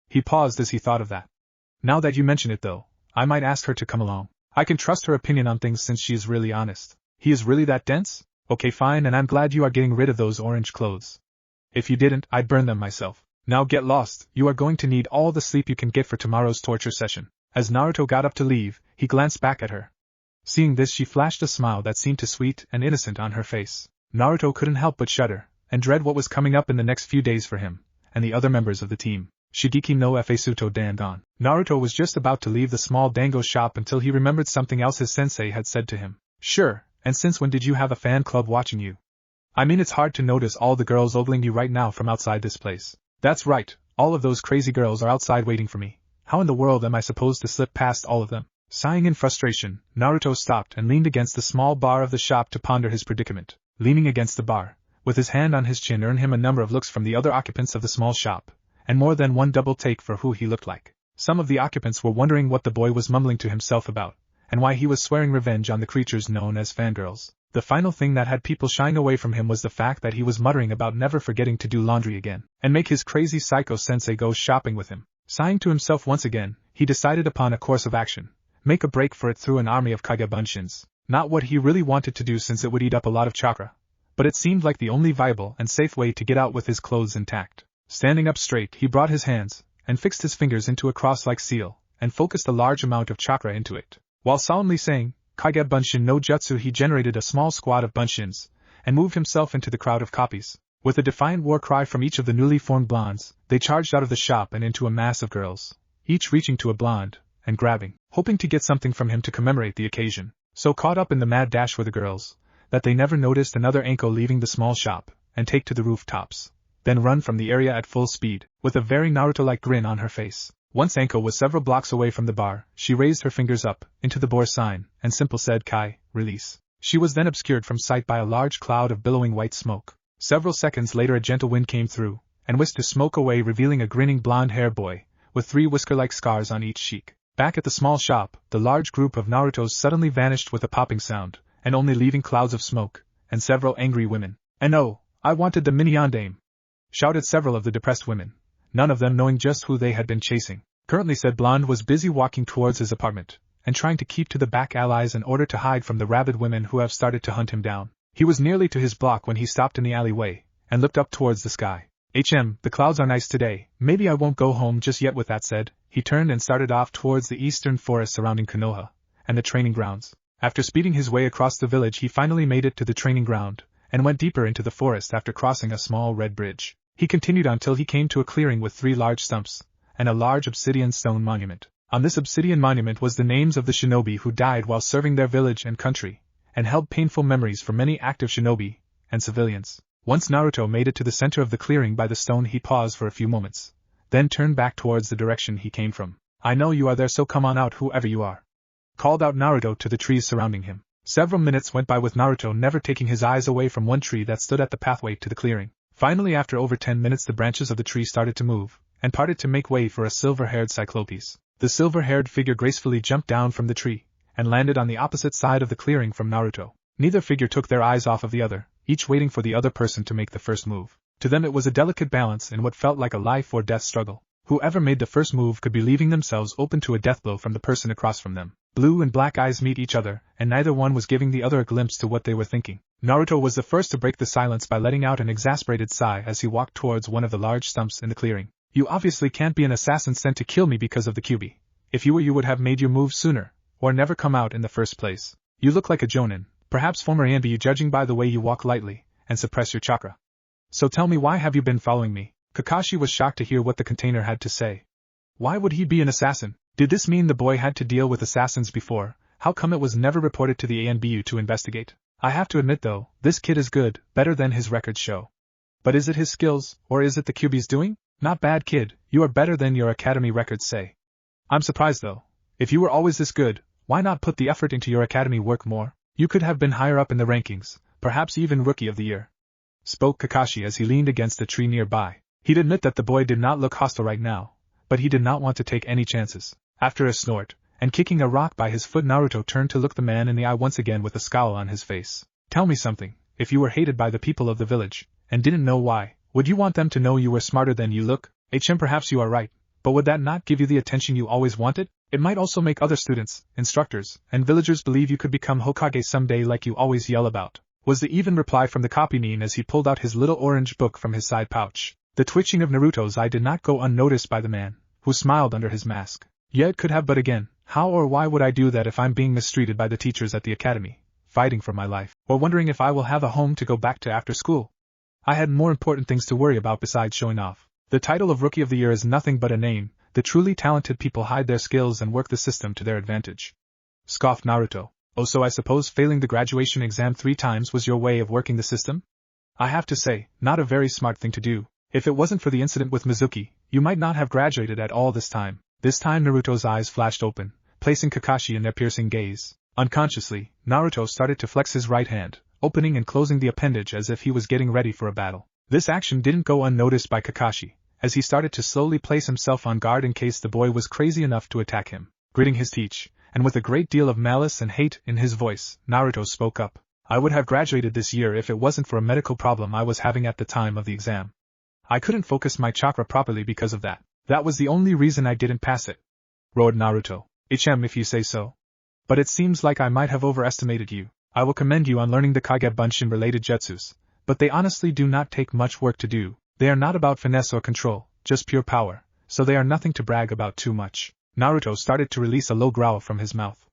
He paused as he thought of that. Now that you mention it though, I might ask her to come along. I can trust her opinion on things since she is really honest. He is really that dense? Okay fine, and I'm glad you are getting rid of those orange clothes. If you didn't, I'd burn them myself. Now get lost, you are going to need all the sleep you can get for tomorrow's torture session. As Naruto got up to leave, he glanced back at her. Seeing this she flashed a smile that seemed too sweet and innocent on her face. Naruto couldn't help but shudder, and dread what was coming up in the next few days for him, and the other members of the team. Shigeki no Fusuto Dandan. Naruto was just about to leave the small dango shop until he remembered something else his sensei had said to him. Sure, and since when did you have a fan club watching you? I mean it's hard to notice all the girls ogling you right now from outside this place. That's right, all of those crazy girls are outside waiting for me. How in the world am I supposed to slip past all of them? Sighing in frustration, Naruto stopped and leaned against the small bar of the shop to ponder his predicament. Leaning against the bar, with his hand on his chin earned him a number of looks from the other occupants of the small shop, and more than one double take for who he looked like. Some of the occupants were wondering what the boy was mumbling to himself about, and why he was swearing revenge on the creatures known as fangirls. The final thing that had people shying away from him was the fact that he was muttering about never forgetting to do laundry again, and make his crazy psycho sensei go shopping with him. Sighing to himself once again, he decided upon a course of action. Make a break for it through an army of Kagebunshins. Not what he really wanted to do since it would eat up a lot of chakra, but it seemed like the only viable and safe way to get out with his clothes intact. Standing up straight, he brought his hands, and fixed his fingers into a cross-like seal, and focused a large amount of chakra into it. While solemnly saying, Kagebunshin no Jutsu, he generated a small squad of bunshins, and moved himself into the crowd of copies. With a defiant war cry from each of the newly formed blondes, they charged out of the shop and into a mass of girls, each reaching to a blonde, and grabbing, hoping to get something from him to commemorate the occasion. So caught up in the mad dash were the girls, that they never noticed another Anko leaving the small shop, and take to the rooftops, then run from the area at full speed, with a very Naruto-like grin on her face. Once Anko was several blocks away from the bar, she raised her fingers up, into the boar sign, and simple said Kai, release. She was then obscured from sight by a large cloud of billowing white smoke. Several seconds later a gentle wind came through, and whisked the smoke away revealing a grinning blonde-haired boy, with 3 whisker-like scars on each cheek. Back at the small shop, the large group of Narutos suddenly vanished with a popping sound, and only leaving clouds of smoke, and several angry women. "And oh, I wanted the mini yandame!" shouted several of the depressed women, none of them knowing just who they had been chasing. Currently said blonde was busy walking towards his apartment, and trying to keep to the back alleys in order to hide from the rabid women who have started to hunt him down. He was nearly to his block when he stopped in the alleyway, and looked up towards the sky. The clouds are nice today, maybe I won't go home just yet. With that said, he turned and started off towards the eastern forest surrounding Konoha, and the training grounds. After speeding his way across the village he finally made it to the training ground, and went deeper into the forest after crossing a small red bridge. He continued until he came to a clearing with 3 large stumps, and a large obsidian stone monument. On this obsidian monument was the names of the shinobi who died while serving their village and country, and held painful memories for many active shinobi and civilians. Once Naruto made it to the center of the clearing by the stone he paused for a few moments, then turned back towards the direction he came from. "I know you are there, so come on out, whoever you are," called out Naruto to the trees surrounding him. Several minutes went by with Naruto never taking his eyes away from one tree that stood at the pathway to the clearing. Finally, after over 10 minutes, the branches of the tree started to move, and parted to make way for a silver-haired cyclopes. The silver-haired figure gracefully jumped down from the tree, and landed on the opposite side of the clearing from Naruto. Neither figure took their eyes off of the other, each waiting for the other person to make the first move. To them it was a delicate balance in what felt like a life-or-death struggle. Whoever made the first move could be leaving themselves open to a death blow from the person across from them. Blue and black eyes meet each other, and neither one was giving the other a glimpse to what they were thinking. Naruto was the first to break the silence by letting out an exasperated sigh as he walked towards one of the large stumps in the clearing. "You obviously can't be an assassin sent to kill me because of the QB. If you were, you would have made your move sooner, or never come out in the first place. You look like a Jonin, perhaps former Anbu, judging by the way you walk lightly and suppress your chakra. So tell me, why have you been following me?" Kakashi was shocked to hear what the container had to say. Why would he be an assassin? Did this mean the boy had to deal with assassins before? How come it was never reported to the ANBU to investigate? I have to admit though, this kid is good, better than his records show. But is it his skills, or is it the QB's doing? Not bad, kid, you are better than your academy records say. I'm surprised though. If you were always this good, why not put the effort into your academy work more? You could have been higher up in the rankings, perhaps even Rookie of the Year, spoke Kakashi as he leaned against a tree nearby. He'd admit that the boy did not look hostile right now, but he did not want to take any chances. After a snort, and kicking a rock by his foot, Naruto turned to look the man in the eye once again with a scowl on his face. Tell me something, if you were hated by the people of the village, and didn't know why, would you want them to know you were smarter than you look? Perhaps you are right, but would that not give you the attention you always wanted? It might also make other students, instructors, and villagers believe you could become Hokage someday like you always yell about, was the even reply from the copynin as he pulled out his little orange book from his side pouch. The twitching of Naruto's eye did not go unnoticed by the man, who smiled under his mask. Yeah, it could have, but again, how or why would I do that if I'm being mistreated by the teachers at the academy, fighting for my life, or wondering if I will have a home to go back to after school? I had more important things to worry about besides showing off. The title of Rookie of the Year is nothing but a name. The truly talented people hide their skills and work the system to their advantage, scoffed Naruto. Oh, so I suppose failing the graduation exam 3 times was your way of working the system? I have to say, not a very smart thing to do. If it wasn't for the incident with Mizuki, you might not have graduated at all this time. This time Naruto's eyes flashed open, placing Kakashi in their piercing gaze. Unconsciously, Naruto started to flex his right hand, opening and closing the appendage as if he was getting ready for a battle. This action didn't go unnoticed by Kakashi, as he started to slowly place himself on guard in case the boy was crazy enough to attack him. Gritting his teeth, and with a great deal of malice and hate in his voice, Naruto spoke up. I would have graduated this year if it wasn't for a medical problem I was having at the time of the exam. I couldn't focus my chakra properly because of that. That was the only reason I didn't pass it, roared Naruto. If you say so. But it seems like I might have overestimated you. I will commend you on learning the Kage Bunshin-related jutsus, but they honestly do not take much work to do. They are not about finesse or control, just pure power, so they are nothing to brag about too much. Naruto started to release a low growl from his mouth.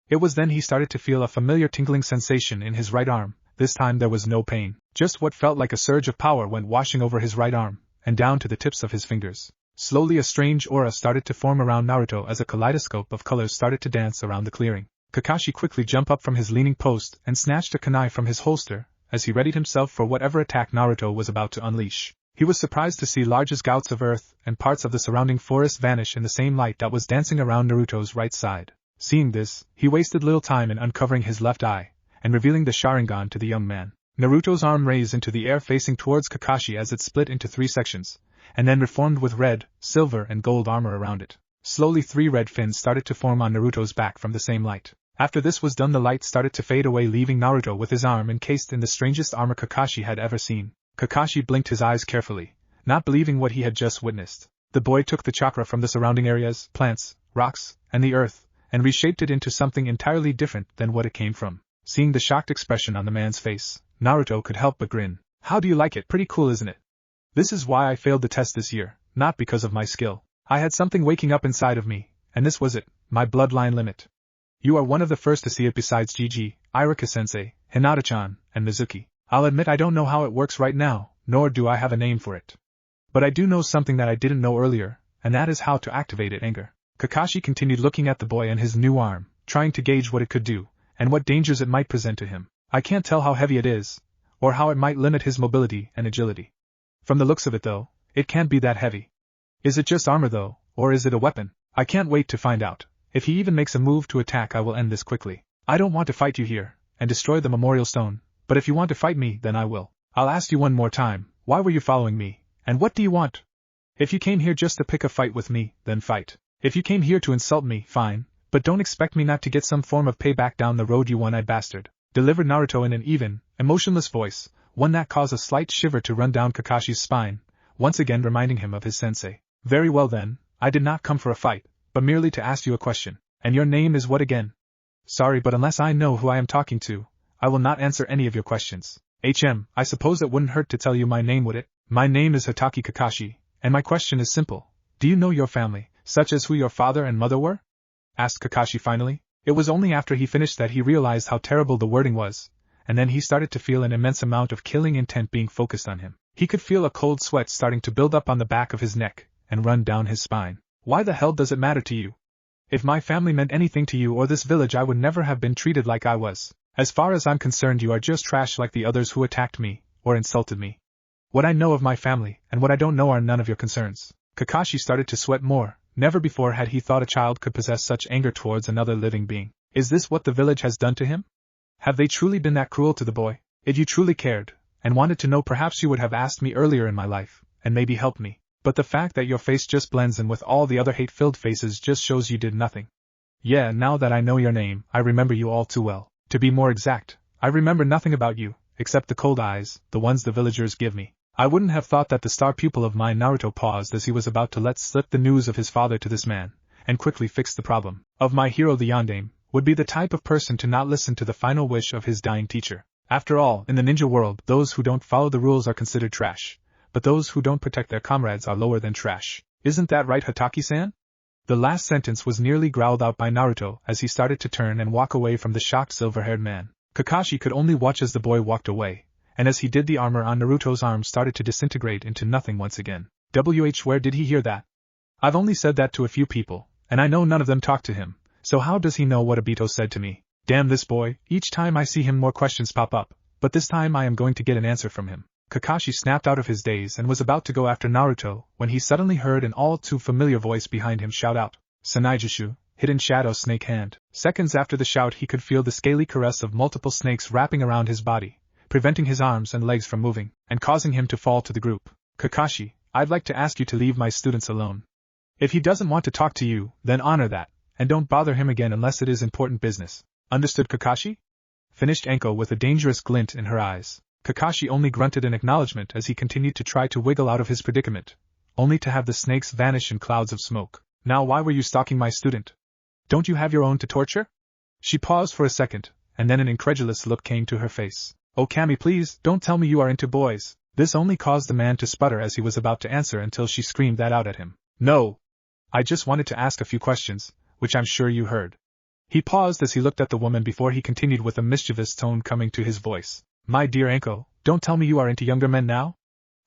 It was then he started to feel a familiar tingling sensation in his right arm. This time there was no pain, just what felt like a surge of power went washing over his right arm, and down to the tips of his fingers. Slowly a strange aura started to form around Naruto as a kaleidoscope of colors started to dance around the clearing. Kakashi quickly jumped up from his leaning post and snatched a kunai from his holster, as he readied himself for whatever attack Naruto was about to unleash. He was surprised to see large gouts of earth and parts of the surrounding forest vanish in the same light that was dancing around Naruto's right side. Seeing this, he wasted little time in uncovering his left eye, and revealing the Sharingan to the young man. Naruto's arm raised into the air facing towards Kakashi as it split into 3 sections, and then reformed with red, silver and gold armor around it. Slowly 3 red fins started to form on Naruto's back from the same light. After this was done, the light started to fade away, leaving Naruto with his arm encased in the strangest armor Kakashi had ever seen. Kakashi blinked his eyes carefully, not believing what he had just witnessed. The boy took the chakra from the surrounding areas, plants, rocks, and the earth, and reshaped it into something entirely different than what it came from. Seeing the shocked expression on the man's face, Naruto could help but grin. How do you like it? Pretty cool, isn't it? This is why I failed the test this year, not because of my skill. I had something waking up inside of me, and this was it, my bloodline limit. You are one of the first to see it besides Gigi, Iruka Sensei, Hinata-chan, and Mizuki. I'll admit I don't know how it works right now, nor do I have a name for it. But I do know something that I didn't know earlier, and that is how to activate it. Anger. Kakashi continued looking at the boy and his new arm, trying to gauge what it could do, and what dangers it might present to him. I can't tell how heavy it is, or how it might limit his mobility and agility. From the looks of it though, it can't be that heavy. Is it just armor though, or is it a weapon? I can't wait to find out. If he even makes a move to attack, I will end this quickly. I don't want to fight you here, and destroy the memorial stone, but if you want to fight me, then I will. I'll ask you one more time, why were you following me, and what do you want? If you came here just to pick a fight with me, then fight. If you came here to insult me, fine, but don't expect me not to get some form of payback down the road, you one-eyed bastard, delivered Naruto in an even, emotionless voice, one that caused a slight shiver to run down Kakashi's spine, once again reminding him of his sensei. Very well then, I did not come for a fight, but merely to ask you a question. And your name is what again? Sorry, but unless I know who I am talking to, I will not answer any of your questions. I suppose it wouldn't hurt to tell you my name, would it? My name is Hatake Kakashi, and my question is simple. Do you know your family, such as who your father and mother were? Asked Kakashi finally. It was only after he finished that he realized how terrible the wording was, and then he started to feel an immense amount of killing intent being focused on him. He could feel a cold sweat starting to build up on the back of his neck, and run down his spine. Why the hell does it matter to you? If my family meant anything to you or this village, I would never have been treated like I was. As far as I'm concerned, you are just trash like the others who attacked me, or insulted me. What I know of my family, and what I don't know are none of your concerns. Kakashi started to sweat more. Never before had he thought a child could possess such anger towards another living being. Is this what the village has done to him? Have they truly been that cruel to the boy? If you truly cared, and wanted to know, perhaps you would have asked me earlier in my life, and maybe helped me. But the fact that your face just blends in with all the other hate-filled faces just shows you did nothing. Yeah, now that I know your name, I remember you all too well. To be more exact, I remember nothing about you, except the cold eyes, the ones the villagers give me. I wouldn't have thought that the star pupil of mine Naruto paused as he was about to let slip the news of his father to this man, and quickly fixed the problem. Of my hero the Yondaime, would be the type of person to not listen to the final wish of his dying teacher. After all, in the ninja world, those who don't follow the rules are considered trash. But those who don't protect their comrades are lower than trash. Isn't that right, Hatake-san? The last sentence was nearly growled out by Naruto as he started to turn and walk away from the shocked silver-haired man. Kakashi could only watch as the boy walked away, and as he did, the armor on Naruto's arm started to disintegrate into nothing once again. Where did he hear that? I've only said that to a few people, and I know none of them talked to him, so how does he know what Obito said to me? Damn this boy, each time I see him more questions pop up, but this time I am going to get an answer from him. Kakashi snapped out of his daze and was about to go after Naruto when he suddenly heard an all-too-familiar voice behind him shout out, "Sanaijushu, hidden shadow snake hand." Seconds after the shout, he could feel the scaly caress of multiple snakes wrapping around his body, preventing his arms and legs from moving, and causing him to fall to the group. Kakashi, I'd like to ask you to leave my students alone. If he doesn't want to talk to you, then honor that, and don't bother him again unless it is important business. Understood, Kakashi? Finished Anko with a dangerous glint in her eyes. Kakashi only grunted in acknowledgement as he continued to try to wiggle out of his predicament, only to have the snakes vanish in clouds of smoke. Now why were you stalking my student? Don't you have your own to torture? She paused for a second, and then an incredulous look came to her face. Oh Kami, please, don't tell me you are into boys. This only caused the man to sputter as he was about to answer until she screamed that out at him. No. I just wanted to ask a few questions, which I'm sure you heard. He paused as he looked at the woman before he continued with a mischievous tone coming to his voice. My dear Anko, don't tell me you are into younger men now?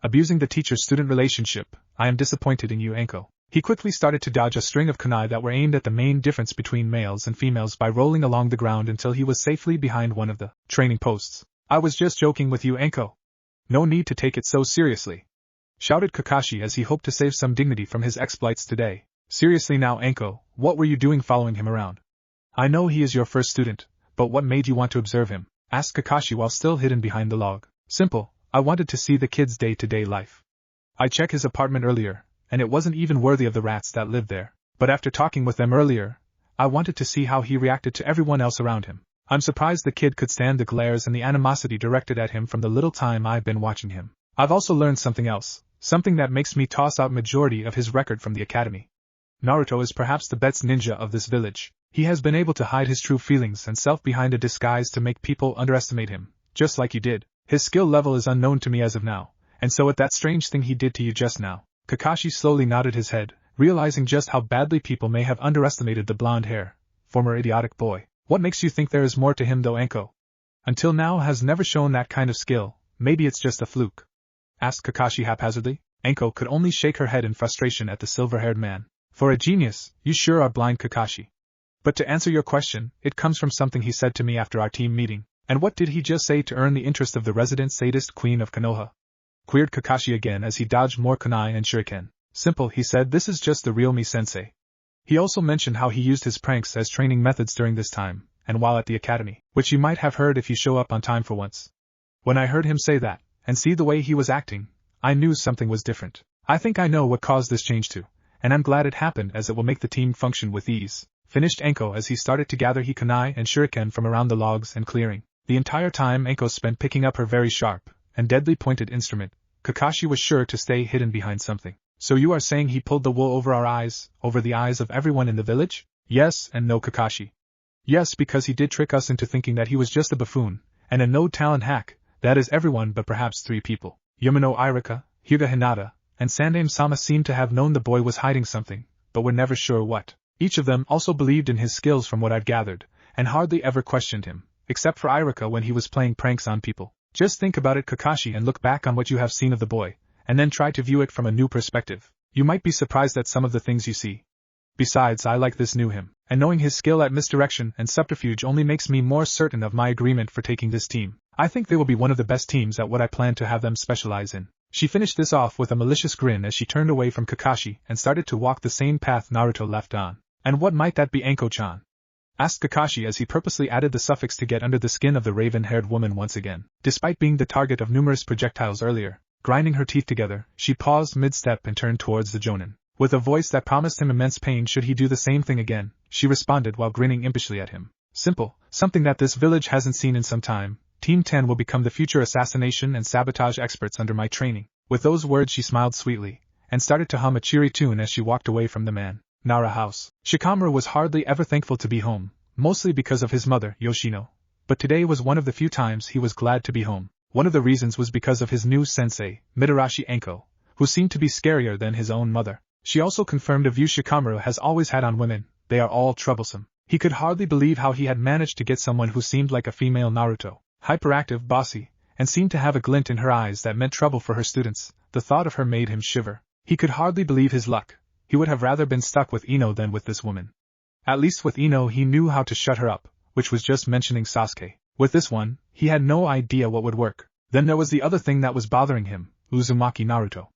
Abusing the teacher-student relationship, I am disappointed in you, Anko. He quickly started to dodge a string of kunai that were aimed at the main difference between males and females by rolling along the ground until he was safely behind one of the training posts. I was just joking with you, Anko. No need to take it so seriously. Shouted Kakashi as he hoped to save some dignity from his exploits today. Seriously now, Anko, what were you doing following him around? I know he is your first student, but what made you want to observe him? Asked Kakashi while still hidden behind the log. Simple, I wanted to see the kid's day-to-day life. I checked his apartment earlier, and it wasn't even worthy of the rats that lived there. But after talking with them earlier, I wanted to see how he reacted to everyone else around him. I'm surprised the kid could stand the glares and the animosity directed at him from the little time I've been watching him. I've also learned something else, something that makes me toss out majority of his record from the academy. Naruto is perhaps the best ninja of this village. He has been able to hide his true feelings and self behind a disguise to make people underestimate him, just like you did. His skill level is unknown to me as of now, and so with that strange thing he did to you just now. Kakashi slowly nodded his head, realizing just how badly people may have underestimated the blonde hair, former idiotic boy. What makes you think there is more to him though? Anko until now has never shown that kind of skill. Maybe it's just a fluke? Asked Kakashi haphazardly. Anko could only shake her head in frustration at the silver-haired man. For a genius, you sure are blind, Kakashi. But to answer your question, it comes from something he said to me after our team meeting. And what did he just say to earn the interest of the resident sadist queen of Konoha? Queered Kakashi again as he dodged more kunai and shuriken. Simple, he said, this is just the real me, Sensei. He also mentioned how he used his pranks as training methods during this time, and while at the academy, which you might have heard if you show up on time for once. When I heard him say that, and see the way he was acting, I knew something was different. I think I know what caused this change too, and I'm glad it happened as it will make the team function with ease. Finished Anko as he started to gather kunai and shuriken from around the logs and clearing. The entire time Anko spent picking up her very sharp and deadly pointed instrument, Kakashi was sure to stay hidden behind something. So you are saying he pulled the wool over our eyes, over the eyes of everyone in the village? Yes and no, Kakashi. Yes, because he did trick us into thinking that he was just a buffoon, and a no-talent hack, that is everyone but perhaps 3 people. Yamano, Iruka, Hyuga, Hinata, and Sandaime-sama seemed to have known the boy was hiding something, but were never sure what. Each of them also believed in his skills from what I've gathered, and hardly ever questioned him, except for Iruka when he was playing pranks on people. Just think about it, Kakashi, and look back on what you have seen of the boy, and then try to view it from a new perspective. You might be surprised at some of the things you see. Besides, I like this new him, and knowing his skill at misdirection and subterfuge only makes me more certain of my agreement for taking this team. I think they will be one of the best teams at what I plan to have them specialize in. She finished this off with a malicious grin as she turned away from Kakashi and started to walk the same path Naruto left on. And what might that be, Anko-chan? Asked Kakashi as he purposely added the suffix to get under the skin of the raven-haired woman once again. Despite being the target of numerous projectiles earlier, grinding her teeth together, she paused mid-step and turned towards the Jonin. With a voice that promised him immense pain should he do the same thing again, she responded while grinning impishly at him. Simple, something that this village hasn't seen in some time. Team 10 will become the future assassination and sabotage experts under my training. With those words she smiled sweetly, and started to hum a cheery tune as she walked away from the man. Nara house. Shikamaru was hardly ever thankful to be home, mostly because of his mother, Yoshino. But today was one of the few times he was glad to be home. One of the reasons was because of his new sensei, Mitarashi Anko, who seemed to be scarier than his own mother. She also confirmed a view Shikamaru has always had on women: they are all troublesome. He could hardly believe how he had managed to get someone who seemed like a female Naruto, hyperactive, bossy, and seemed to have a glint in her eyes that meant trouble for her students. The thought of her made him shiver. He could hardly believe his luck. He would have rather been stuck with Ino than with this woman. At least with Ino he knew how to shut her up, which was just mentioning Sasuke. With this one, he had no idea what would work. Then there was the other thing that was bothering him, Uzumaki Naruto.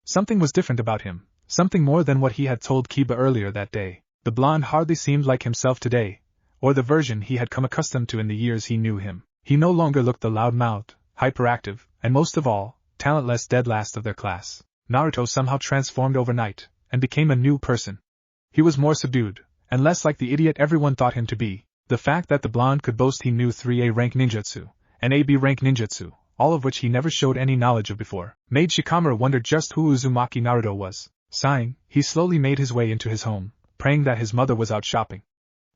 Something was different about him, something more than what he had told Kiba earlier that day. The blonde hardly seemed like himself today, or the version he had come accustomed to in the years he knew him. He no longer looked the loud-mouthed, hyperactive, and most of all, talentless dead last of their class. Naruto somehow transformed overnight, and became a new person. He was more subdued, and less like the idiot everyone thought him to be. The fact that the blonde could boast he knew 3A rank ninjutsu, and AB rank ninjutsu, all of which he never showed any knowledge of before, made Shikamaru wonder just who Uzumaki Naruto was. Sighing, he slowly made his way into his home, praying that his mother was out shopping.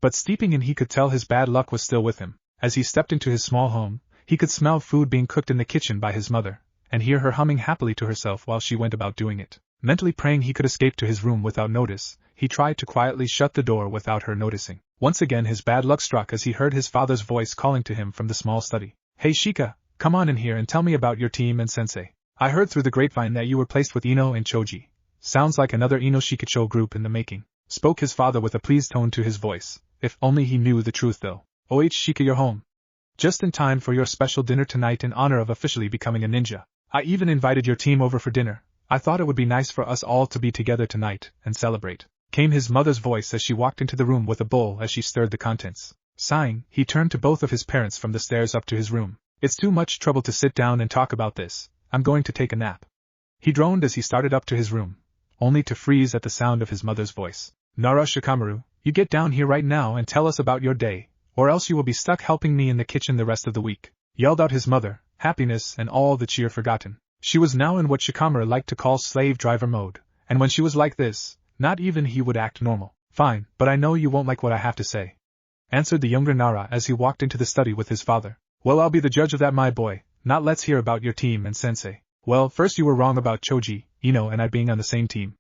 But steeping in he could tell his bad luck was still with him. As he stepped into his small home, he could smell food being cooked in the kitchen by his mother, and hear her humming happily to herself while she went about doing it. Mentally praying he could escape to his room without notice, he tried to quietly shut the door without her noticing. Once again his bad luck struck as he heard his father's voice calling to him from the small study. "Hey Shika, come on in here and tell me about your team and sensei. I heard through the grapevine that you were placed with Ino and Choji. Sounds like another Ino Shikicho group in the making," spoke his father with a pleased tone to his voice. If only he knew the truth though. "Oh Shika, you're home. Just in time for your special dinner tonight in honor of officially becoming a ninja. I even invited your team over for dinner. I thought it would be nice for us all to be together tonight and celebrate," came his mother's voice as she walked into the room with a bowl as she stirred the contents. Sighing, he turned to both of his parents from the stairs up to his room. "It's too much trouble to sit down and talk about this. I'm going to take a nap," he droned as he started up to his room, only to freeze at the sound of his mother's voice. Nara Shikamaru, you get down here right now and tell us about your day, or else you will be stuck helping me in the kitchen the rest of the week, yelled out his mother, happiness and all the cheer forgotten. She was now in what Shikamaru liked to call slave driver mode, and when she was like this, not even he would act normal. Fine, but I know you won't like what I have to say, answered the younger Nara as he walked into the study with his father. Well, I'll be the judge of that, my boy. Not let's hear about your team and Sensei. Well, first you were wrong about Choji, Ino and I being on the same team.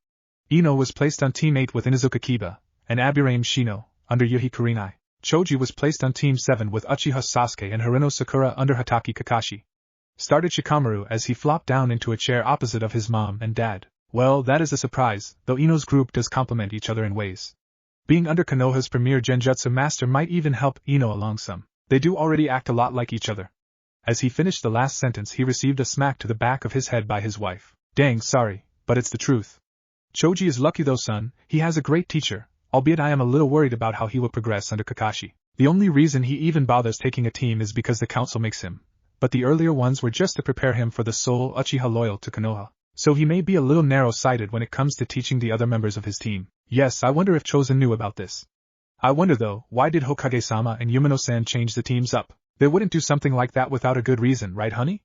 Ino was placed on Team 8 with Inuzuka Kiba, and Abirame Shino, under Yuhi Kurinai. Choji was placed on Team 7 with Uchiha Sasuke and Harino Sakura under Hatake Kakashi. Started Shikamaru as he flopped down into a chair opposite of his mom and dad. Well, that is a surprise, though Ino's group does complement each other in ways. Being under Konoha's premier genjutsu master might even help Ino along some. They do already act a lot like each other. As he finished the last sentence, he received a smack to the back of his head by his wife. Dang, sorry, but it's the truth. Choji is lucky though, son. He has a great teacher, albeit I am a little worried about how he will progress under Kakashi. The only reason he even bothers taking a team is because the council makes him, but the earlier ones were just to prepare him for the sole Uchiha loyal to Konoha. So he may be a little narrow-sighted when it comes to teaching the other members of his team. Yes, I wonder if Chosen knew about this. I wonder though, why did Hokage-sama and Yumino-san change the teams up? They wouldn't do something like that without a good reason, right honey?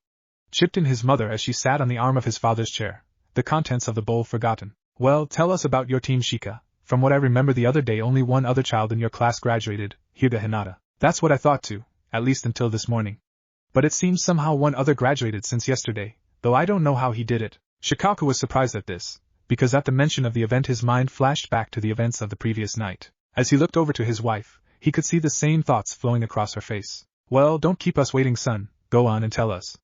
Chipped in his mother as she sat on the arm of his father's chair, the contents of the bowl forgotten. Well, tell us about your team, Shika. From what I remember the other day, only one other child in your class graduated, Hinata. That's what I thought too, at least until this morning. But it seems somehow one other graduated since yesterday, though I don't know how he did it. Shikaku was surprised at this, because at the mention of the event his mind flashed back to the events of the previous night. As he looked over to his wife, he could see the same thoughts flowing across her face. Well, don't keep us waiting, son, go on and tell us.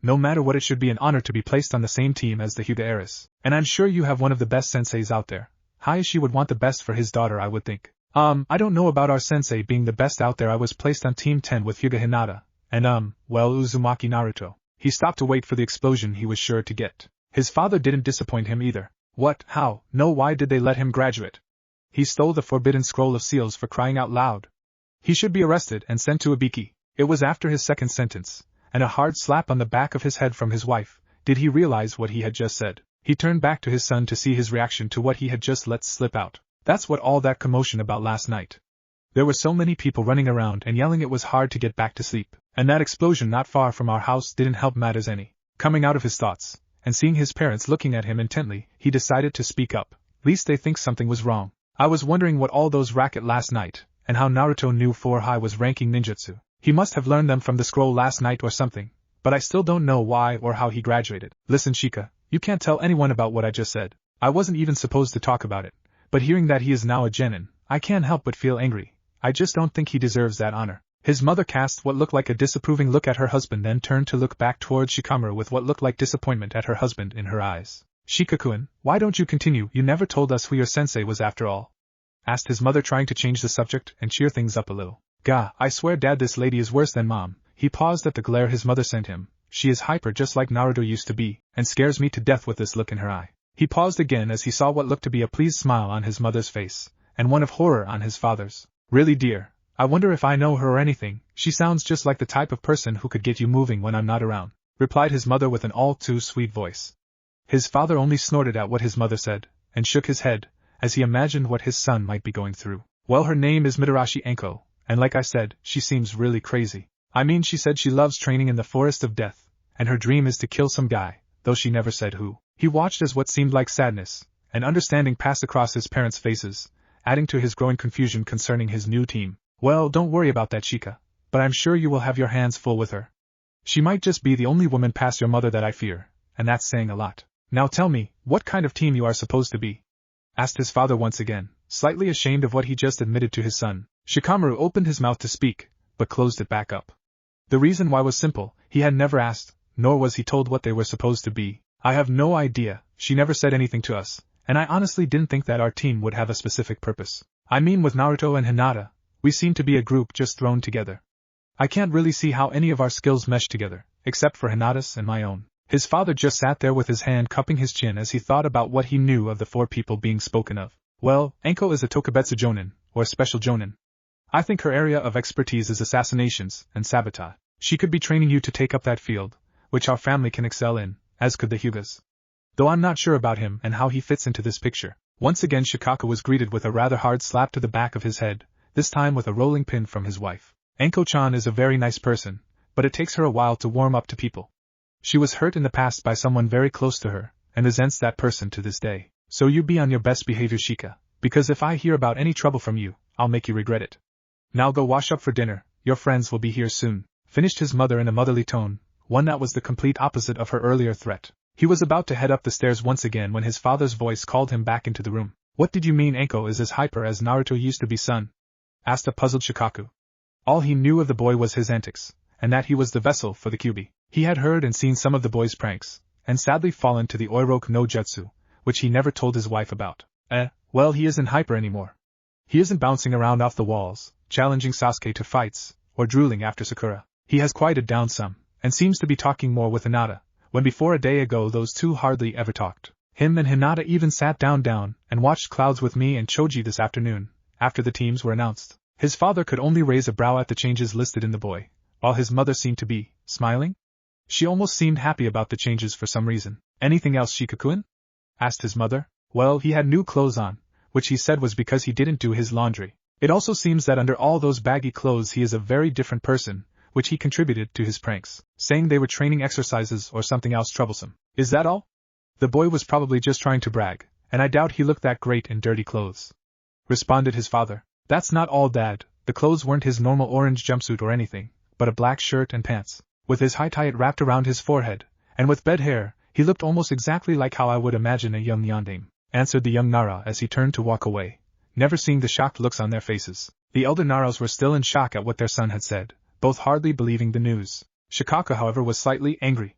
No matter what, it should be an honor to be placed on the same team as the Hyuga heiress, and I'm sure you have one of the best senseis out there. Hayashi would want the best for his daughter, I would think. I don't know about our sensei being the best out there. I was placed on Team 10 with Hyuga Hinata, and well, Uzumaki Naruto. He stopped to wait for the explosion he was sure to get. His father didn't disappoint him either. What, how, no, why did they let him graduate? He stole the forbidden scroll of seals, for crying out loud. He should be arrested and sent to Ibiki. It was after his second sentence, and a hard slap on the back of his head from his wife, did he realize what he had just said. He turned back to his son to see his reaction to what he had just let slip out. That's what all that commotion about last night. There were so many people running around and yelling it was hard to get back to sleep, and that explosion not far from our house didn't help matters any. Coming out of his thoughts, and seeing his parents looking at him intently, he decided to speak up. Least they think something was wrong. I was wondering what all those racket last night, and how Naruto knew 4 high was ranking ninjutsu. He must have learned them from the scroll last night or something, but I still don't know why or how he graduated. Listen, Shika, you can't tell anyone about what I just said. I wasn't even supposed to talk about it, but hearing that he is now a genin, I can't help but feel angry. I just don't think he deserves that honor. His mother cast what looked like a disapproving look at her husband, then turned to look back towards Shikamaru with what looked like disappointment at her husband in her eyes. Shikaku-en, why don't you continue? You never told us who your sensei was after all, asked his mother, trying to change the subject and cheer things up a little. Gah, I swear Dad, this lady is worse than Mom. He paused at the glare his mother sent him. She is hyper just like Naruto used to be, and scares me to death with this look in her eye. He paused again as he saw what looked to be a pleased smile on his mother's face, and one of horror on his father's. Really, dear, I wonder if I know her or anything. She sounds just like the type of person who could get you moving when I'm not around, replied his mother with an all-too-sweet voice. His father only snorted at what his mother said, and shook his head, as he imagined what his son might be going through. Well, her name is Mitarashi Anko, and like I said, she seems really crazy. I mean, she said she loves training in the forest of death, and her dream is to kill some guy, though she never said who. He watched as what seemed like sadness and understanding passed across his parents' faces, adding to his growing confusion concerning his new team. Well, don't worry about that, Shika, but I'm sure you will have your hands full with her. She might just be the only woman past your mother that I fear, and that's saying a lot. Now tell me, what kind of team you are supposed to be? Asked his father once again, slightly ashamed of what he just admitted to his son. Shikamaru opened his mouth to speak, but closed it back up. The reason why was simple. He had never asked, nor was he told what they were supposed to be. I have no idea. She never said anything to us, and I honestly didn't think that our team would have a specific purpose. I mean, with Naruto and Hinata, we seem to be a group just thrown together. I can't really see how any of our skills mesh together, except for Hinata's and my own. His father just sat there with his hand cupping his chin as he thought about what he knew of the 4 people being spoken of. Well, Anko is a Tokubetsu Jonin, or special Jonin. I think her area of expertise is assassinations and sabotage. She could be training you to take up that field, which our family can excel in, as could the Hyugas. Though I'm not sure about him and how he fits into this picture. Once again Shikaka was greeted with a rather hard slap to the back of his head, this time with a rolling pin from his wife. Anko-chan is a very nice person, but it takes her a while to warm up to people. She was hurt in the past by someone very close to her, and resents that person to this day. So you be on your best behavior, Shika, because if I hear about any trouble from you, I'll make you regret it. Now go wash up for dinner, your friends will be here soon, finished his mother in a motherly tone, one that was the complete opposite of her earlier threat. He was about to head up the stairs once again when his father's voice called him back into the room. What did you mean Anko is as hyper as Naruto used to be, son? Asked a puzzled Shikaku. All he knew of the boy was his antics, and that he was the vessel for the Kyuubi. He had heard and seen some of the boy's pranks, and sadly fallen to the Oiroku no Jutsu, which he never told his wife about. Well, he isn't hyper anymore. He isn't bouncing around off the walls, challenging Sasuke to fights, or drooling after Sakura. He has quieted down some, and seems to be talking more with Hinata, when before a day ago those two hardly ever talked. Him and Hinata even sat down and watched Clouds with me and Choji this afternoon, after the teams were announced. His father could only raise a brow at the changes listed in the boy, while his mother seemed to be smiling. She almost seemed happy about the changes for some reason. Anything else, Shikaku-in? Asked his mother. Well, he had new clothes on, which he said was because he didn't do his laundry. It also seems that under all those baggy clothes he is a very different person, which he contributed to his pranks, saying they were training exercises or something else troublesome. Is that all? The boy was probably just trying to brag, and I doubt he looked that great in dirty clothes. Responded his father. That's not all, Dad. The clothes weren't his normal orange jumpsuit or anything, but a black shirt and pants. With his high tie wrapped around his forehead, and with bed hair, he looked almost exactly like how I would imagine a young yandere, answered the young Nara as he turned to walk away, never seeing the shocked looks on their faces. The elder Naras were still in shock at what their son had said, both hardly believing the news. Shikaka, however, was slightly angry.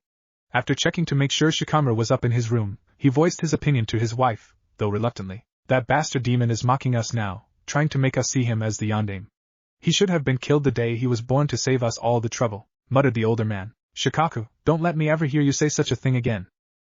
After checking to make sure Shikamaru was up in his room, he voiced his opinion to his wife, though reluctantly. That bastard demon is mocking us now, trying to make us see him as the yandere. He should have been killed the day he was born to save us all the trouble, muttered the older man. Shikaku, don't let me ever hear you say such a thing again.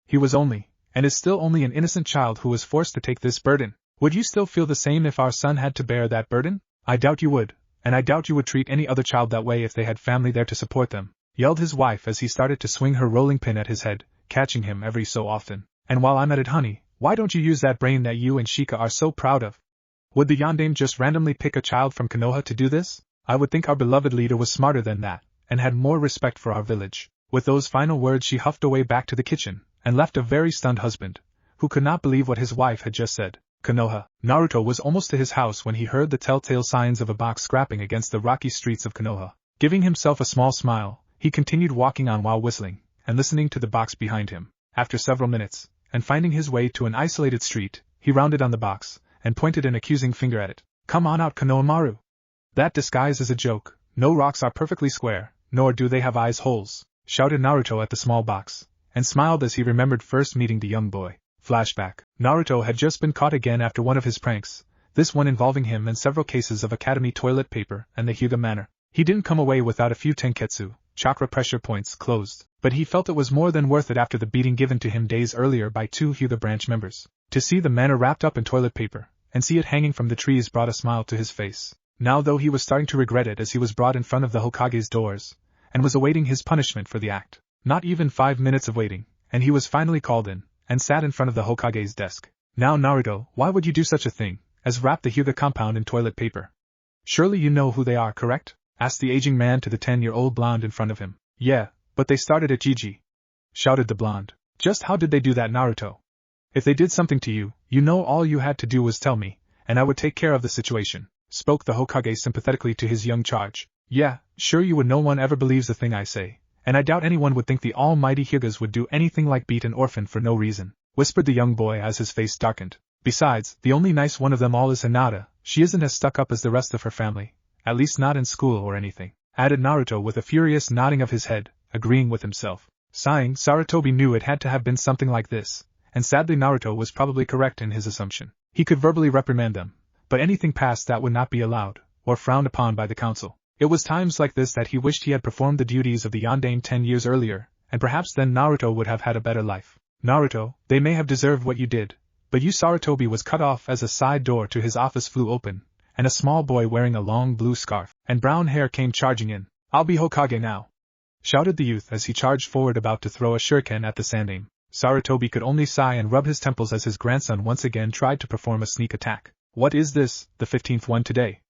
He was only, and is still only, an innocent child who was forced to take this burden. Would you still feel the same if our son had to bear that burden? I doubt you would, and I doubt you would treat any other child that way if they had family there to support them, yelled his wife as he started to swing her rolling pin at his head, catching him every so often. And while I'm at it, honey, why don't you use that brain that you and Shika are so proud of? Would the yandere just randomly pick a child from Konoha to do this? I would think our beloved leader was smarter than that, and had more respect for our village. With those final words she huffed away back to the kitchen, and left a very stunned husband, who could not believe what his wife had just said. Konoha. Naruto was almost to his house when he heard the telltale signs of a box scrapping against the rocky streets of Konoha. Giving himself a small smile, he continued walking on while whistling, and listening to the box behind him. After several minutes, and finding his way to an isolated street, he rounded on the box, and pointed an accusing finger at it. Come on out, Konohamaru. That disguise is a joke. No rocks are perfectly square, nor do they have eyes holes, shouted Naruto at the small box, and smiled as he remembered first meeting the young boy. Flashback. Naruto had just been caught again after one of his pranks, this one involving him and several cases of academy toilet paper and the Hyuga manor. He didn't come away without a few tenketsu, chakra pressure points, closed, but he felt it was more than worth it after the beating given to him days earlier by two Hyuga branch members. To see the manor wrapped up in toilet paper, and see it hanging from the trees brought a smile to his face. Now though he was starting to regret it as he was brought in front of the Hokage's doors, and was awaiting his punishment for the act. Not even 5 minutes of waiting, and he was finally called in, and sat in front of the Hokage's desk. Now Naruto, why would you do such a thing, as wrap the Hyuga compound in toilet paper? Surely you know who they are, correct? Asked the aging man to the 10-year-old blonde in front of him. Yeah, but they started at Gigi, shouted the blonde. Just how did they do that, Naruto? If they did something to you, you know all you had to do was tell me, and I would take care of the situation, spoke the Hokage sympathetically to his young charge. Yeah, sure, you would. No one ever believes the thing I say, and I doubt anyone would think the almighty Hyugas would do anything like beat an orphan for no reason, whispered the young boy as his face darkened. Besides, the only nice one of them all is Hinata. She isn't as stuck up as the rest of her family, at least not in school or anything, added Naruto with a furious nodding of his head, agreeing with himself. Sighing, Sarutobi knew it had to have been something like this, and sadly Naruto was probably correct in his assumption. He could verbally reprimand them, but anything past that would not be allowed, or frowned upon by the council. It was times like this that he wished he had performed the duties of the yandere 10 years earlier, and perhaps then Naruto would have had a better life. Naruto, they may have deserved what you did, but you. Sarutobi was cut off as a side door to his office flew open, and a small boy wearing a long blue scarf and brown hair came charging in. I'll be Hokage now, shouted the youth as he charged forward about to throw a shuriken at the Sandaime. Sarutobi could only sigh and rub his temples as his grandson once again tried to perform a sneak attack. What is this, the 15th one today?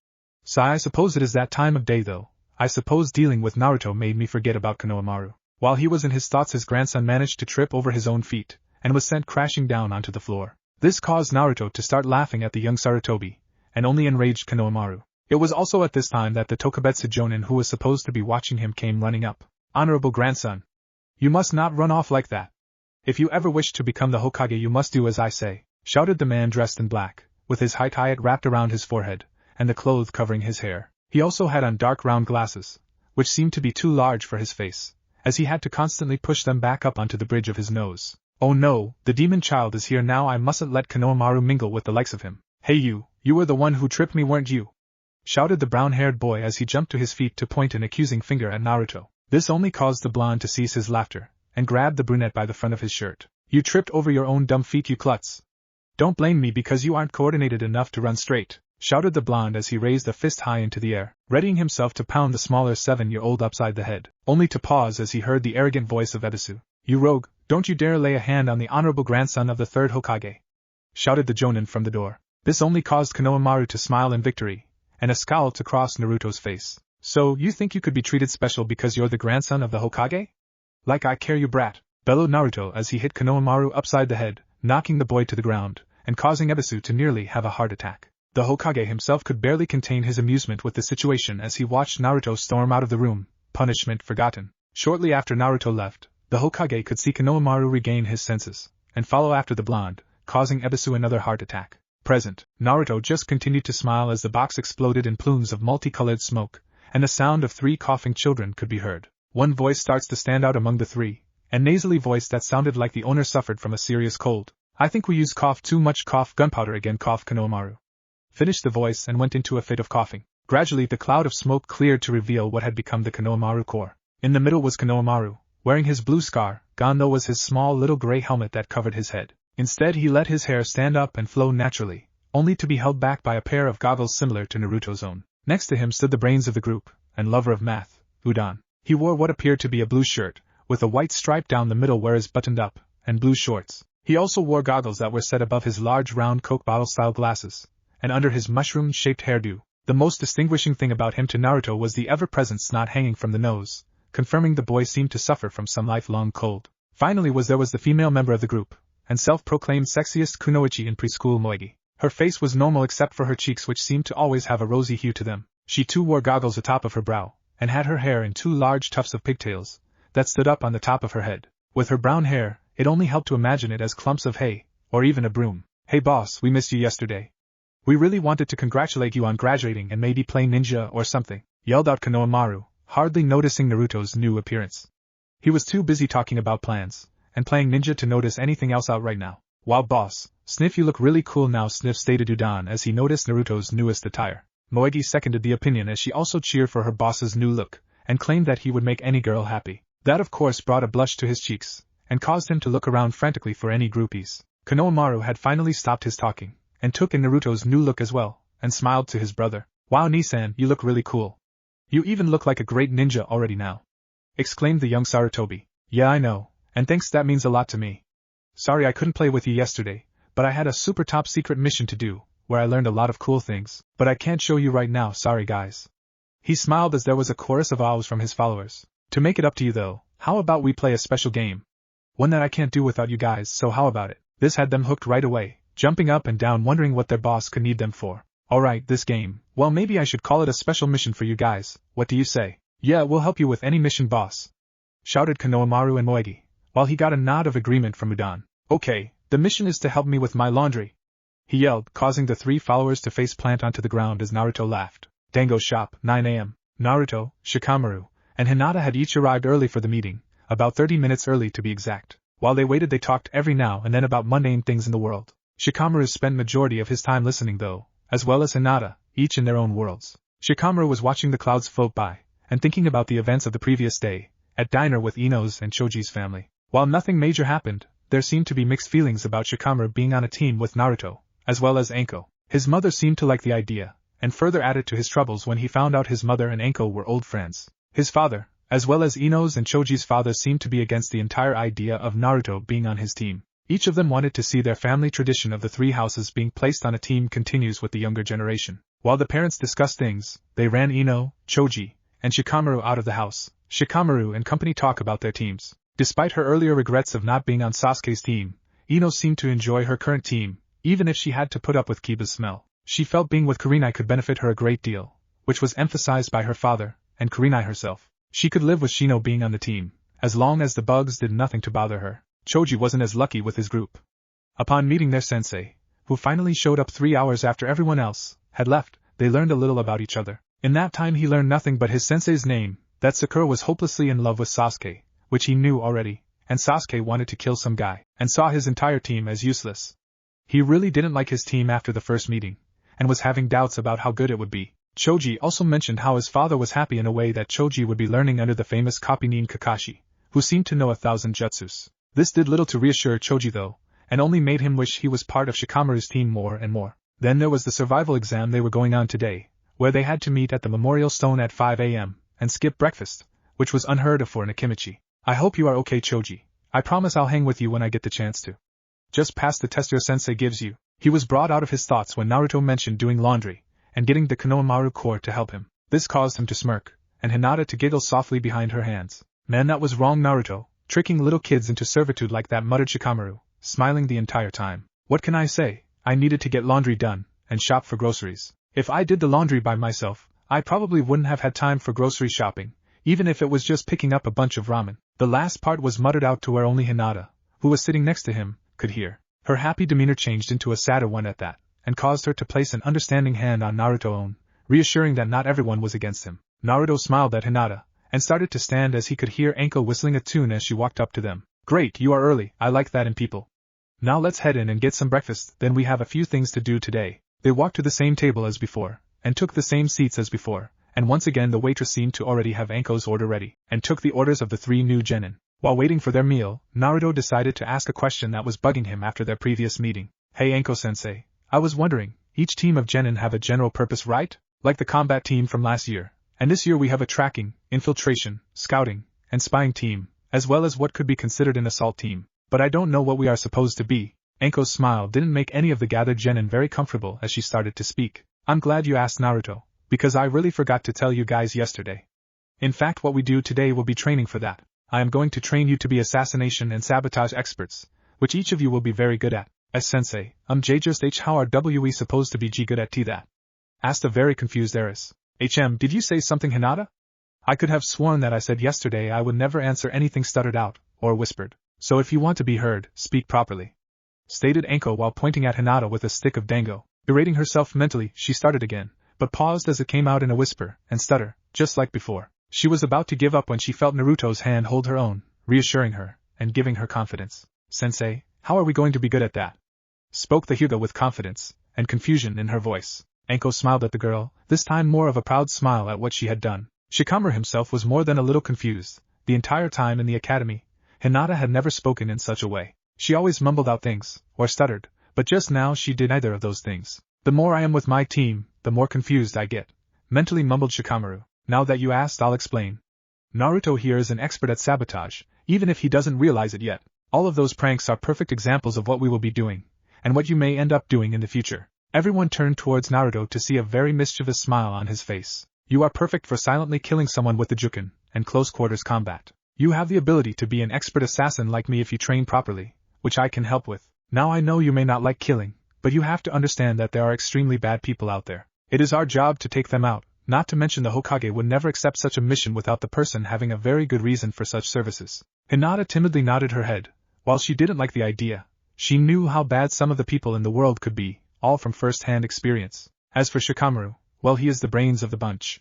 Sigh, I suppose it is that time of day though. I suppose dealing with Naruto made me forget about Konohamaru. While he was in his thoughts, his grandson managed to trip over his own feet, and was sent crashing down onto the floor. This caused Naruto to start laughing at the young Sarutobi, and only enraged Konohamaru. It was also at this time that the Tokubetsu Jonin who was supposed to be watching him came running up. Honorable grandson. You must not run off like that. If you ever wish to become the Hokage you must do as I say, shouted the man dressed in black, with his high tie wrapped around his forehead, and the clothes covering his hair. He also had on dark round glasses, which seemed to be too large for his face, as he had to constantly push them back up onto the bridge of his nose. Oh no, the demon child is here now, I mustn't let Konohamaru mingle with the likes of him. Hey you were the one who tripped me, weren't you? Shouted the brown-haired boy as he jumped to his feet to point an accusing finger at Naruto. This only caused the blonde to cease his laughter, and grabbed the brunette by the front of his shirt. You tripped over your own dumb feet, you klutz. Don't blame me because you aren't coordinated enough to run straight, shouted the blonde as he raised a fist high into the air, readying himself to pound the smaller 7-year-old upside the head, only to pause as he heard the arrogant voice of Ebisu. You rogue, don't you dare lay a hand on the honorable grandson of the 3rd Hokage, shouted the Jonin from the door. This only caused Konohamaru to smile in victory, and a scowl to cross Naruto's face. So, you think you could be treated special because you're the grandson of the Hokage? Like I care, you brat, bellowed Naruto as he hit Konohamaru upside the head, knocking the boy to the ground, and causing Ebisu to nearly have a heart attack. The Hokage himself could barely contain his amusement with the situation as he watched Naruto storm out of the room, punishment forgotten. Shortly after Naruto left, the Hokage could see Konohamaru regain his senses, and follow after the blonde, causing Ebisu another heart attack. Present, Naruto just continued to smile as the box exploded in plumes of multicolored smoke, and the sound of 3 coughing children could be heard. One voice starts to stand out among the 3, a nasally voice that sounded like the owner suffered from a serious cold. I think we used cough too much, cough gunpowder again, cough Konohamaru. Finished the voice and went into a fit of coughing. Gradually the cloud of smoke cleared to reveal what had become the Konohamaru core. In the middle was Konohamaru, wearing his blue scar, gone though was his small little gray helmet that covered his head. Instead he let his hair stand up and flow naturally, only to be held back by a pair of goggles similar to Naruto's own. Next to him stood the brains of the group, and lover of math, Udon. He wore what appeared to be a blue shirt, with a white stripe down the middle where is buttoned up, and blue shorts. He also wore goggles that were set above his large round Coke bottle-style glasses, and under his mushroom-shaped hairdo. The most distinguishing thing about him to Naruto was the ever-present snot hanging from the nose, confirming the boy seemed to suffer from some lifelong cold. Finally there was the female member of the group, and self-proclaimed sexiest kunoichi in preschool Moegi. Her face was normal except for her cheeks, which seemed to always have a rosy hue to them. She too wore goggles atop of her brow, and had her hair in 2 large tufts of pigtails that stood up on the top of her head. With her brown hair, it only helped to imagine it as clumps of hay, or even a broom. Hey boss, we missed you yesterday. We really wanted to congratulate you on graduating and maybe play ninja or something, yelled out Konohamaru, hardly noticing Naruto's new appearance. He was too busy talking about plans and playing ninja to notice anything else out right now. Wow boss, Sniff, you look really cool now, Sniff stated Udon as he noticed Naruto's newest attire. Moegi seconded the opinion as she also cheered for her boss's new look, and claimed that he would make any girl happy. That of course brought a blush to his cheeks, and caused him to look around frantically for any groupies. Konohamaru had finally stopped his talking, and took in Naruto's new look as well, and smiled to his brother. Wow Nisan, you look really cool. You even look like a great ninja already now, exclaimed the young Sarutobi. Yeah I know, and thanks, that means a lot to me. Sorry I couldn't play with you yesterday, but I had a super top secret mission to do, where I learned a lot of cool things, but I can't show you right now, sorry guys. He smiled as there was a chorus of ahs from his followers. To make it up to you though, how about we play a special game? One that I can't do without you guys, so how about it? This had them hooked right away, jumping up and down wondering what their boss could need them for. Alright, this game, well maybe I should call it a special mission for you guys, what do you say? Yeah, we'll help you with any mission boss, shouted Konohamaru and Moegi, while he got a nod of agreement from Udon. Okay, the mission is to help me with my laundry, he yelled, causing the 3 followers to face plant onto the ground as Naruto laughed. Dango shop, 9 a.m. Naruto, Shikamaru, and Hinata had each arrived early for the meeting, about 30 minutes early to be exact. While they waited they talked every now and then about mundane things in the world. Shikamaru spent majority of his time listening though, as well as Hinata, each in their own worlds. Shikamaru was watching the clouds float by, and thinking about the events of the previous day, at diner with Ino's and Choji's family. While nothing major happened, there seemed to be mixed feelings about Shikamaru being on a team with Naruto, as well as Anko. His mother seemed to like the idea, and further added to his troubles when he found out his mother and Anko were old friends. His father, as well as Ino's and Choji's father, seemed to be against the entire idea of Naruto being on his team. Each of them wanted to see their family tradition of the three houses being placed on a team continues with the younger generation. While the parents discussed things, they ran Ino, Choji, and Shikamaru out of the house. Shikamaru and company talk about their teams. Despite her earlier regrets of not being on Sasuke's team, Ino seemed to enjoy her current team, even if she had to put up with Kiba's smell. She felt being with Kurenai could benefit her a great deal, which was emphasized by her father, and Kurenai herself. She could live with Shino being on the team, as long as the bugs did nothing to bother her. Choji wasn't as lucky with his group. Upon meeting their sensei, who finally showed up 3 hours after everyone else had left, they learned a little about each other. In that time he learned nothing but his sensei's name, that Sakura was hopelessly in love with Sasuke, which he knew already, and Sasuke wanted to kill some guy, and saw his entire team as useless. He really didn't like his team after the first meeting, and was having doubts about how good it would be. Choji also mentioned how his father was happy in a way that Choji would be learning under the famous copy-nin Kakashi, who seemed to know 1,000 jutsus. This did little to reassure Choji though, and only made him wish he was part of Shikamaru's team more and more. Then there was the survival exam they were going on today, where they had to meet at the memorial stone at 5 a.m., and skip breakfast, which was unheard of for an Akimichi. I hope you are okay, Choji. I promise I'll hang with you when I get the chance to. Just pass the test your sensei gives you. He was brought out of his thoughts when Naruto mentioned doing laundry, and getting the Konohamaru core to help him. This caused him to smirk, and Hinata to giggle softly behind her hands. Man, that was wrong, Naruto. Tricking little kids into servitude like that, muttered Shikamaru, smiling the entire time. What can I say? I needed to get laundry done, and shop for groceries. If I did the laundry by myself, I probably wouldn't have had time for grocery shopping, even if it was just picking up a bunch of ramen. The last part was muttered out to where only Hinata, who was sitting next to him, could hear. Her happy demeanor changed into a sadder one at that, and caused her to place an understanding hand on Naruto's own, reassuring that not everyone was against him. Naruto smiled at Hinata, and started to stand as he could hear Anko whistling a tune as she walked up to them. Great, you are early, I like that in people. Now let's head in and get some breakfast, then we have a few things to do today. They walked to the same table as before, and took the same seats as before, and once again the waitress seemed to already have Anko's order ready, and took the orders of the 3 new genin. While waiting for their meal, Naruto decided to ask a question that was bugging him after their previous meeting. Hey Anko-sensei, I was wondering, each team of genin have a general purpose, right? Like the combat team from last year. And this year we have a tracking, infiltration, scouting, and spying team, as well as what could be considered an assault team. But I don't know what we are supposed to be. Anko's smile didn't make any of the gathered genin very comfortable as she started to speak. I'm glad you asked, Naruto, because I really forgot to tell you guys yesterday. In fact, what we do today will be training for that. I am going to train you to be assassination and sabotage experts, which each of you will be very good at. As sensei, just how are we supposed to be good at that? Asked a very confused Eris. Did you say something, Hinata? I could have sworn that I said yesterday I would never answer anything stuttered out, or whispered. So if you want to be heard, speak properly. Stated Anko while pointing at Hinata with a stick of dango. Berating herself mentally, she started again, but paused as it came out in a whisper, and stutter, just like before. She was about to give up when she felt Naruto's hand hold her own, reassuring her, and giving her confidence. Sensei, how are we going to be good at that? Spoke the Hyuga with confidence, and confusion in her voice. Anko smiled at the girl, this time more of a proud smile at what she had done. Shikamaru himself was more than a little confused. The entire time in the academy, Hinata had never spoken in such a way. She always mumbled out things, or stuttered, but just now she did neither of those things. The more I am with my team, the more confused I get, mentally mumbled Shikamaru. Now that you asked, I'll explain. Naruto here is an expert at sabotage, even if he doesn't realize it yet. All of those pranks are perfect examples of what we will be doing, and what you may end up doing in the future. Everyone turned towards Naruto to see a very mischievous smile on his face. You are perfect for silently killing someone with the jukin, and close-quarters combat. You have the ability to be an expert assassin like me if you train properly, which I can help with. Now I know you may not like killing, but you have to understand that there are extremely bad people out there. It is our job to take them out, not to mention the Hokage would never accept such a mission without the person having a very good reason for such services. Hinata timidly nodded her head. While she didn't like the idea, she knew how bad some of the people in the world could be, all from first-hand experience. As for Shikamaru, well, he is the brains of the bunch.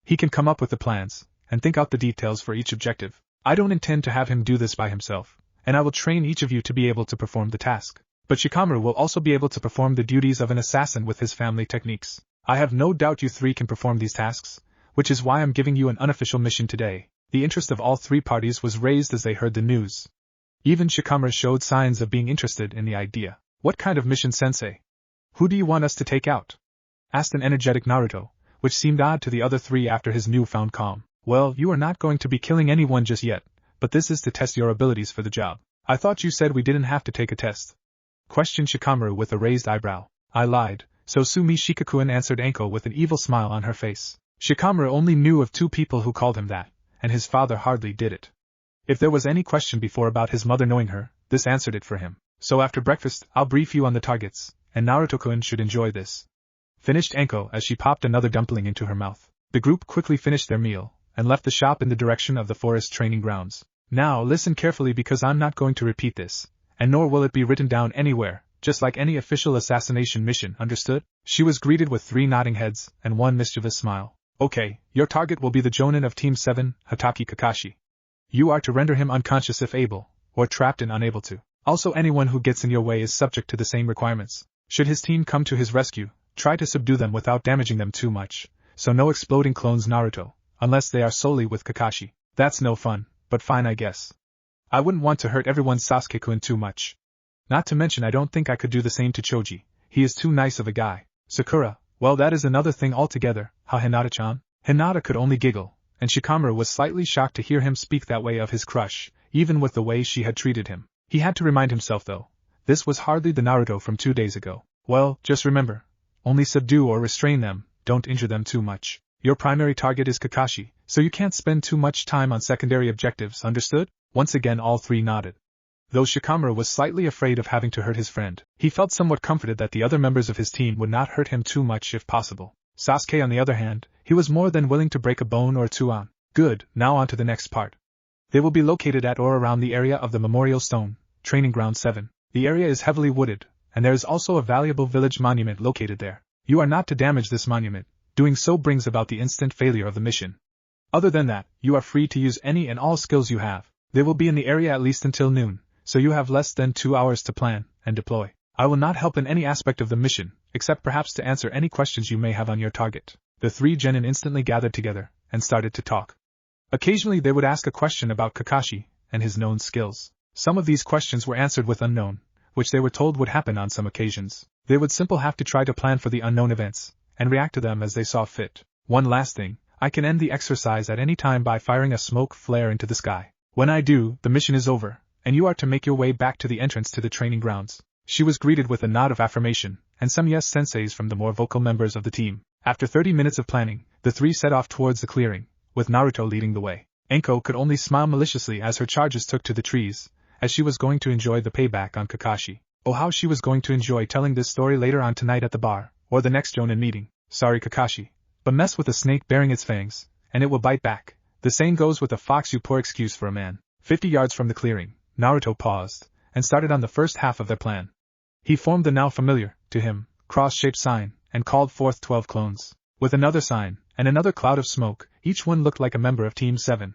He can come up with the plans, and think out the details for each objective. I don't intend to have him do this by himself, and I will train each of you to be able to perform the task. But Shikamaru will also be able to perform the duties of an assassin with his family techniques. I have no doubt you 3 can perform these tasks, which is why I'm giving you an unofficial mission today. The interest of all 3 parties was raised as they heard the news. Even Shikamaru showed signs of being interested in the idea. What kind of mission, Sensei? Who do you want us to take out? Asked an energetic Naruto, which seemed odd to the other 3 after his newfound calm. Well, you are not going to be killing anyone just yet, but this is to test your abilities for the job. I thought you said we didn't have to take a test. Questioned Shikamaru with a raised eyebrow. I lied, so Sumi Shikakuen answered Anko with an evil smile on her face. Shikamaru only knew of 2 people who called him that, and his father hardly did it. If there was any question before about his mother knowing her, this answered it for him. So after breakfast, I'll brief you on the targets, and Naruto-kun should enjoy this. Finished Anko as she popped another dumpling into her mouth. The group quickly finished their meal, and left the shop in the direction of the forest training grounds. Now listen carefully because I'm not going to repeat this, and nor will it be written down anywhere, just like any official assassination mission, understood? She was greeted with 3 nodding heads and 1 mischievous smile. Okay, your target will be the Jonin of Team 7, Hatake Kakashi. You are to render him unconscious if able, or trapped and unable to. Also anyone who gets in your way is subject to the same requirements. Should his team come to his rescue, try to subdue them without damaging them too much, so no exploding clones Naruto, unless they are solely with Kakashi. That's no fun, but fine I guess. I wouldn't want to hurt everyone's Sasuke-kun too much. Not to mention I don't think I could do the same to Choji, he is too nice of a guy. Sakura, well that is another thing altogether, how Hinata-chan? Hinata could only giggle, and Shikamaru was slightly shocked to hear him speak that way of his crush, even with the way she had treated him. He had to remind himself though, this was hardly the Naruto from 2 days ago. Well, just remember, only subdue or restrain them, don't injure them too much. Your primary target is Kakashi, so you can't spend too much time on secondary objectives, understood? Once again all 3 nodded. Though Shikamaru was slightly afraid of having to hurt his friend, he felt somewhat comforted that the other members of his team would not hurt him too much if possible. Sasuke on the other hand, he was more than willing to break a bone or 2 on. Good, now on to the next part. They will be located at or around the area of the Memorial Stone, Training Ground 7. The area is heavily wooded, and there is also a valuable village monument located there. You are not to damage this monument, doing so brings about the instant failure of the mission. Other than that, you are free to use any and all skills you have. They will be in the area at least until noon, so you have less than 2 hours to plan and deploy. I will not help in any aspect of the mission, except perhaps to answer any questions you may have on your target. The 3 genin instantly gathered together and started to talk. Occasionally they would ask a question about Kakashi and his known skills. Some of these questions were answered with unknown, which they were told would happen on some occasions. They would simply have to try to plan for the unknown events, and react to them as they saw fit. One last thing, I can end the exercise at any time by firing a smoke flare into the sky. When I do, the mission is over, and you are to make your way back to the entrance to the training grounds. She was greeted with a nod of affirmation, and some yes senseis from the more vocal members of the team. After 30 minutes of planning, the 3 set off towards the clearing, with Naruto leading the way. Anko could only smile maliciously as her charges took to the trees, as she was going to enjoy the payback on Kakashi. Oh how she was going to enjoy telling this story later on tonight at the bar, or the next Jonin meeting. Sorry Kakashi, but mess with a snake bearing its fangs, and it will bite back. The saying goes with a fox you poor excuse for a man. 50 yards from the clearing, Naruto paused, and started on the first half of their plan. He formed the now familiar, to him, cross-shaped sign, and called forth 12 clones. With another sign, and another cloud of smoke, each one looked like a member of Team 7.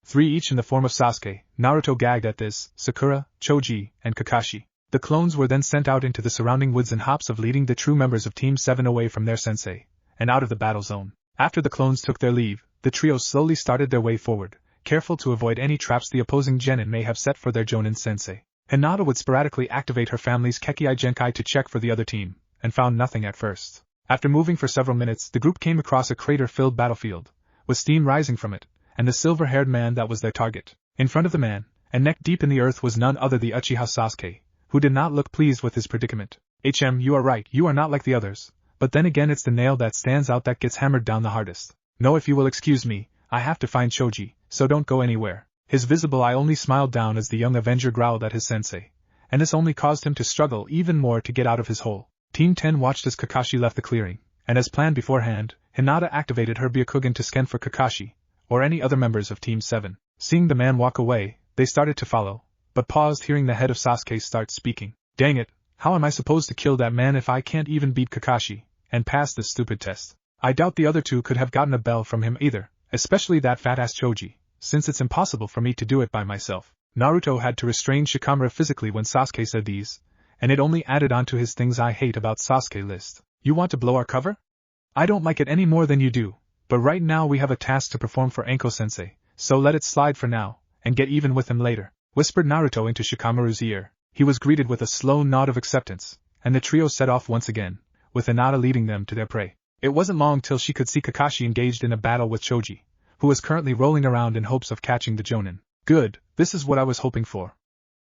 3 each in the form of Sasuke. Naruto gagged at this, Sakura, Choji, and Kakashi. The clones were then sent out into the surrounding woods in hopes of leading the true members of Team 7 away from their sensei, and out of the battle zone. After the clones took their leave, the trio slowly started their way forward, careful to avoid any traps the opposing genin may have set for their Jonin sensei. Hinata would sporadically activate her family's Kekkai Genkai to check for the other team, and found nothing at first. After moving for several minutes, the group came across a crater-filled battlefield, with steam rising from it, and the silver-haired man that was their target. In front of the man, and neck deep in the earth was none other the Uchiha Sasuke, who did not look pleased with his predicament. You are right, you are not like the others, but then again it's the nail that stands out that gets hammered down the hardest. No, if you will excuse me, I have to find Choji, so don't go anywhere. His visible eye only smiled down as the young Avenger growled at his sensei, and this only caused him to struggle even more to get out of his hole. Team 10 watched as Kakashi left the clearing, and as planned beforehand, Hinata activated her Byakugan to scan for Kakashi, or any other members of Team 7. Seeing the man walk away, they started to follow, but paused hearing the head of Sasuke start speaking. Dang it, how am I supposed to kill that man if I can't even beat Kakashi, and pass this stupid test? I doubt the other 2 could have gotten a bell from him either, especially that fat-ass Choji, since it's impossible for me to do it by myself. Naruto had to restrain Shikamaru physically when Sasuke said these, and it only added on to his things I hate about Sasuke list. You want to blow our cover? I don't like it any more than you do, but right now we have a task to perform for Anko-sensei, so let it slide for now, and get even with him later, whispered Naruto into Shikamaru's ear. He was greeted with a slow nod of acceptance, and the trio set off once again, with Hinata leading them to their prey. It wasn't long till she could see Kakashi engaged in a battle with Choji, who was currently rolling around in hopes of catching the Jonin. Good, this is what I was hoping for,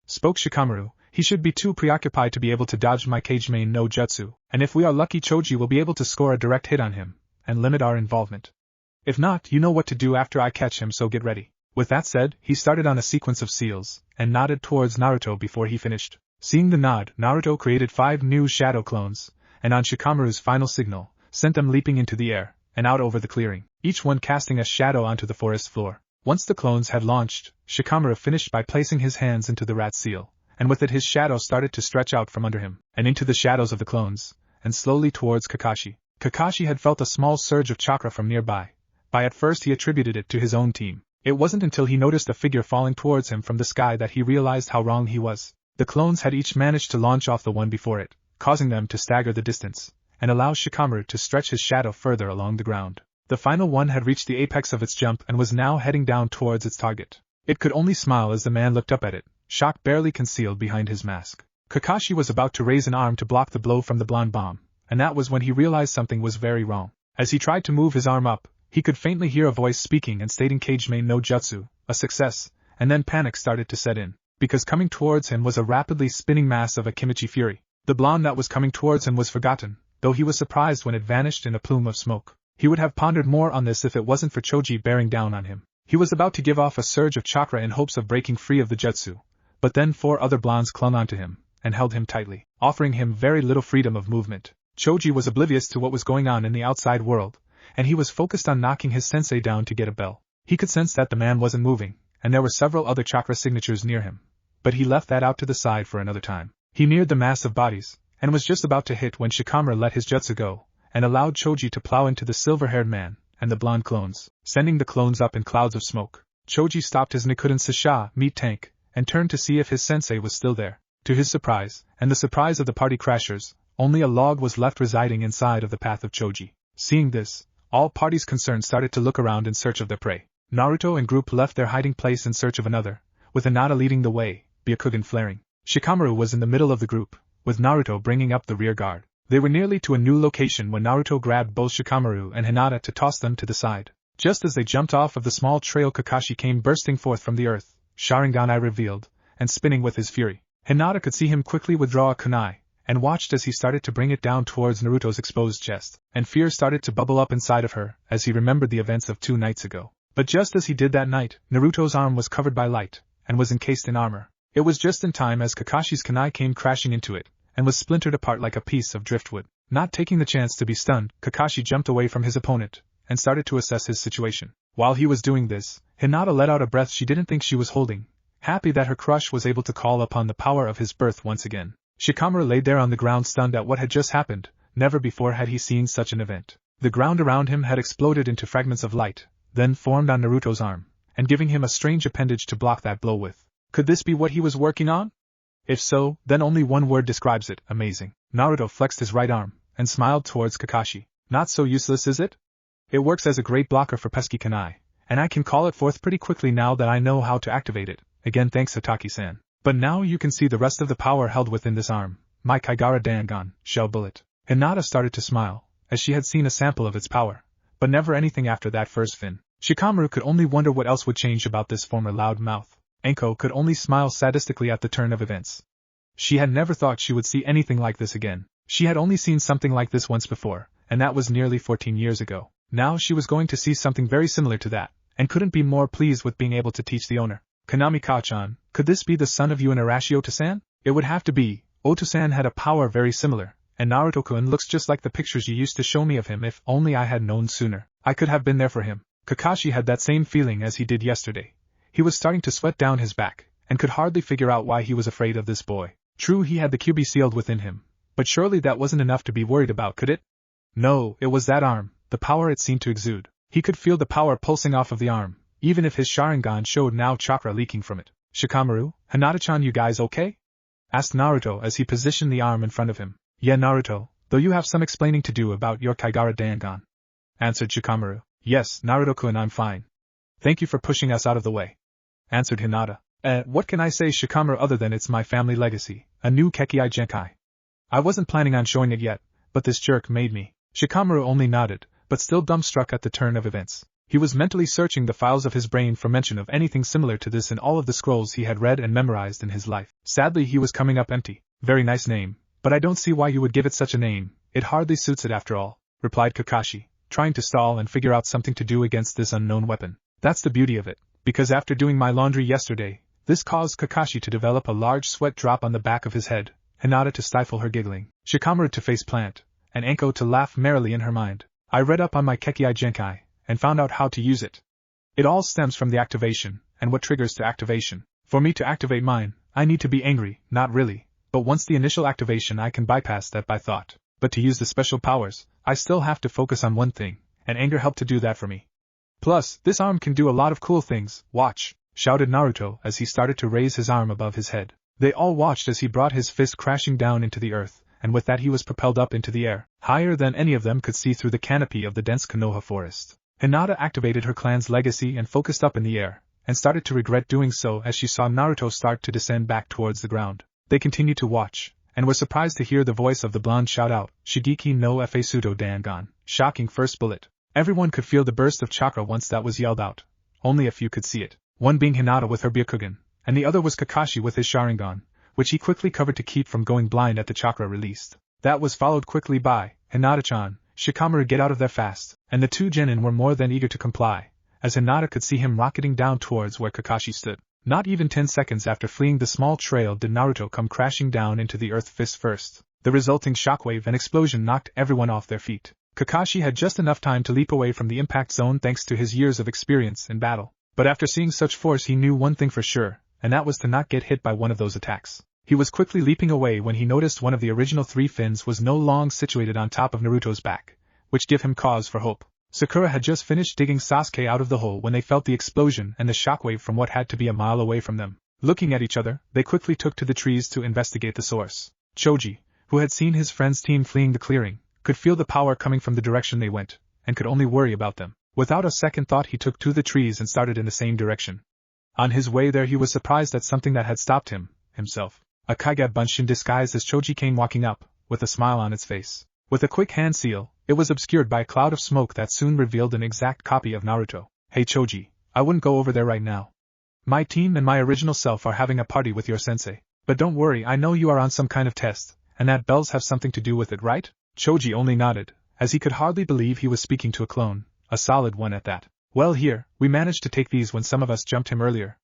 spoke Shikamaru. He should be too preoccupied to be able to dodge my Kage main no jutsu, and if we are lucky Choji will be able to score a direct hit on him, and limit our involvement. If not, you know what to do after I catch him, so get ready. With that said, he started on a sequence of seals, and nodded towards Naruto before he finished. Seeing the nod, Naruto created 5 new shadow clones, and on Shikamaru's final signal, sent them leaping into the air, and out over the clearing, each one casting a shadow onto the forest floor. Once the clones had launched, Shikamaru finished by placing his hands into the rat seal, and with it his shadow started to stretch out from under him, and into the shadows of the clones, and slowly towards Kakashi. Kakashi had felt a small surge of chakra from nearby. At first he attributed it to his own team. It wasn't until he noticed a figure falling towards him from the sky that he realized how wrong he was. The clones had each managed to launch off the one before it, causing them to stagger the distance, and allow Shikamaru to stretch his shadow further along the ground. The final one had reached the apex of its jump and was now heading down towards its target. It could only smile as the man looked up at it, shock barely concealed behind his mask. Kakashi was about to raise an arm to block the blow from the blonde bomb, and that was when he realized something was very wrong. As he tried to move his arm up, he could faintly hear a voice speaking and stating Kage main no jutsu, a success, and then panic started to set in, because coming towards him was a rapidly spinning mass of a Kimichi Fury. The blonde that was coming towards him was forgotten, though he was surprised when it vanished in a plume of smoke. He would have pondered more on this if it wasn't for Choji bearing down on him. He was about to give off a surge of chakra in hopes of breaking free of the jutsu, but then 4 other blondes clung onto him, and held him tightly, offering him very little freedom of movement. Choji was oblivious to what was going on in the outside world, and he was focused on knocking his sensei down to get a bell. He could sense that the man wasn't moving, and there were several other chakra signatures near him, but he left that out to the side for another time. He neared the mass of bodies, and was just about to hit when Shikamaru let his jutsu go, and allowed Choji to plow into the silver-haired man and the blonde clones, sending the clones up in clouds of smoke. Choji stopped his Nikuden Sasha meat tank, and turned to see if his sensei was still there. To his surprise, and the surprise of the party crashers, only a log was left residing inside of the path of Choji. Seeing this, all parties concerned started to look around in search of their prey. Naruto and group left their hiding place in search of another, with Hinata leading the way, Byakugan flaring. Shikamaru was in the middle of the group, with Naruto bringing up the rear guard. They were nearly to a new location when Naruto grabbed both Shikamaru and Hinata to toss them to the side. Just as they jumped off of the small trail, Kakashi came bursting forth from the earth, Sharingan eye revealed, and spinning with his fury. Hinata could see him quickly withdraw a kunai, and watched as he started to bring it down towards Naruto's exposed chest, and fear started to bubble up inside of her as he remembered the events of 2 nights ago. But just as he did that night, Naruto's arm was covered by light, and was encased in armor. It was just in time as Kakashi's kunai came crashing into it, and was splintered apart like a piece of driftwood. Not taking the chance to be stunned, Kakashi jumped away from his opponent, and started to assess his situation. While he was doing this, Hinata let out a breath she didn't think she was holding, happy that her crush was able to call upon the power of his birth once again. Shikamaru lay there on the ground stunned at what had just happened. Never before had he seen such an event. The ground around him had exploded into fragments of light, then formed on Naruto's arm, and giving him a strange appendage to block that blow with. Could this be what he was working on? If so, then only one word describes it: amazing. Naruto flexed his right arm, and smiled towards Kakashi. Not so useless, is it? It works as a great blocker for pesky kunai, and I can call it forth pretty quickly now that I know how to activate it. Again thanks Sataki-san. But now you can see the rest of the power held within this arm. My Kaigara Dangan, shell bullet. Hinata started to smile, as she had seen a sample of its power, but never anything after that first fin. Shikamaru could only wonder what else would change about this former loud mouth. Anko could only smile sadistically at the turn of events. She had never thought she would see anything like this again. She had only seen something like this once before, and that was nearly 14 years ago. Now she was going to see something very similar to that, and couldn't be more pleased with being able to teach the owner. Kanami-ka-chan, could this be the son of you and Arashi Oto-san? It would have to be. Oto-san had a power very similar, and Naruto-kun looks just like the pictures you used to show me of him. If only I had known sooner, I could have been there for him. Kakashi had that same feeling as he did yesterday. He was starting to sweat down his back, and could hardly figure out why he was afraid of this boy. True, he had the QB sealed within him, but surely that wasn't enough to be worried about, could it? No, it was that arm, the power it seemed to exude. He could feel the power pulsing off of the arm, even if his Sharingan showed now chakra leaking from it. Shikamaru, Hinata-chan, you guys okay? Asked Naruto as he positioned the arm in front of him. Yeah, Naruto, though you have some explaining to do about your Kaigara Dangan, answered Shikamaru. Yes, Naruto-kun, I'm fine. Thank you for pushing us out of the way, answered Hinata. What can I say, Shikamaru, other than it's my family legacy, a new Kekii Genkai. I wasn't planning on showing it yet, but this jerk made me. Shikamaru only nodded, but still dumbstruck at the turn of events. He was mentally searching the files of his brain for mention of anything similar to this in all of the scrolls he had read and memorized in his life. Sadly, he was coming up empty. Very nice name, but I don't see why you would give it such a name. It hardly suits it after all, replied Kakashi, trying to stall and figure out something to do against this unknown weapon. That's the beauty of it, because after doing my laundry yesterday, this caused Kakashi to develop a large sweat drop on the back of his head, Hinata to stifle her giggling, Shikamaru to face plant, and Anko to laugh merrily in her mind. I read up on my Kekkei Genkai, and found out how to use it. It all stems from the activation, and what triggers to activation. For me to activate mine, I need to be angry, not really, but once the initial activation I can bypass that by thought. But to use the special powers, I still have to focus on one thing, and anger helped to do that for me. Plus, this arm can do a lot of cool things, watch, shouted Naruto as he started to raise his arm above his head. They all watched as he brought his fist crashing down into the earth, and with that he was propelled up into the air, higher than any of them could see through the canopy of the dense Konoha forest. Hinata activated her clan's legacy and focused up in the air, and started to regret doing so as she saw Naruto start to descend back towards the ground. They continued to watch, and were surprised to hear the voice of the blonde shout out, Shigeki no Fa Pseudo Dangon, shocking first bullet. Everyone could feel the burst of chakra once that was yelled out. Only a few could see it, one being Hinata with her Byakugan, and the other was Kakashi with his Sharingan, which he quickly covered to keep from going blind at the chakra released. That was followed quickly by, Hinata-chan, Shikamaru get out of there fast, and the two genin were more than eager to comply, as Hinata could see him rocketing down towards where Kakashi stood. Not even 10 seconds after fleeing the small trail did Naruto come crashing down into the earth fist first. The resulting shockwave and explosion knocked everyone off their feet. Kakashi had just enough time to leap away from the impact zone thanks to his years of experience in battle. But after seeing such force he knew one thing for sure, and that was to not get hit by one of those attacks. He was quickly leaping away when he noticed one of the original 3 fins was no longer situated on top of Naruto's back, which gave him cause for hope. Sakura had just finished digging Sasuke out of the hole when they felt the explosion and the shockwave from what had to be a mile away from them. Looking at each other, they quickly took to the trees to investigate the source. Choji, who had seen his friend's team fleeing the clearing, could feel the power coming from the direction they went, and could only worry about them. Without a second thought he took to the trees and started in the same direction. On his way there he was surprised at something that had stopped him, himself. A Kage Bunshin disguised as Choji came walking up, with a smile on its face. With a quick hand seal, it was obscured by a cloud of smoke that soon revealed an exact copy of Naruto. Hey Choji, I wouldn't go over there right now. My team and my original self are having a party with your sensei. But don't worry, I know you are on some kind of test, and that bells have something to do with it, right? Choji only nodded, as he could hardly believe he was speaking to a clone, a solid one at that. Well here, we managed to take these when some of us jumped him earlier.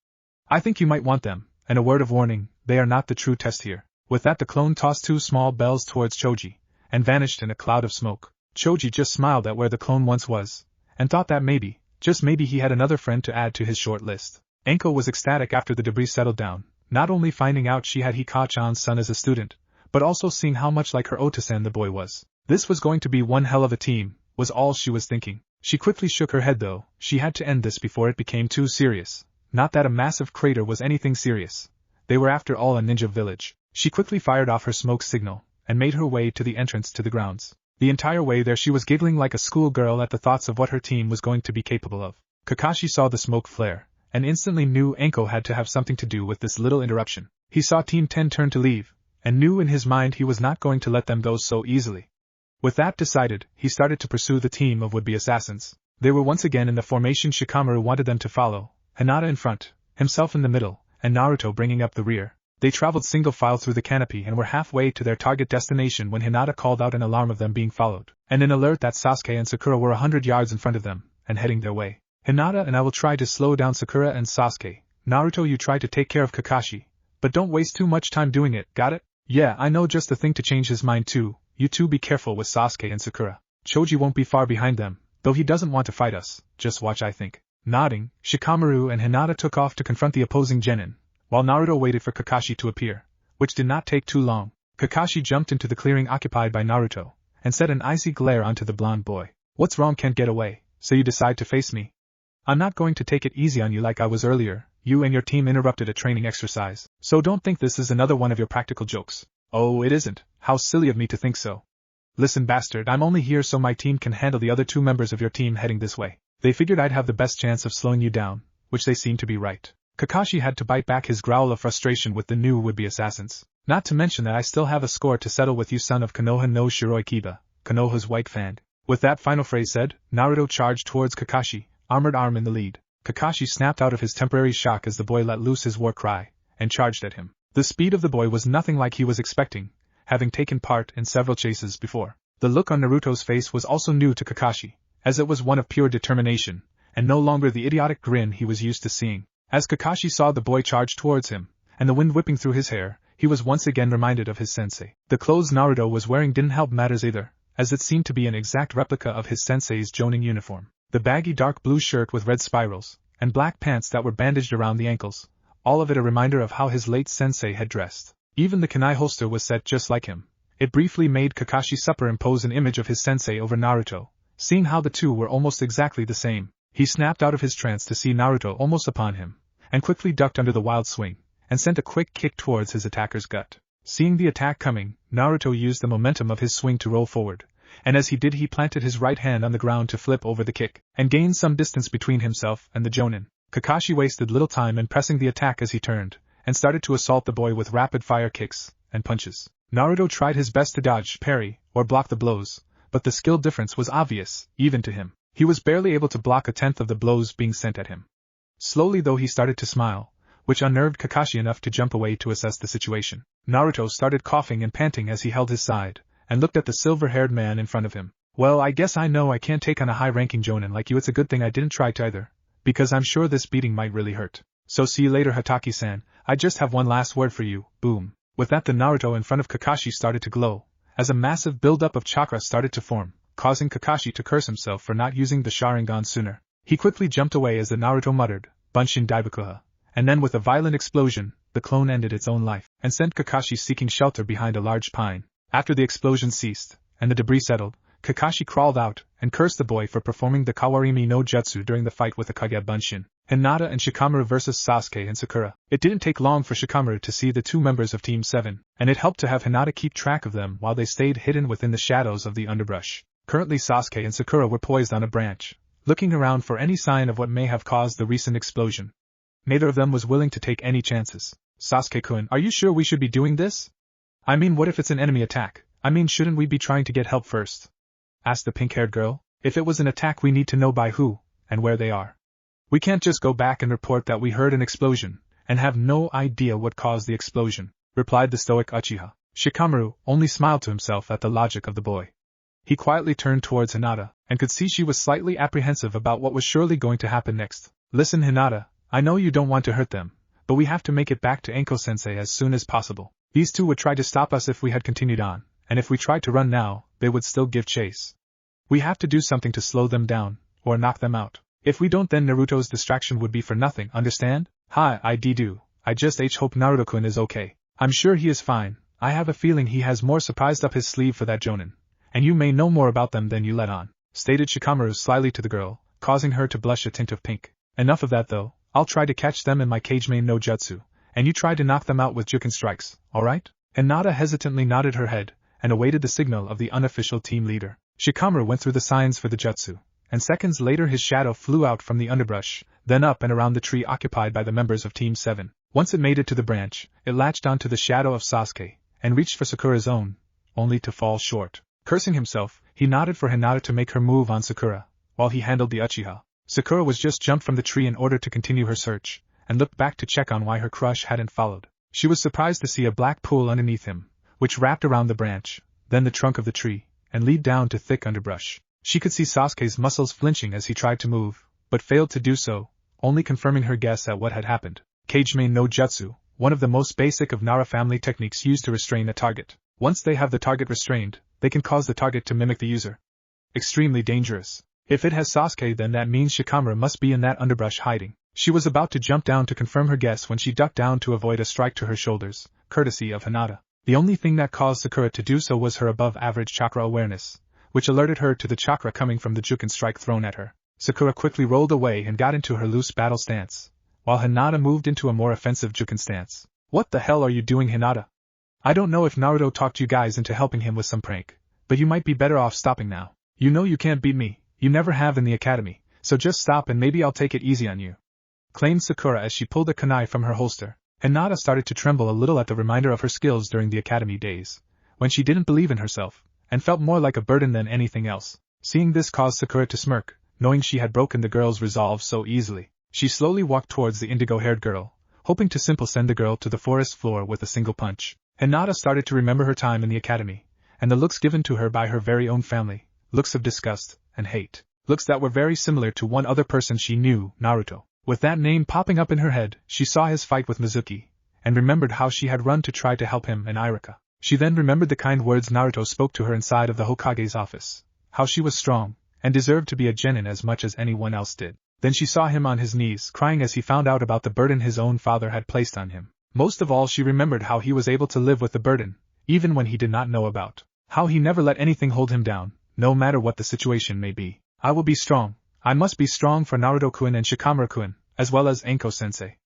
I think you might want them, and a word of warning, they are not the true test here. With that the clone tossed 2 small bells towards Choji, and vanished in a cloud of smoke. Choji just smiled at where the clone once was, and thought that maybe, just maybe he had another friend to add to his short list. Anko was ecstatic after the debris settled down, not only finding out she had Hikawa-chan's son as a student, but also seeing how much like her Otosan the boy was. This was going to be one hell of a team, was all she was thinking. She quickly shook her head though, she had to end this before it became too serious. Not that a massive crater was anything serious. They were after all a ninja village. She quickly fired off her smoke signal, and made her way to the entrance to the grounds. The entire way there she was giggling like a schoolgirl at the thoughts of what her team was going to be capable of. Kakashi saw the smoke flare, and instantly knew Anko had to have something to do with this little interruption. He saw Team 10 turn to leave, and knew in his mind he was not going to let them go so easily. With that decided, he started to pursue the team of would-be assassins. They were once again in the formation Shikamaru wanted them to follow, Hinata in front, himself in the middle, and Naruto bringing up the rear. They traveled single file through the canopy and were halfway to their target destination when Hinata called out an alarm of them being followed, and an alert that Sasuke and Sakura were 100 yards in front of them, and heading their way. Hinata and I will try to slow down Sakura and Sasuke. Naruto, you try to take care of Kakashi, but don't waste too much time doing it, got it? Yeah, I know, just the thing to change his mind too. You two be careful with Sasuke and Sakura. Choji won't be far behind them, though he doesn't want to fight us, just watch, I think. Nodding, Shikamaru and Hinata took off to confront the opposing genin, while Naruto waited for Kakashi to appear, which did not take too long. Kakashi jumped into the clearing occupied by Naruto, and set an icy glare onto the blonde boy. What's wrong, can't get away, so you decide to face me? I'm not going to take it easy on you like I was earlier. You and your team interrupted a training exercise, so don't think this is another one of your practical jokes. Oh, it isn't. How silly of me to think so. Listen, bastard, I'm only here so my team can handle the other 2 members of your team heading this way. They figured I'd have the best chance of slowing you down, which they seemed to be right. Kakashi had to bite back his growl of frustration with the new would-be assassins. Not to mention that I still have a score to settle with you, son of Konoha no Shiroi Kiba, Konoha's white fan. With that final phrase said, Naruto charged towards Kakashi, armored arm in the lead. Kakashi snapped out of his temporary shock as the boy let loose his war cry, and charged at him. The speed of the boy was nothing like he was expecting, having taken part in several chases before. The look on Naruto's face was also new to Kakashi, as it was one of pure determination, and no longer the idiotic grin he was used to seeing. As Kakashi saw the boy charge towards him, and the wind whipping through his hair, he was once again reminded of his sensei. The clothes Naruto was wearing didn't help matters either, as it seemed to be an exact replica of his sensei's Jonin uniform. The baggy dark blue shirt with red spirals, and black pants that were bandaged around the ankles, all of it a reminder of how his late sensei had dressed. Even the kunai holster was set just like him. It briefly made Kakashi superimpose an image of his sensei over Naruto. Seeing how the two were almost exactly the same, he snapped out of his trance to see Naruto almost upon him, and quickly ducked under the wild swing, and sent a quick kick towards his attacker's gut. Seeing the attack coming, Naruto used the momentum of his swing to roll forward, and as he did he planted his right hand on the ground to flip over the kick, and gain some distance between himself and the Jonin. Kakashi wasted little time in pressing the attack as he turned, and started to assault the boy with rapid-fire kicks and punches. Naruto tried his best to dodge, parry, or block the blows, but the skill difference was obvious, even to him. He was barely able to block a tenth of the blows being sent at him. Slowly though he started to smile, which unnerved Kakashi enough to jump away to assess the situation. Naruto started coughing and panting as he held his side, and looked at the silver-haired man in front of him. Well, I guess I know I can't take on a high-ranking Jonin like you. It's a good thing I didn't try to either, because I'm sure this beating might really hurt. So see you later, Hatake-san. I just have one last word for you. Boom. With that, the Naruto in front of Kakashi started to glow, as a massive buildup of chakra started to form, causing Kakashi to curse himself for not using the Sharingan sooner. He quickly jumped away as the Naruto muttered, Bunshin Daibakuha, and then with a violent explosion, the clone ended its own life, and sent Kakashi seeking shelter behind a large pine. After the explosion ceased, and the debris settled, Kakashi crawled out, and cursed the boy for performing the Kawarimi no Jutsu during the fight with the Kage Bunshin. Hinata and Shikamaru vs Sasuke and Sakura. It didn't take long for Shikamaru to see the two members of Team 7, and it helped to have Hinata keep track of them while they stayed hidden within the shadows of the underbrush. Currently Sasuke and Sakura were poised on a branch, looking around for any sign of what may have caused the recent explosion. Neither of them was willing to take any chances. Sasuke-kun, are you sure we should be doing this? I mean, what if it's an enemy attack? I mean, shouldn't we be trying to get help first? Asked the pink-haired girl. If it was an attack, we need to know by who, and where they are. We can't just go back and report that we heard an explosion, and have no idea what caused the explosion, replied the stoic Uchiha. Shikamaru only smiled to himself at the logic of the boy. He quietly turned towards Hinata, and could see she was slightly apprehensive about what was surely going to happen next. Listen, Hinata, I know you don't want to hurt them, but we have to make it back to Anko-sensei as soon as possible. These two would try to stop us if we had continued on, and if we tried to run now, they would still give chase. We have to do something to slow them down, or knock them out. If we don't, then Naruto's distraction would be for nothing, understand? Hi, I do. I just hope Naruto-kun is okay. I'm sure he is fine. I have a feeling he has more surprised up his sleeve for that Jonin. And you may know more about them than you let on, stated Shikamaru slyly to the girl, causing her to blush a tint of pink. Enough of that though, I'll try to catch them in my Kage-main no Jutsu, and you try to knock them out with Juken strikes, alright? Hinata hesitantly nodded her head, and awaited the signal of the unofficial team leader. Shikamaru went through the signs for the Jutsu, and seconds later his shadow flew out from the underbrush, then up and around the tree occupied by the members of Team 7. Once it made it to the branch, it latched onto the shadow of Sasuke, and reached for Sakura's own, only to fall short. Cursing himself, he nodded for Hinata to make her move on Sakura, while he handled the Uchiha. Sakura was just jumped from the tree in order to continue her search, and looked back to check on why her crush hadn't followed. She was surprised to see a black pool underneath him, which wrapped around the branch, then the trunk of the tree, and lead down to thick underbrush. She could see Sasuke's muscles flinching as he tried to move, but failed to do so, only confirming her guess at what had happened. Kage-main no Jutsu, one of the most basic of Nara family techniques used to restrain a target. Once they have the target restrained, they can cause the target to mimic the user. Extremely dangerous. If it has Sasuke, then that means Shikamaru must be in that underbrush hiding. She was about to jump down to confirm her guess when she ducked down to avoid a strike to her shoulders, courtesy of Hinata. The only thing that caused Sakura to do so was her above-average chakra awareness, which alerted her to the chakra coming from the Juken strike thrown at her. Sakura quickly rolled away and got into her loose battle stance, while Hinata moved into a more offensive Juken stance. What the hell are you doing, Hinata? I don't know if Naruto talked you guys into helping him with some prank, but you might be better off stopping now. You know you can't beat me, you never have in the academy, so just stop and maybe I'll take it easy on you, claimed Sakura as she pulled a kunai from her holster. Hinata started to tremble a little at the reminder of her skills during the academy days, when she didn't believe in herself, and felt more like a burden than anything else. Seeing this caused Sakura to smirk, knowing she had broken the girl's resolve so easily. She slowly walked towards the indigo-haired girl, hoping to simply send the girl to the forest floor with a single punch. Hinata started to remember her time in the academy, and the looks given to her by her very own family, looks of disgust and hate, looks that were very similar to one other person she knew, Naruto. With that name popping up in her head, she saw his fight with Mizuki, and remembered how she had run to try to help him and Iruka. She then remembered the kind words Naruto spoke to her inside of the Hokage's office, how she was strong, and deserved to be a genin as much as anyone else did. Then she saw him on his knees crying as he found out about the burden his own father had placed on him. Most of all, she remembered how he was able to live with the burden, even when he did not know about. How he never let anything hold him down, no matter what the situation may be. I will be strong. I must be strong for Naruto-kun and Shikamaru-kun, as well as Anko-sensei.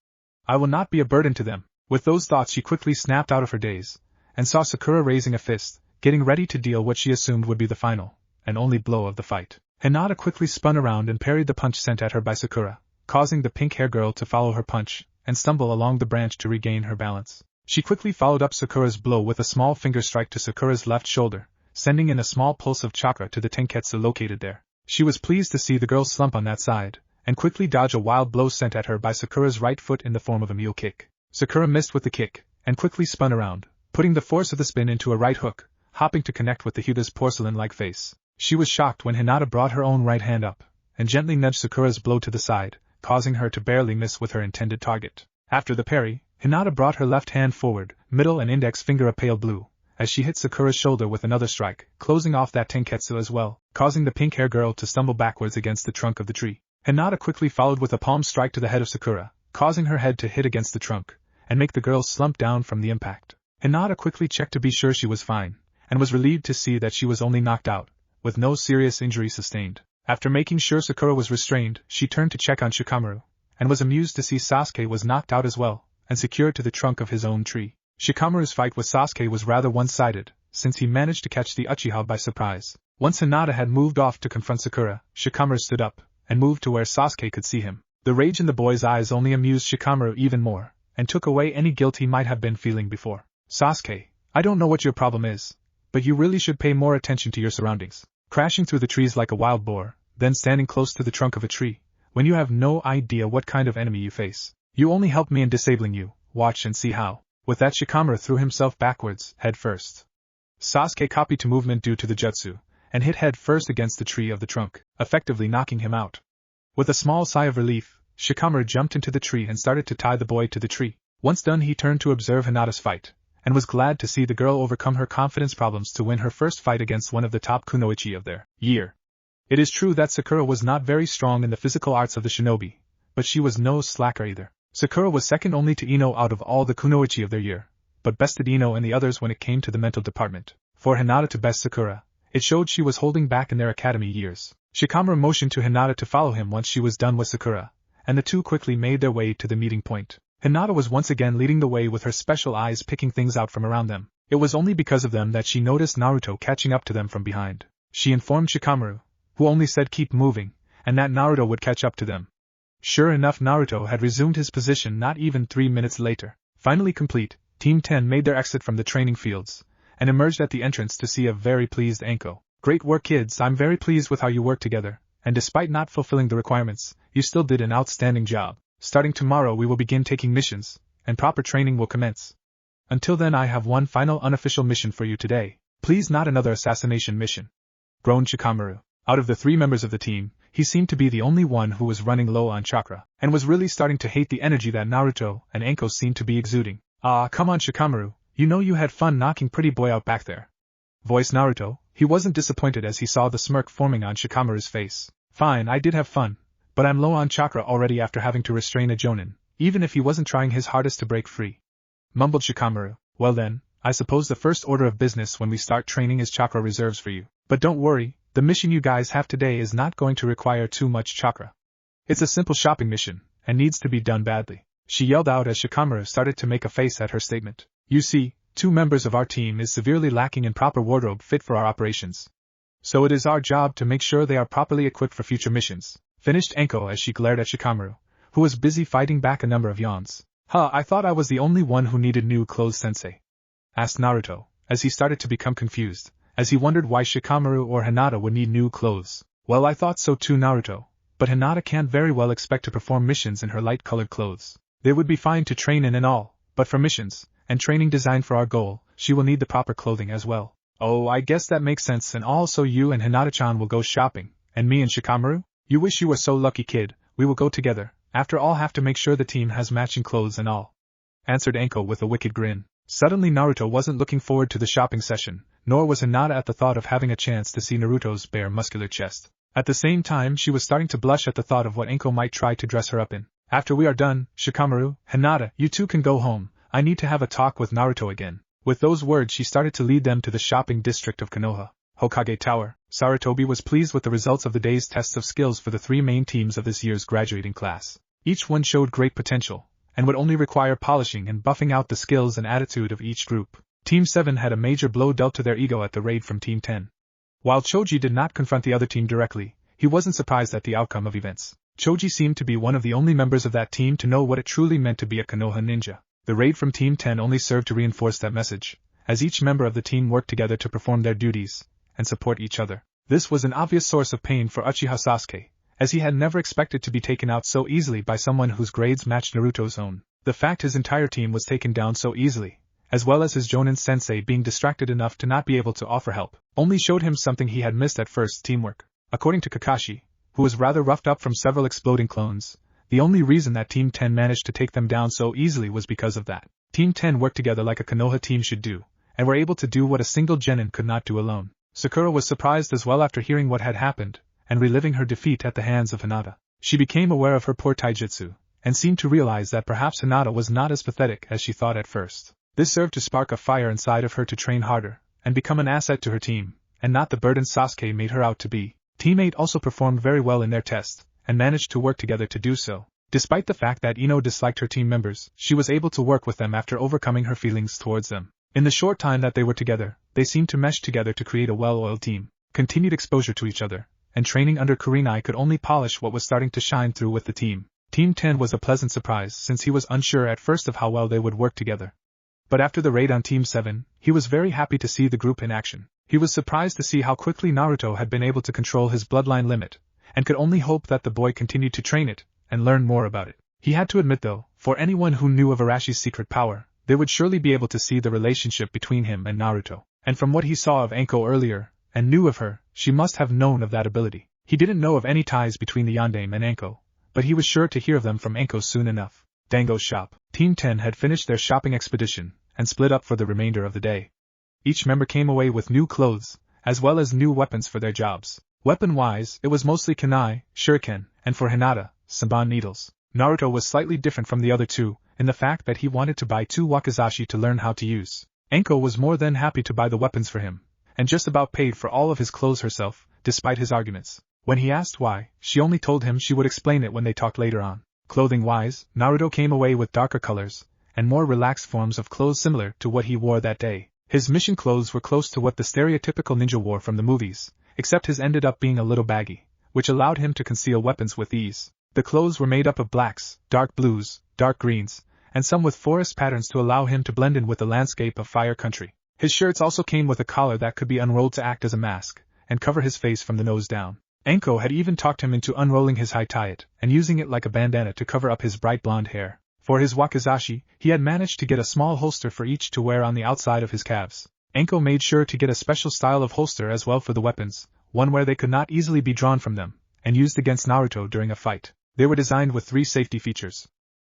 I will not be a burden to them. With those thoughts she quickly snapped out of her daze, and saw Sakura raising a fist, getting ready to deal what she assumed would be the final, and only blow of the fight. Hinata quickly spun around and parried the punch sent at her by Sakura, causing the pink-haired girl to follow her punch, and stumble along the branch to regain her balance. She quickly followed up Sakura's blow with a small finger strike to Sakura's left shoulder, sending in a small pulse of chakra to the tenketsu located there. She was pleased to see the girl slump on that side, and quickly dodge a wild blow sent at her by Sakura's right foot in the form of a mule kick. Sakura missed with the kick, and quickly spun around, putting the force of the spin into a right hook, hopping to connect with the Hyuda's porcelain-like face. She was shocked when Hinata brought her own right hand up, and gently nudged Sakura's blow to the side, causing her to barely miss with her intended target. After the parry, Hinata brought her left hand forward, middle and index finger a pale blue, as she hit Sakura's shoulder with another strike, closing off that tenketsu as well, causing the pink-haired girl to stumble backwards against the trunk of the tree. Hinata quickly followed with a palm strike to the head of Sakura, causing her head to hit against the trunk, and make the girl slump down from the impact. Hinata quickly checked to be sure she was fine, and was relieved to see that she was only knocked out, with no serious injury sustained. After making sure Sakura was restrained, she turned to check on Shikamaru, and was amused to see Sasuke was knocked out as well, and secured to the trunk of his own tree. Shikamaru's fight with Sasuke was rather one-sided, since he managed to catch the Uchiha by surprise. Once Hinata had moved off to confront Sakura, Shikamaru stood up, and moved to where Sasuke could see him. The rage in the boy's eyes only amused Shikamaru even more, and took away any guilt he might have been feeling before. Sasuke, I don't know what your problem is, but you really should pay more attention to your surroundings. Crashing through the trees like a wild boar, then standing close to the trunk of a tree, when you have no idea what kind of enemy you face. You only helped me in disabling you, watch and see how. With that, Shikamaru threw himself backwards, head first. Sasuke copied to movement due to the jutsu, and hit head first against the tree of the trunk, effectively knocking him out. With a small sigh of relief, Shikamaru jumped into the tree and started to tie the boy to the tree. Once done, he turned to observe Hinata's fight, and was glad to see the girl overcome her confidence problems to win her first fight against one of the top kunoichi of their year. It is true that Sakura was not very strong in the physical arts of the shinobi, but she was no slacker either. Sakura was second only to Ino out of all the kunoichi of their year, but bested Ino and the others when it came to the mental department. For Hinata to best Sakura, it showed she was holding back in their academy years. Shikamaru motioned to Hinata to follow him once she was done with Sakura, and the two quickly made their way to the meeting point. Hinata was once again leading the way with her special eyes picking things out from around them. It was only because of them that she noticed Naruto catching up to them from behind. She informed Shikamaru, who only said keep moving, and that Naruto would catch up to them. Sure enough, Naruto had resumed his position not even 3 minutes later. Finally complete, Team 10 made their exit from the training fields, and emerged at the entrance to see a very pleased Anko. Great work, kids, I'm very pleased with how you worked together, and despite not fulfilling the requirements, you still did an outstanding job. Starting tomorrow we will begin taking missions, and proper training will commence. Until then I have one final unofficial mission for you today. Please not another assassination mission. Groaned Shikamaru. Out of the 3 members of the team, he seemed to be the only one who was running low on chakra, and was really starting to hate the energy that Naruto and Anko seemed to be exuding. Ah, come on Shikamaru, you know you had fun knocking pretty boy out back there. Voiced Naruto. He wasn't disappointed as he saw the smirk forming on Shikamaru's face. Fine, I did have fun, but I'm low on chakra already after having to restrain a Jonin, even if he wasn't trying his hardest to break free. Mumbled Shikamaru. Well then, I suppose the first order of business when we start training is chakra reserves for you. But don't worry, the mission you guys have today is not going to require too much chakra. It's a simple shopping mission, and needs to be done badly. She yelled out as Shikamaru started to make a face at her statement. You see, 2 members of our team is severely lacking in proper wardrobe fit for our operations. So it is our job to make sure they are properly equipped for future missions. Finished Anko as she glared at Shikamaru, who was busy fighting back a number of yawns. Huh, I thought I was the only one who needed new clothes, Sensei? Asked Naruto, as he started to become confused, as he wondered why Shikamaru or Hinata would need new clothes. Well, I thought so too, Naruto, but Hinata can't very well expect to perform missions in her light-colored clothes. They would be fine to train in and all, but for missions, and training designed for our goal, she will need the proper clothing as well. Oh, I guess that makes sense, and also you and Hinata-chan will go shopping, and me and Shikamaru? You wish you were so lucky, kid. We will go together. After all, have to make sure the team has matching clothes and all," answered Anko with a wicked grin. Suddenly Naruto wasn't looking forward to the shopping session, nor was Hinata at the thought of having a chance to see Naruto's bare muscular chest. At the same time, she was starting to blush at the thought of what Anko might try to dress her up in. "After we are done, Shikamaru, Hinata, you two can go home. I need to have a talk with Naruto again." With those words, she started to lead them to the shopping district of Konoha. Hokage Tower. Sarutobi was pleased with the results of the day's tests of skills for the 3 main teams of this year's graduating class. Each one showed great potential, and would only require polishing and buffing out the skills and attitude of each group. Team 7 had a major blow dealt to their ego at the raid from Team 10. While Choji did not confront the other team directly, he wasn't surprised at the outcome of events. Choji seemed to be one of the only members of that team to know what it truly meant to be a Konoha ninja. The raid from Team 10 only served to reinforce that message, as each member of the team worked together to perform their duties and support each other. This was an obvious source of pain for Uchiha Sasuke, as he had never expected to be taken out so easily by someone whose grades matched Naruto's own. The fact his entire team was taken down so easily, as well as his Jonin sensei being distracted enough to not be able to offer help, only showed him something he had missed at first: teamwork. According to Kakashi, who was rather roughed up from several exploding clones, the only reason that Team 10 managed to take them down so easily was because of that. Team 10 worked together like a Konoha team should do, and were able to do what a single genin could not do alone. Sakura was surprised as well after hearing what had happened, and reliving her defeat at the hands of Hinata. She became aware of her poor taijutsu, and seemed to realize that perhaps Hinata was not as pathetic as she thought at first. This served to spark a fire inside of her to train harder, and become an asset to her team, and not the burden Sasuke made her out to be. Team 8 also performed very well in their test, and managed to work together to do so. Despite the fact that Ino disliked her team members, she was able to work with them after overcoming her feelings towards them. In the short time that they were together, they seemed to mesh together to create a well-oiled team. Continued exposure to each other, and training under Kurenai could only polish what was starting to shine through with the team. Team 10 was a pleasant surprise since he was unsure at first of how well they would work together. But after the raid on Team 7, he was very happy to see the group in action. He was surprised to see how quickly Naruto had been able to control his bloodline limit, and could only hope that the boy continued to train it, and learn more about it. He had to admit though, for anyone who knew of Arashi's secret power, they would surely be able to see the relationship between him and Naruto. And from what he saw of Anko earlier, and knew of her, she must have known of that ability. He didn't know of any ties between the Yondaime and Anko, but he was sure to hear of them from Anko soon enough. Dango's shop. Team 10 had finished their shopping expedition, and split up for the remainder of the day. Each member came away with new clothes, as well as new weapons for their jobs. Weapon-wise, it was mostly kunai, shuriken, and for Hinata, Senbon needles. Naruto was slightly different from the other two, in the fact that he wanted to buy 2 wakizashi to learn how to use. Anko was more than happy to buy the weapons for him, and just about paid for all of his clothes herself, despite his arguments. When he asked why, she only told him she would explain it when they talked later on. Clothing-wise, Naruto came away with darker colors, and more relaxed forms of clothes similar to what he wore that day. His mission clothes were close to what the stereotypical ninja wore from the movies, except his ended up being a little baggy, which allowed him to conceal weapons with ease. The clothes were made up of blacks, dark blues, dark greens, and some with forest patterns to allow him to blend in with the landscape of Fire Country. His shirts also came with a collar that could be unrolled to act as a mask, and cover his face from the nose down. Anko had even talked him into unrolling his high-tie and using it like a bandana to cover up his bright blonde hair. For his wakizashi, he had managed to get a small holster for each to wear on the outside of his calves. Anko made sure to get a special style of holster as well for the weapons, one where they could not easily be drawn from them, and used against Naruto during a fight. They were designed with 3 safety features.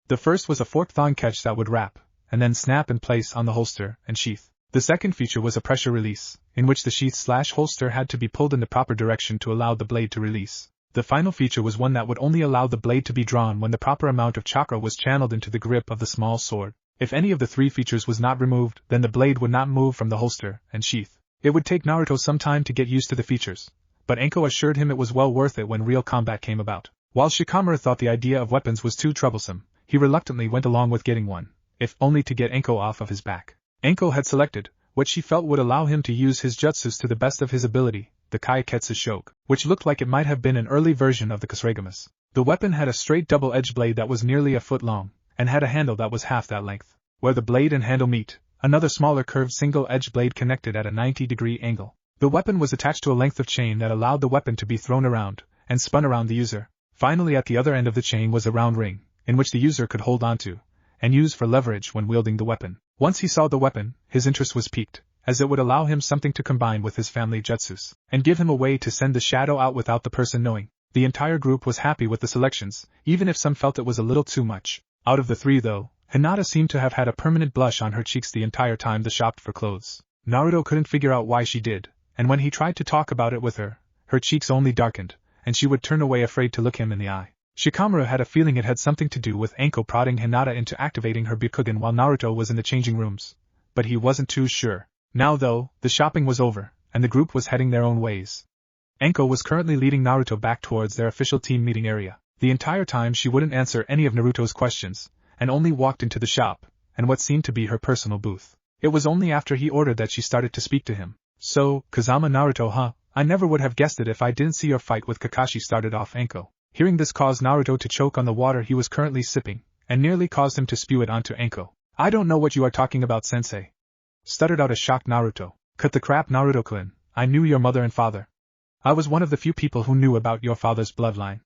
The first was a forked thong catch that would wrap, and then snap in place on the holster and sheath. The second feature was a pressure release, in which the sheath/holster had to be pulled in the proper direction to allow the blade to release. The final feature was one that would only allow the blade to be drawn when the proper amount of chakra was channeled into the grip of the small sword. If any of the 3 features was not removed, then the blade would not move from the holster and sheath. It would take Naruto some time to get used to the features, but Anko assured him it was well worth it when real combat came about. While Shikamaru thought the idea of weapons was too troublesome, he reluctantly went along with getting one, if only to get Anko off of his back. Anko had selected what she felt would allow him to use his jutsus to the best of his ability, the Kaiketsu Shoke, which looked like it might have been an early version of the Kusuregamas. The weapon had a straight double-edged blade that was nearly a foot long, and had a handle that was half that length. Where the blade and handle meet, another smaller curved single-edged blade connected at a 90-degree angle. The weapon was attached to a length of chain that allowed the weapon to be thrown around, and spun around the user. Finally, at the other end of the chain was a round ring, in which the user could hold onto, and use for leverage when wielding the weapon. Once he saw the weapon, his interest was piqued, as it would allow him something to combine with his family jutsus, and give him a way to send the shadow out without the person knowing. The entire group was happy with the selections, even if some felt it was a little too much. Out of the three though, Hinata seemed to have had a permanent blush on her cheeks the entire time they shopped for clothes. Naruto couldn't figure out why she did, and when he tried to talk about it with her, her cheeks only darkened, and she would turn away afraid to look him in the eye. Shikamaru had a feeling it had something to do with Anko prodding Hinata into activating her Byakugan while Naruto was in the changing rooms, but he wasn't too sure. Now though, the shopping was over, and the group was heading their own ways. Anko was currently leading Naruto back towards their official team meeting area. The entire time she wouldn't answer any of Naruto's questions, and only walked into the shop, and what seemed to be her personal booth. It was only after he ordered that she started to speak to him. So, Kazama Naruto, huh? I never would have guessed it if I didn't see your fight with Kakashi, started off Anko. Hearing this caused Naruto to choke on the water he was currently sipping, and nearly caused him to spew it onto Anko. I don't know what you are talking about, Sensei, stuttered out a shocked Naruto. Cut the crap, Naruto-kun. I knew your mother and father. I was one of the few people who knew about your father's bloodline.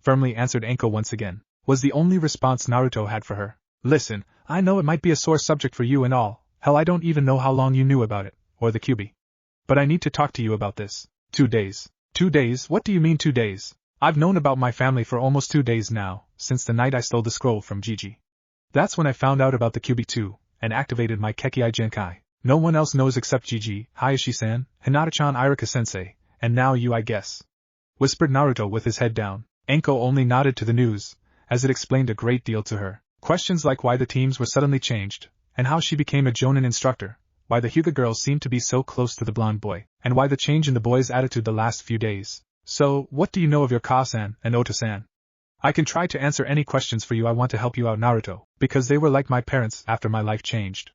Firmly answered Anko once again, was the only response Naruto had for her. Listen, I know it might be a sore subject for you and all, hell I don't even know how long you knew about it, or the QB. But I need to talk to you about this. 2 days. 2 days? What do you mean 2 days? I've known about my family for almost 2 days now, since the night I stole the scroll from Gigi. That's when I found out about the QB too, and activated my Kekei Genkai. No one else knows except Gigi, Hayashi-san, Hinata-chan, Iruka-sensei, and now you, I guess. Whispered Naruto with his head down. Anko only nodded to the news, as it explained a great deal to her. Questions like why the teams were suddenly changed, and how she became a Jonin instructor, why the Hyuga girls seemed to be so close to the blonde boy, and why the change in the boy's attitude the last few days. So, what do you know of your Ka-san and Ota-san? I can try to answer any questions for you. I want to help you out, Naruto, because they were like my parents after my life changed.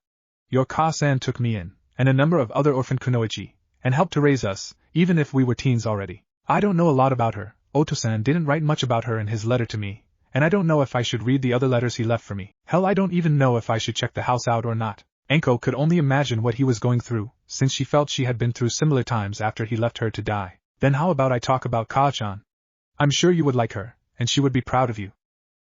Your Ka-san took me in, and a number of other orphan kunoichi, and helped to raise us, even if we were teens already. I don't know a lot about her. Ota-san didn't write much about her in his letter to me, and I don't know if I should read the other letters he left for me. Hell, I don't even know if I should check the house out or not. Anko could only imagine what he was going through, since she felt she had been through similar times after he left her to die. Then how about I talk about Ka-chan? I'm sure you would like her, and she would be proud of you.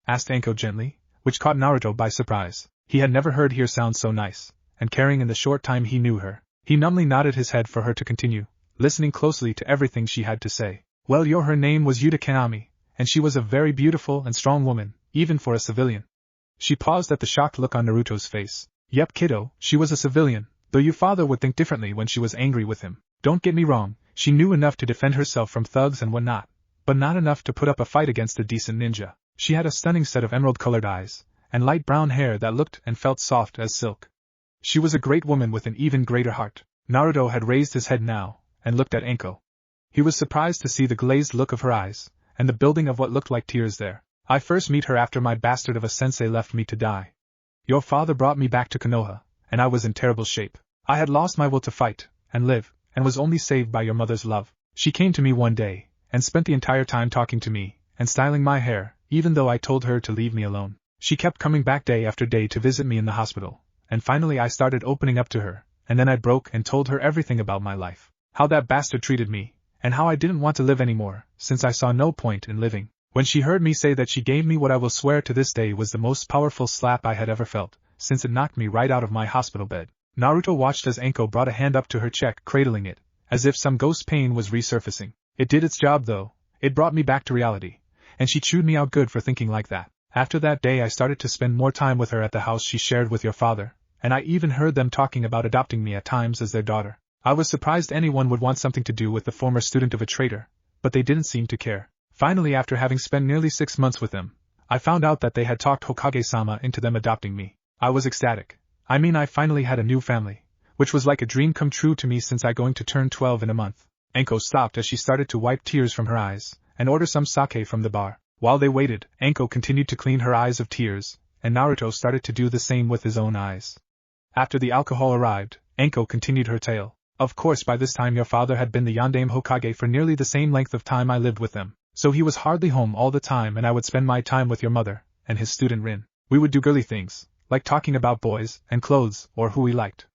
Asked Anko gently, which caught Naruto by surprise. He had never heard her sound so nice, and caring in the short time he knew her. He numbly nodded his head for her to continue, listening closely to everything she had to say. Well, her name was Yuta Kanami, and she was a very beautiful and strong woman, even for a civilian. She paused at the shocked look on Naruto's face. Yep, kiddo, she was a civilian, though your father would think differently when she was angry with him. Don't get me wrong, she knew enough to defend herself from thugs and whatnot, but not enough to put up a fight against a decent ninja. She had a stunning set of emerald-colored eyes, and light brown hair that looked and felt soft as silk. She was a great woman with an even greater heart. Naruto had raised his head now, and looked at Anko. He was surprised to see the glazed look of her eyes, and the building of what looked like tears there. I first meet her after my bastard of a sensei left me to die. Your father brought me back to Konoha, and I was in terrible shape. I had lost my will to fight, and live, and was only saved by your mother's love. She came to me one day, and spent the entire time talking to me, and styling my hair, even though I told her to leave me alone. She kept coming back day after day to visit me in the hospital, and finally I started opening up to her, and then I broke and told her everything about my life. How that bastard treated me, and how I didn't want to live anymore, since I saw no point in living. When she heard me say that, she gave me what I will swear to this day was the most powerful slap I had ever felt, since it knocked me right out of my hospital bed. Naruto watched as Anko brought a hand up to her cheek, cradling it, as if some ghost pain was resurfacing. It did its job though, it brought me back to reality, and she chewed me out good for thinking like that. After that day I started to spend more time with her at the house she shared with your father, and I even heard them talking about adopting me at times as their daughter. I was surprised anyone would want something to do with the former student of a traitor, but they didn't seem to care. Finally, after having spent nearly 6 months with them, I found out that they had talked Hokage-sama into them adopting me. I was ecstatic. I mean, I finally had a new family, which was like a dream come true to me since I going to turn 12 in a month. Anko stopped as she started to wipe tears from her eyes, and order some sake from the bar. While they waited, Anko continued to clean her eyes of tears, and Naruto started to do the same with his own eyes. After the alcohol arrived, Anko continued her tale. Of course, by this time your father had been the Yondaime Hokage for nearly the same length of time I lived with them, so he was hardly home all the time, and I would spend my time with your mother and his student Rin. We would do girly things, like talking about boys and clothes or who we liked.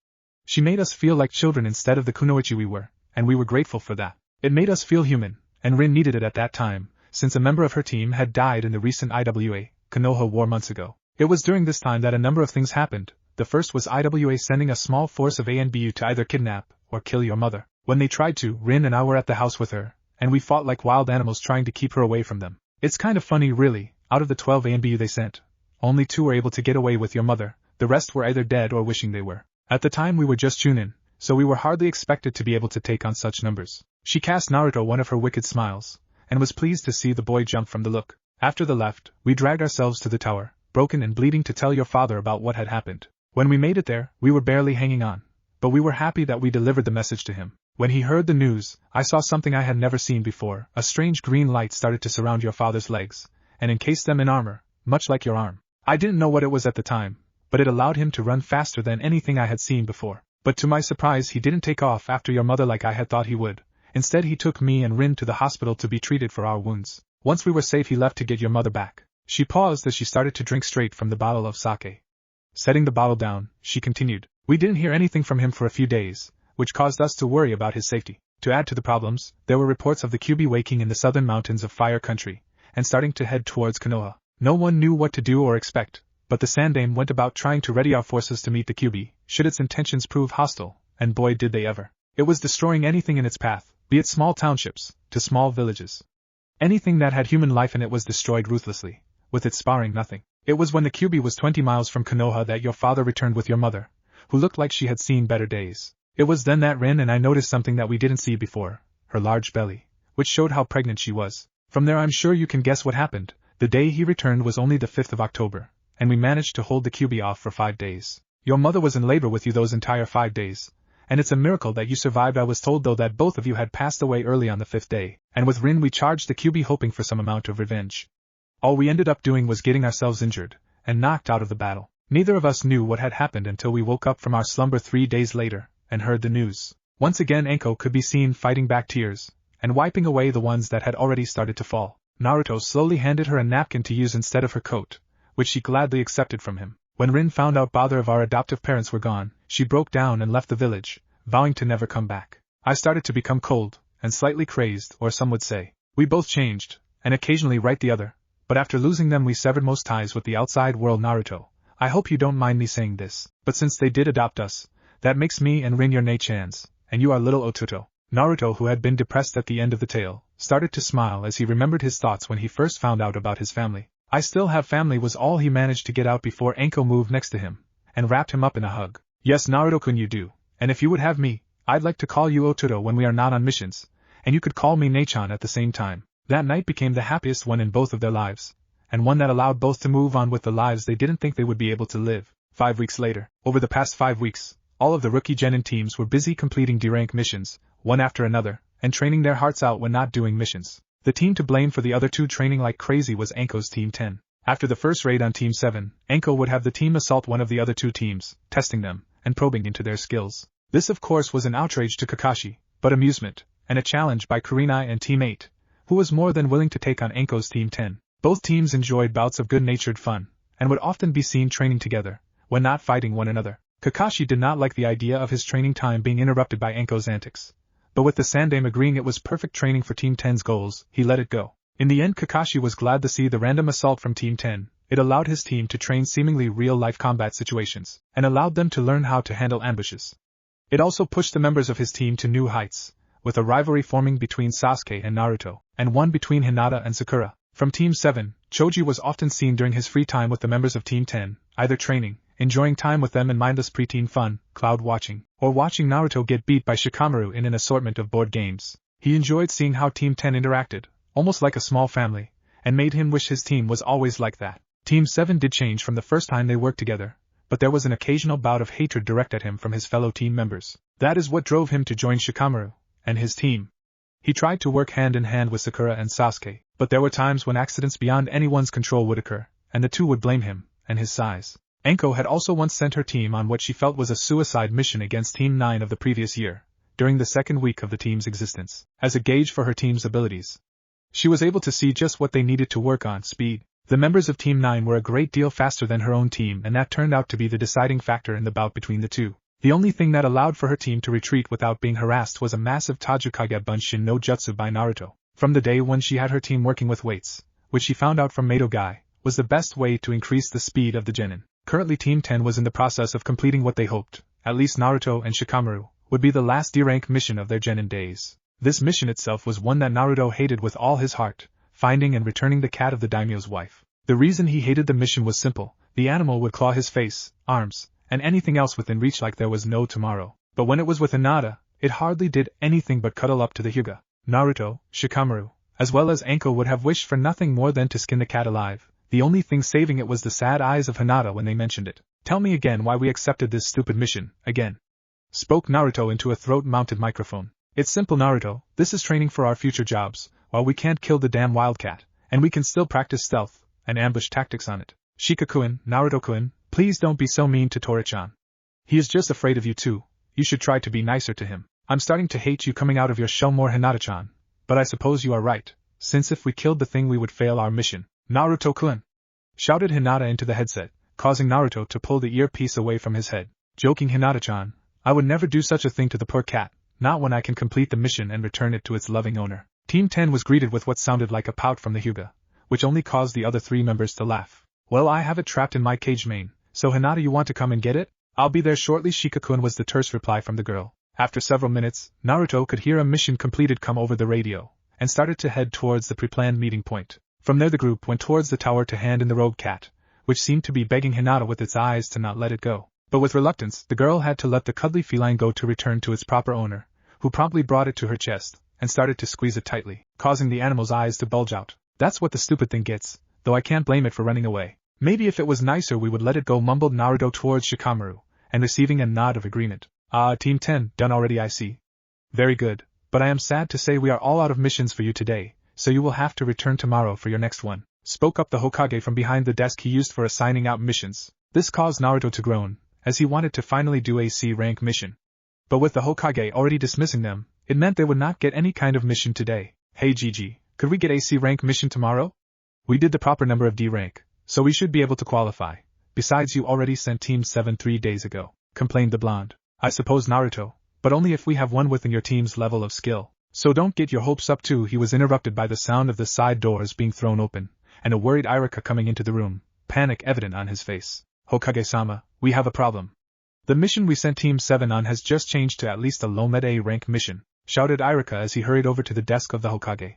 She made us feel like children instead of the kunoichi we were, and we were grateful for that. It made us feel human, and Rin needed it at that time, since a member of her team had died in the recent IWA, Konoha War months ago. It was during this time that a number of things happened. The first was IWA sending a small force of ANBU to either kidnap or kill your mother. When they tried to, Rin and I were at the house with her, and we fought like wild animals trying to keep her away from them. It's kind of funny really, out of the 12 ANBU they sent, only 2 were able to get away with your mother, the rest were either dead or wishing they were. At the time we were just Jonin, so we were hardly expected to be able to take on such numbers. She cast Naruto one of her wicked smiles, and was pleased to see the boy jump from the look. After the left, we dragged ourselves to the tower, broken and bleeding to tell your father about what had happened. When we made it there, we were barely hanging on, but we were happy that we delivered the message to him. When he heard the news, I saw something I had never seen before. A strange green light started to surround your father's legs, and encase them in armor, much like your arm. I didn't know what it was at the time, but it allowed him to run faster than anything I had seen before. But to my surprise he didn't take off after your mother like I had thought he would. Instead he took me and Rin to the hospital to be treated for our wounds. Once we were safe he left to get your mother back. She paused as she started to drink straight from the bottle of sake. Setting the bottle down, she continued. We didn't hear anything from him for a few days, which caused us to worry about his safety. To add to the problems, there were reports of the QB waking in the southern mountains of Fire Country, and starting to head towards Konoha. No one knew what to do or expect, but the Sandame went about trying to ready our forces to meet the QB, should its intentions prove hostile, and boy did they ever. It was destroying anything in its path, be it small townships, to small villages. Anything that had human life in it was destroyed ruthlessly, with it sparing nothing. It was when the QB was 20 miles from Konoha that your father returned with your mother, who looked like she had seen better days. It was then that Rin and I noticed something that we didn't see before, her large belly, which showed how pregnant she was. From there I'm sure you can guess what happened. The day he returned was only the 5th of October, and we managed to hold the QB off for 5 days. Your mother was in labor with you those entire 5 days, and it's a miracle that you survived. I was told though that both of you had passed away early on the 5th day, and with Rin we charged the QB hoping for some amount of revenge. All we ended up doing was getting ourselves injured, and knocked out of the battle. Neither of us knew what had happened until we woke up from our slumber 3 days later, and heard the news. Once again Anko could be seen fighting back tears, and wiping away the ones that had already started to fall. Naruto slowly handed her a napkin to use instead of her coat, which she gladly accepted from him. When Rin found out both of our adoptive parents were gone, she broke down and left the village, vowing to never come back. I started to become cold, and slightly crazed, or some would say. We both changed, and occasionally right the other, but after losing them we severed most ties with the outside world. Naruto, I hope you don't mind me saying this, but since they did adopt us, that makes me and Rin your Nei-chans, and you are little Ototo. Naruto, who had been depressed at the end of the tale, started to smile as he remembered his thoughts when he first found out about his family. I still have family was all he managed to get out before Anko moved next to him, and wrapped him up in a hug. Yes Naruto-kun you do, and if you would have me, I'd like to call you Ototo when we are not on missions, and you could call me Nei-chan at the same time. That night became the happiest one in both of their lives, and one that allowed both to move on with the lives they didn't think they would be able to live. 5 weeks later, over the past 5 weeks, all of the rookie genin teams were busy completing D-rank missions, one after another, and training their hearts out when not doing missions. The team to blame for the other two training like crazy was Anko's Team 10. After the first raid on Team 7, Anko would have the team assault one of the other two teams, testing them, and probing into their skills. This of course was an outrage to Kakashi, but amusement, and a challenge by Kurenai and Team 8, who was more than willing to take on Anko's Team 10. Both teams enjoyed bouts of good-natured fun, and would often be seen training together, when not fighting one another. Kakashi did not like the idea of his training time being interrupted by Anko's antics, but with the Sandame agreeing it was perfect training for Team 10's goals, he let it go. In the end Kakashi was glad to see the random assault from Team 10, it allowed his team to train seemingly real-life combat situations, and allowed them to learn how to handle ambushes. It also pushed the members of his team to new heights, with a rivalry forming between Sasuke and Naruto, and one between Hinata and Sakura. From Team 7, Choji was often seen during his free time with the members of Team 10, either training, enjoying time with them in mindless preteen fun, cloud watching, or watching Naruto get beat by Shikamaru in an assortment of board games. He enjoyed seeing how Team 10 interacted, almost like a small family, and made him wish his team was always like that. Team 7 did change from the first time they worked together, but there was an occasional bout of hatred directed at him from his fellow team members. That is what drove him to join Shikamaru and his team. He tried to work hand in hand with Sakura and Sasuke, but there were times when accidents beyond anyone's control would occur, and the two would blame him and his size. Anko had also once sent her team on what she felt was a suicide mission against Team 9 of the previous year, during the second week of the team's existence, as a gauge for her team's abilities. She was able to see just what they needed to work on: speed. The members of Team 9 were a great deal faster than her own team, and that turned out to be the deciding factor in the bout between the two. The only thing that allowed for her team to retreat without being harassed was a massive Tajukage Bunshin no Jutsu by Naruto. From the day when she had her team working with weights, which she found out from Mato Guy, was the best way to increase the speed of the genin. Currently Team 10 was in the process of completing what they hoped, at least Naruto and Shikamaru, would be the last D-rank mission of their genin days. This mission itself was one that Naruto hated with all his heart, finding and returning the cat of the daimyo's wife. The reason he hated the mission was simple: the animal would claw his face, arms, and anything else within reach like there was no tomorrow. But when it was with Hinata, it hardly did anything but cuddle up to the Hyuga. Naruto, Shikamaru, as well as Anko would have wished for nothing more than to skin the cat alive. The only thing saving it was the sad eyes of Hinata when they mentioned it. "Tell me again why we accepted this stupid mission, again," spoke Naruto into a throat-mounted microphone. "It's simple, Naruto, this is training for our future jobs. While we can't kill the damn wildcat, and we can still practice stealth and ambush tactics on it. Shika-kun, Naruto-kun, please don't be so mean to Tori-chan. He is just afraid of you too. You should try to be nicer to him. I'm starting to hate you coming out of your shell more, Hinata-chan. But I suppose you are right, since if we killed the thing we would fail our mission." "Naruto-kun!" shouted Hinata into the headset, causing Naruto to pull the earpiece away from his head. "Joking, Hinata-chan. I would never do such a thing to the poor cat, not when I can complete the mission and return it to its loving owner." Team 10 was greeted with what sounded like a pout from the Hyuga, which only caused the other three members to laugh. "Well, I have it trapped in my cage main, so Hinata, you want to come and get it?" "I'll be there shortly, Shika-kun," was the terse reply from the girl. After several minutes, Naruto could hear a mission completed come over the radio, and started to head towards the pre-planned meeting point. From there the group went towards the tower to hand in the rogue cat, which seemed to be begging Hinata with its eyes to not let it go. But with reluctance, the girl had to let the cuddly feline go to return to its proper owner, who promptly brought it to her chest, and started to squeeze it tightly, causing the animal's eyes to bulge out. "That's what the stupid thing gets, though I can't blame it for running away. Maybe if it was nicer we would let it go," mumbled Naruto towards Shikamaru, and receiving a nod of agreement. Team 10, done already, I see." "Very good, but I am sad to say we are all out of missions for you today, so you will have to return tomorrow for your next one," spoke up the Hokage from behind the desk he used for assigning out missions. This caused Naruto to groan, as he wanted to finally do a C-rank mission. But with the Hokage already dismissing them, it meant they would not get any kind of mission today. "Hey Gigi, could we get a C-rank mission tomorrow? We did the proper number of D-rank, so we should be able to qualify. Besides, you already sent Team 7 3 days ago," complained the blonde. "I suppose, Naruto, but only if we have one within your team's level of skill. So don't get your hopes up too." He was interrupted by the sound of the side doors being thrown open, and a worried Iruka coming into the room, panic evident on his face. "Hokage-sama, we have a problem. The mission we sent Team 7 on has just changed to at least a low med-A rank mission," shouted Iruka as he hurried over to the desk of the Hokage.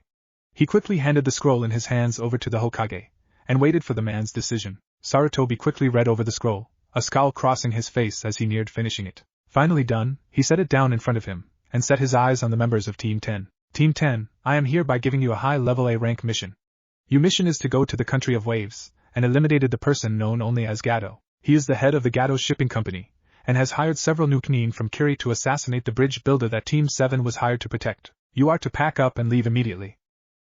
He quickly handed the scroll in his hands over to the Hokage, and waited for the man's decision. Sarutobi quickly read over the scroll, a scowl crossing his face as he neared finishing it. Finally done, he set it down in front of him, and set his eyes on the members of Team 10. "Team 10, I am hereby giving you a high-level A-rank mission. Your mission is to go to the country of waves, and eliminated the person known only as Gato. He is the head of the Gato Shipping Company, and has hired several new genin from Kiri to assassinate the bridge builder that Team 7 was hired to protect. You are to pack up and leave immediately.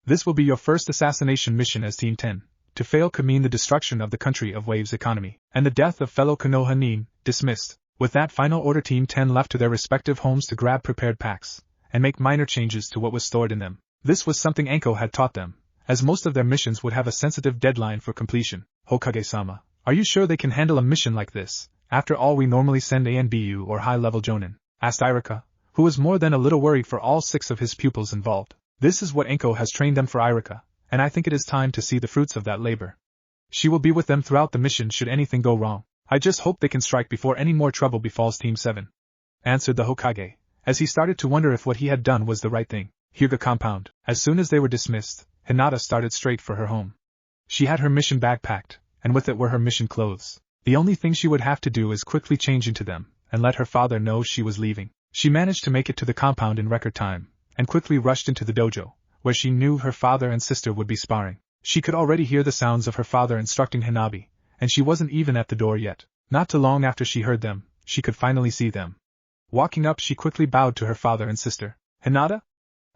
This will be your first assassination mission as Team 10. To fail could mean the destruction of the country of waves economy, and the death of fellow Konohamaru. Dismissed." With that final order, Team 10 left to their respective homes to grab prepared packs, and make minor changes to what was stored in them. This was something Anko had taught them, as most of their missions would have a sensitive deadline for completion. "Hokage-sama, are you sure they can handle a mission like this? After all, we normally send ANBU or high-level Jonin," asked Iruka, who was more than a little worried for all 6 of his pupils involved. "This is what Anko has trained them for, Iruka, and I think it is time to see the fruits of that labor. She will be with them throughout the mission should anything go wrong. I just hope they can strike before any more trouble befalls Team 7, answered the Hokage, as he started to wonder if what he had done was the right thing. Hyuga compound. As soon as they were dismissed, Hinata started straight for her home. She had her mission bag packed, and with it were her mission clothes. The only thing she would have to do is quickly change into them, and let her father know she was leaving. She managed to make it to the compound in record time, and quickly rushed into the dojo, where she knew her father and sister would be sparring. She could already hear the sounds of her father instructing Hanabi, and she wasn't even at the door yet. Not too long after she heard them, she could finally see them. Walking up, she quickly bowed to her father and sister. "Hinata?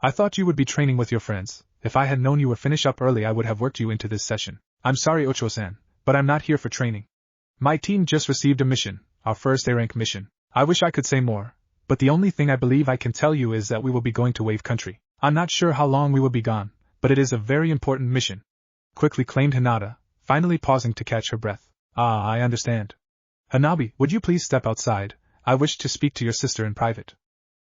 I thought you would be training with your friends. If I had known you would finish up early, I would have worked you into this session. I'm sorry, Ocho-san, but I'm not here for training. My team just received a mission, our first A-rank mission. I wish I could say more, but the only thing I believe I can tell you is that we will be going to Wave Country. I'm not sure how long we will be gone, but it is a very important mission," quickly claimed Hinata, finally pausing to catch her breath. "I understand. Hanabi, would you please step outside? I wish to speak to your sister in private.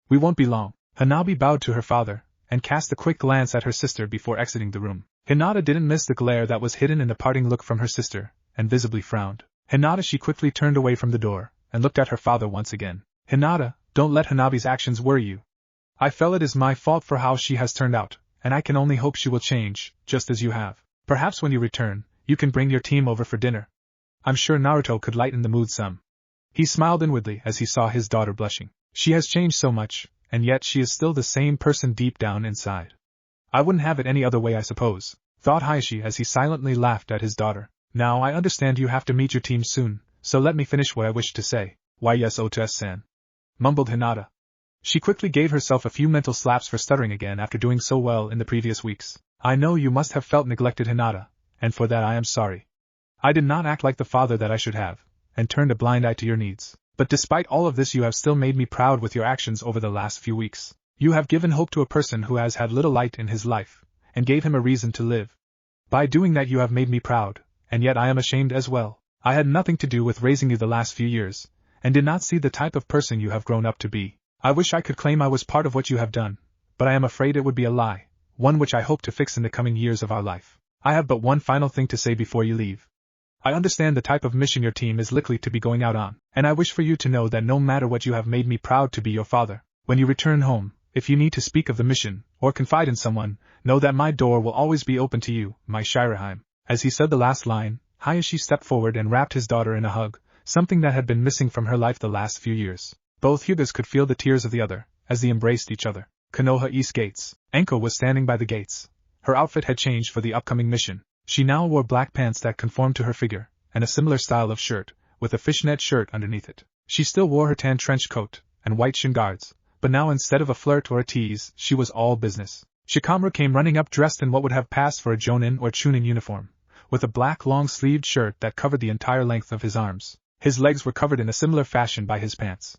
We won't be long. Hanabi bowed to her father, and cast a quick glance at her sister before exiting the room. Hinata didn't miss the glare that was hidden in the parting look from her sister, and visibly frowned. Hinata, she quickly turned away from the door, and looked at her father once again. Hinata, don't let Hanabi's actions worry you. I feel it is my fault for how she has turned out, and I can only hope she will change, just as you have. Perhaps when you return, you can bring your team over for dinner. I'm sure Naruto could lighten the mood some. He smiled inwardly as he saw his daughter blushing. She has changed so much, and yet she is still the same person deep down inside. I wouldn't have it any other way, I suppose, thought Hayashi as he silently laughed at his daughter. Now I understand you have to meet your team soon, so let me finish what I wish to say. Why yes, Otes-san, mumbled Hinata. She quickly gave herself a few mental slaps for stuttering again after doing so well in the previous weeks. I know you must have felt neglected, Hinata, and for that I am sorry. I did not act like the father that I should have, and turned a blind eye to your needs. But despite all of this, you have still made me proud with your actions over the last few weeks. You have given hope to a person who has had little light in his life, and gave him a reason to live. By doing that you have made me proud, and yet I am ashamed as well. I had nothing to do with raising you the last few years, and did not see the type of person you have grown up to be. I wish I could claim I was part of what you have done, but I am afraid it would be a lie, one which I hope to fix in the coming years of our life. I have but one final thing to say before you leave. I understand the type of mission your team is likely to be going out on, and I wish for you to know that no matter what, you have made me proud to be your father. When you return home, if you need to speak of the mission, or confide in someone, know that my door will always be open to you, my Shiraheim. As he said the last line, Hayashi stepped forward and wrapped his daughter in a hug, something that had been missing from her life the last few years. Both Hyugas could feel the tears of the other, as they embraced each other. Konoha East Gates. Anko was standing by the gates. Her outfit had changed for the upcoming mission. She now wore black pants that conformed to her figure, and a similar style of shirt, with a fishnet shirt underneath it. She still wore her tan trench coat, and white shin guards, but now instead of a flirt or a tease, she was all business. Shikamaru came running up dressed in what would have passed for a Jonin or Chunin uniform, with a black long-sleeved shirt that covered the entire length of his arms. His legs were covered in a similar fashion by his pants.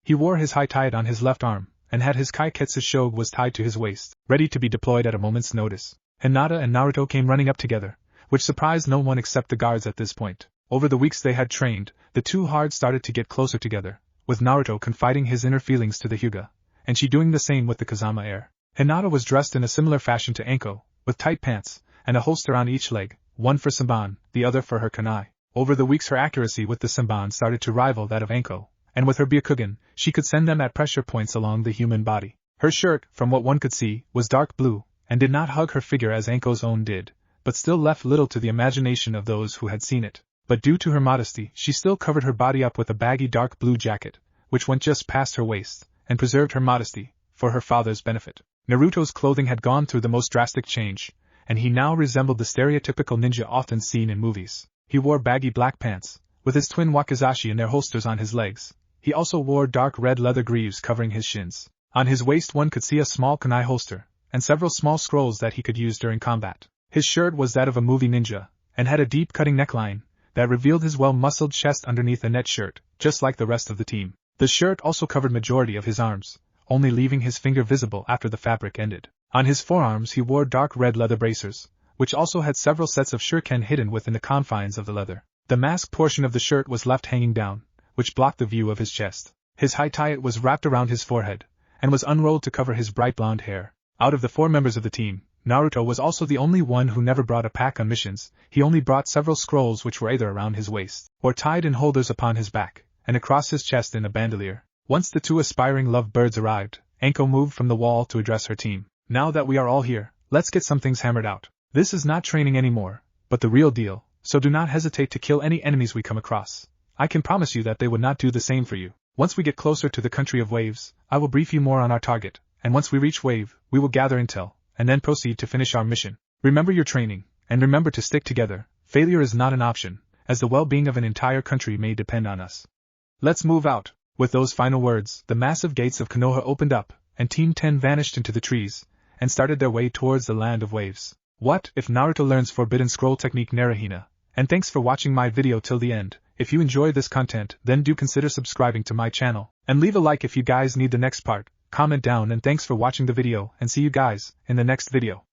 He wore his high tied on his left arm, and had his kaiketsu shoge was tied to his waist, ready to be deployed at a moment's notice. Hinata and Naruto came running up together, which surprised no one except the guards at this point. Over the weeks they had trained, the two hearts started to get closer together, with Naruto confiding his inner feelings to the Hyuga, and she doing the same with the Kazama heir. Hinata was dressed in a similar fashion to Anko, with tight pants, and a holster on each leg, one for Senbon, the other for her kunai. Over the weeks her accuracy with the Senbon started to rival that of Anko, and with her Byakugan, she could send them at pressure points along the human body. Her shirt, from what one could see, was dark blue, and did not hug her figure as Anko's own did, but still left little to the imagination of those who had seen it. But due to her modesty, she still covered her body up with a baggy dark blue jacket, which went just past her waist, and preserved her modesty, for her father's benefit. Naruto's clothing had gone through the most drastic change, and he now resembled the stereotypical ninja often seen in movies. He wore baggy black pants, with his twin wakizashi and their holsters on his legs. He also wore dark red leather greaves covering his shins. On his waist one could see a small kunai holster, and several small scrolls that he could use during combat. His shirt was that of a movie ninja, and had a deep cutting neckline that revealed his well-muscled chest underneath a net shirt, just like the rest of the team. The shirt also covered majority of his arms, only leaving his finger visible after the fabric ended. On his forearms he wore dark red leather bracers, which also had several sets of shuriken hidden within the confines of the leather. The mask portion of the shirt was left hanging down, which blocked the view of his chest. His high tie was wrapped around his forehead, and was unrolled to cover his bright blonde hair. Out of the 4 members of the team, Naruto was also the only one who never brought a pack on missions. He only brought several scrolls which were either around his waist, or tied in holders upon his back, and across his chest in a bandolier. Once the 2 aspiring lovebirds arrived, Anko moved from the wall to address her team. Now that we are all here, let's get some things hammered out. This is not training anymore, but the real deal, so do not hesitate to kill any enemies we come across. I can promise you that they would not do the same for you. Once we get closer to the country of waves, I will brief you more on our target, and once we reach wave, we will gather intel, and then proceed to finish our mission. Remember your training, and remember to stick together. Failure is not an option, as the well-being of an entire country may depend on us. Let's move out. With those final words, the massive gates of Konoha opened up, and Team 10 vanished into the trees, and started their way towards the land of waves. What if Naruto learns Forbidden Scroll Technique NaruHina? And thanks for watching my video till the end. If you enjoy this content, then do consider subscribing to my channel, and leave a like if you guys need the next part. Comment down, and thanks for watching the video, and see you guys in the next video.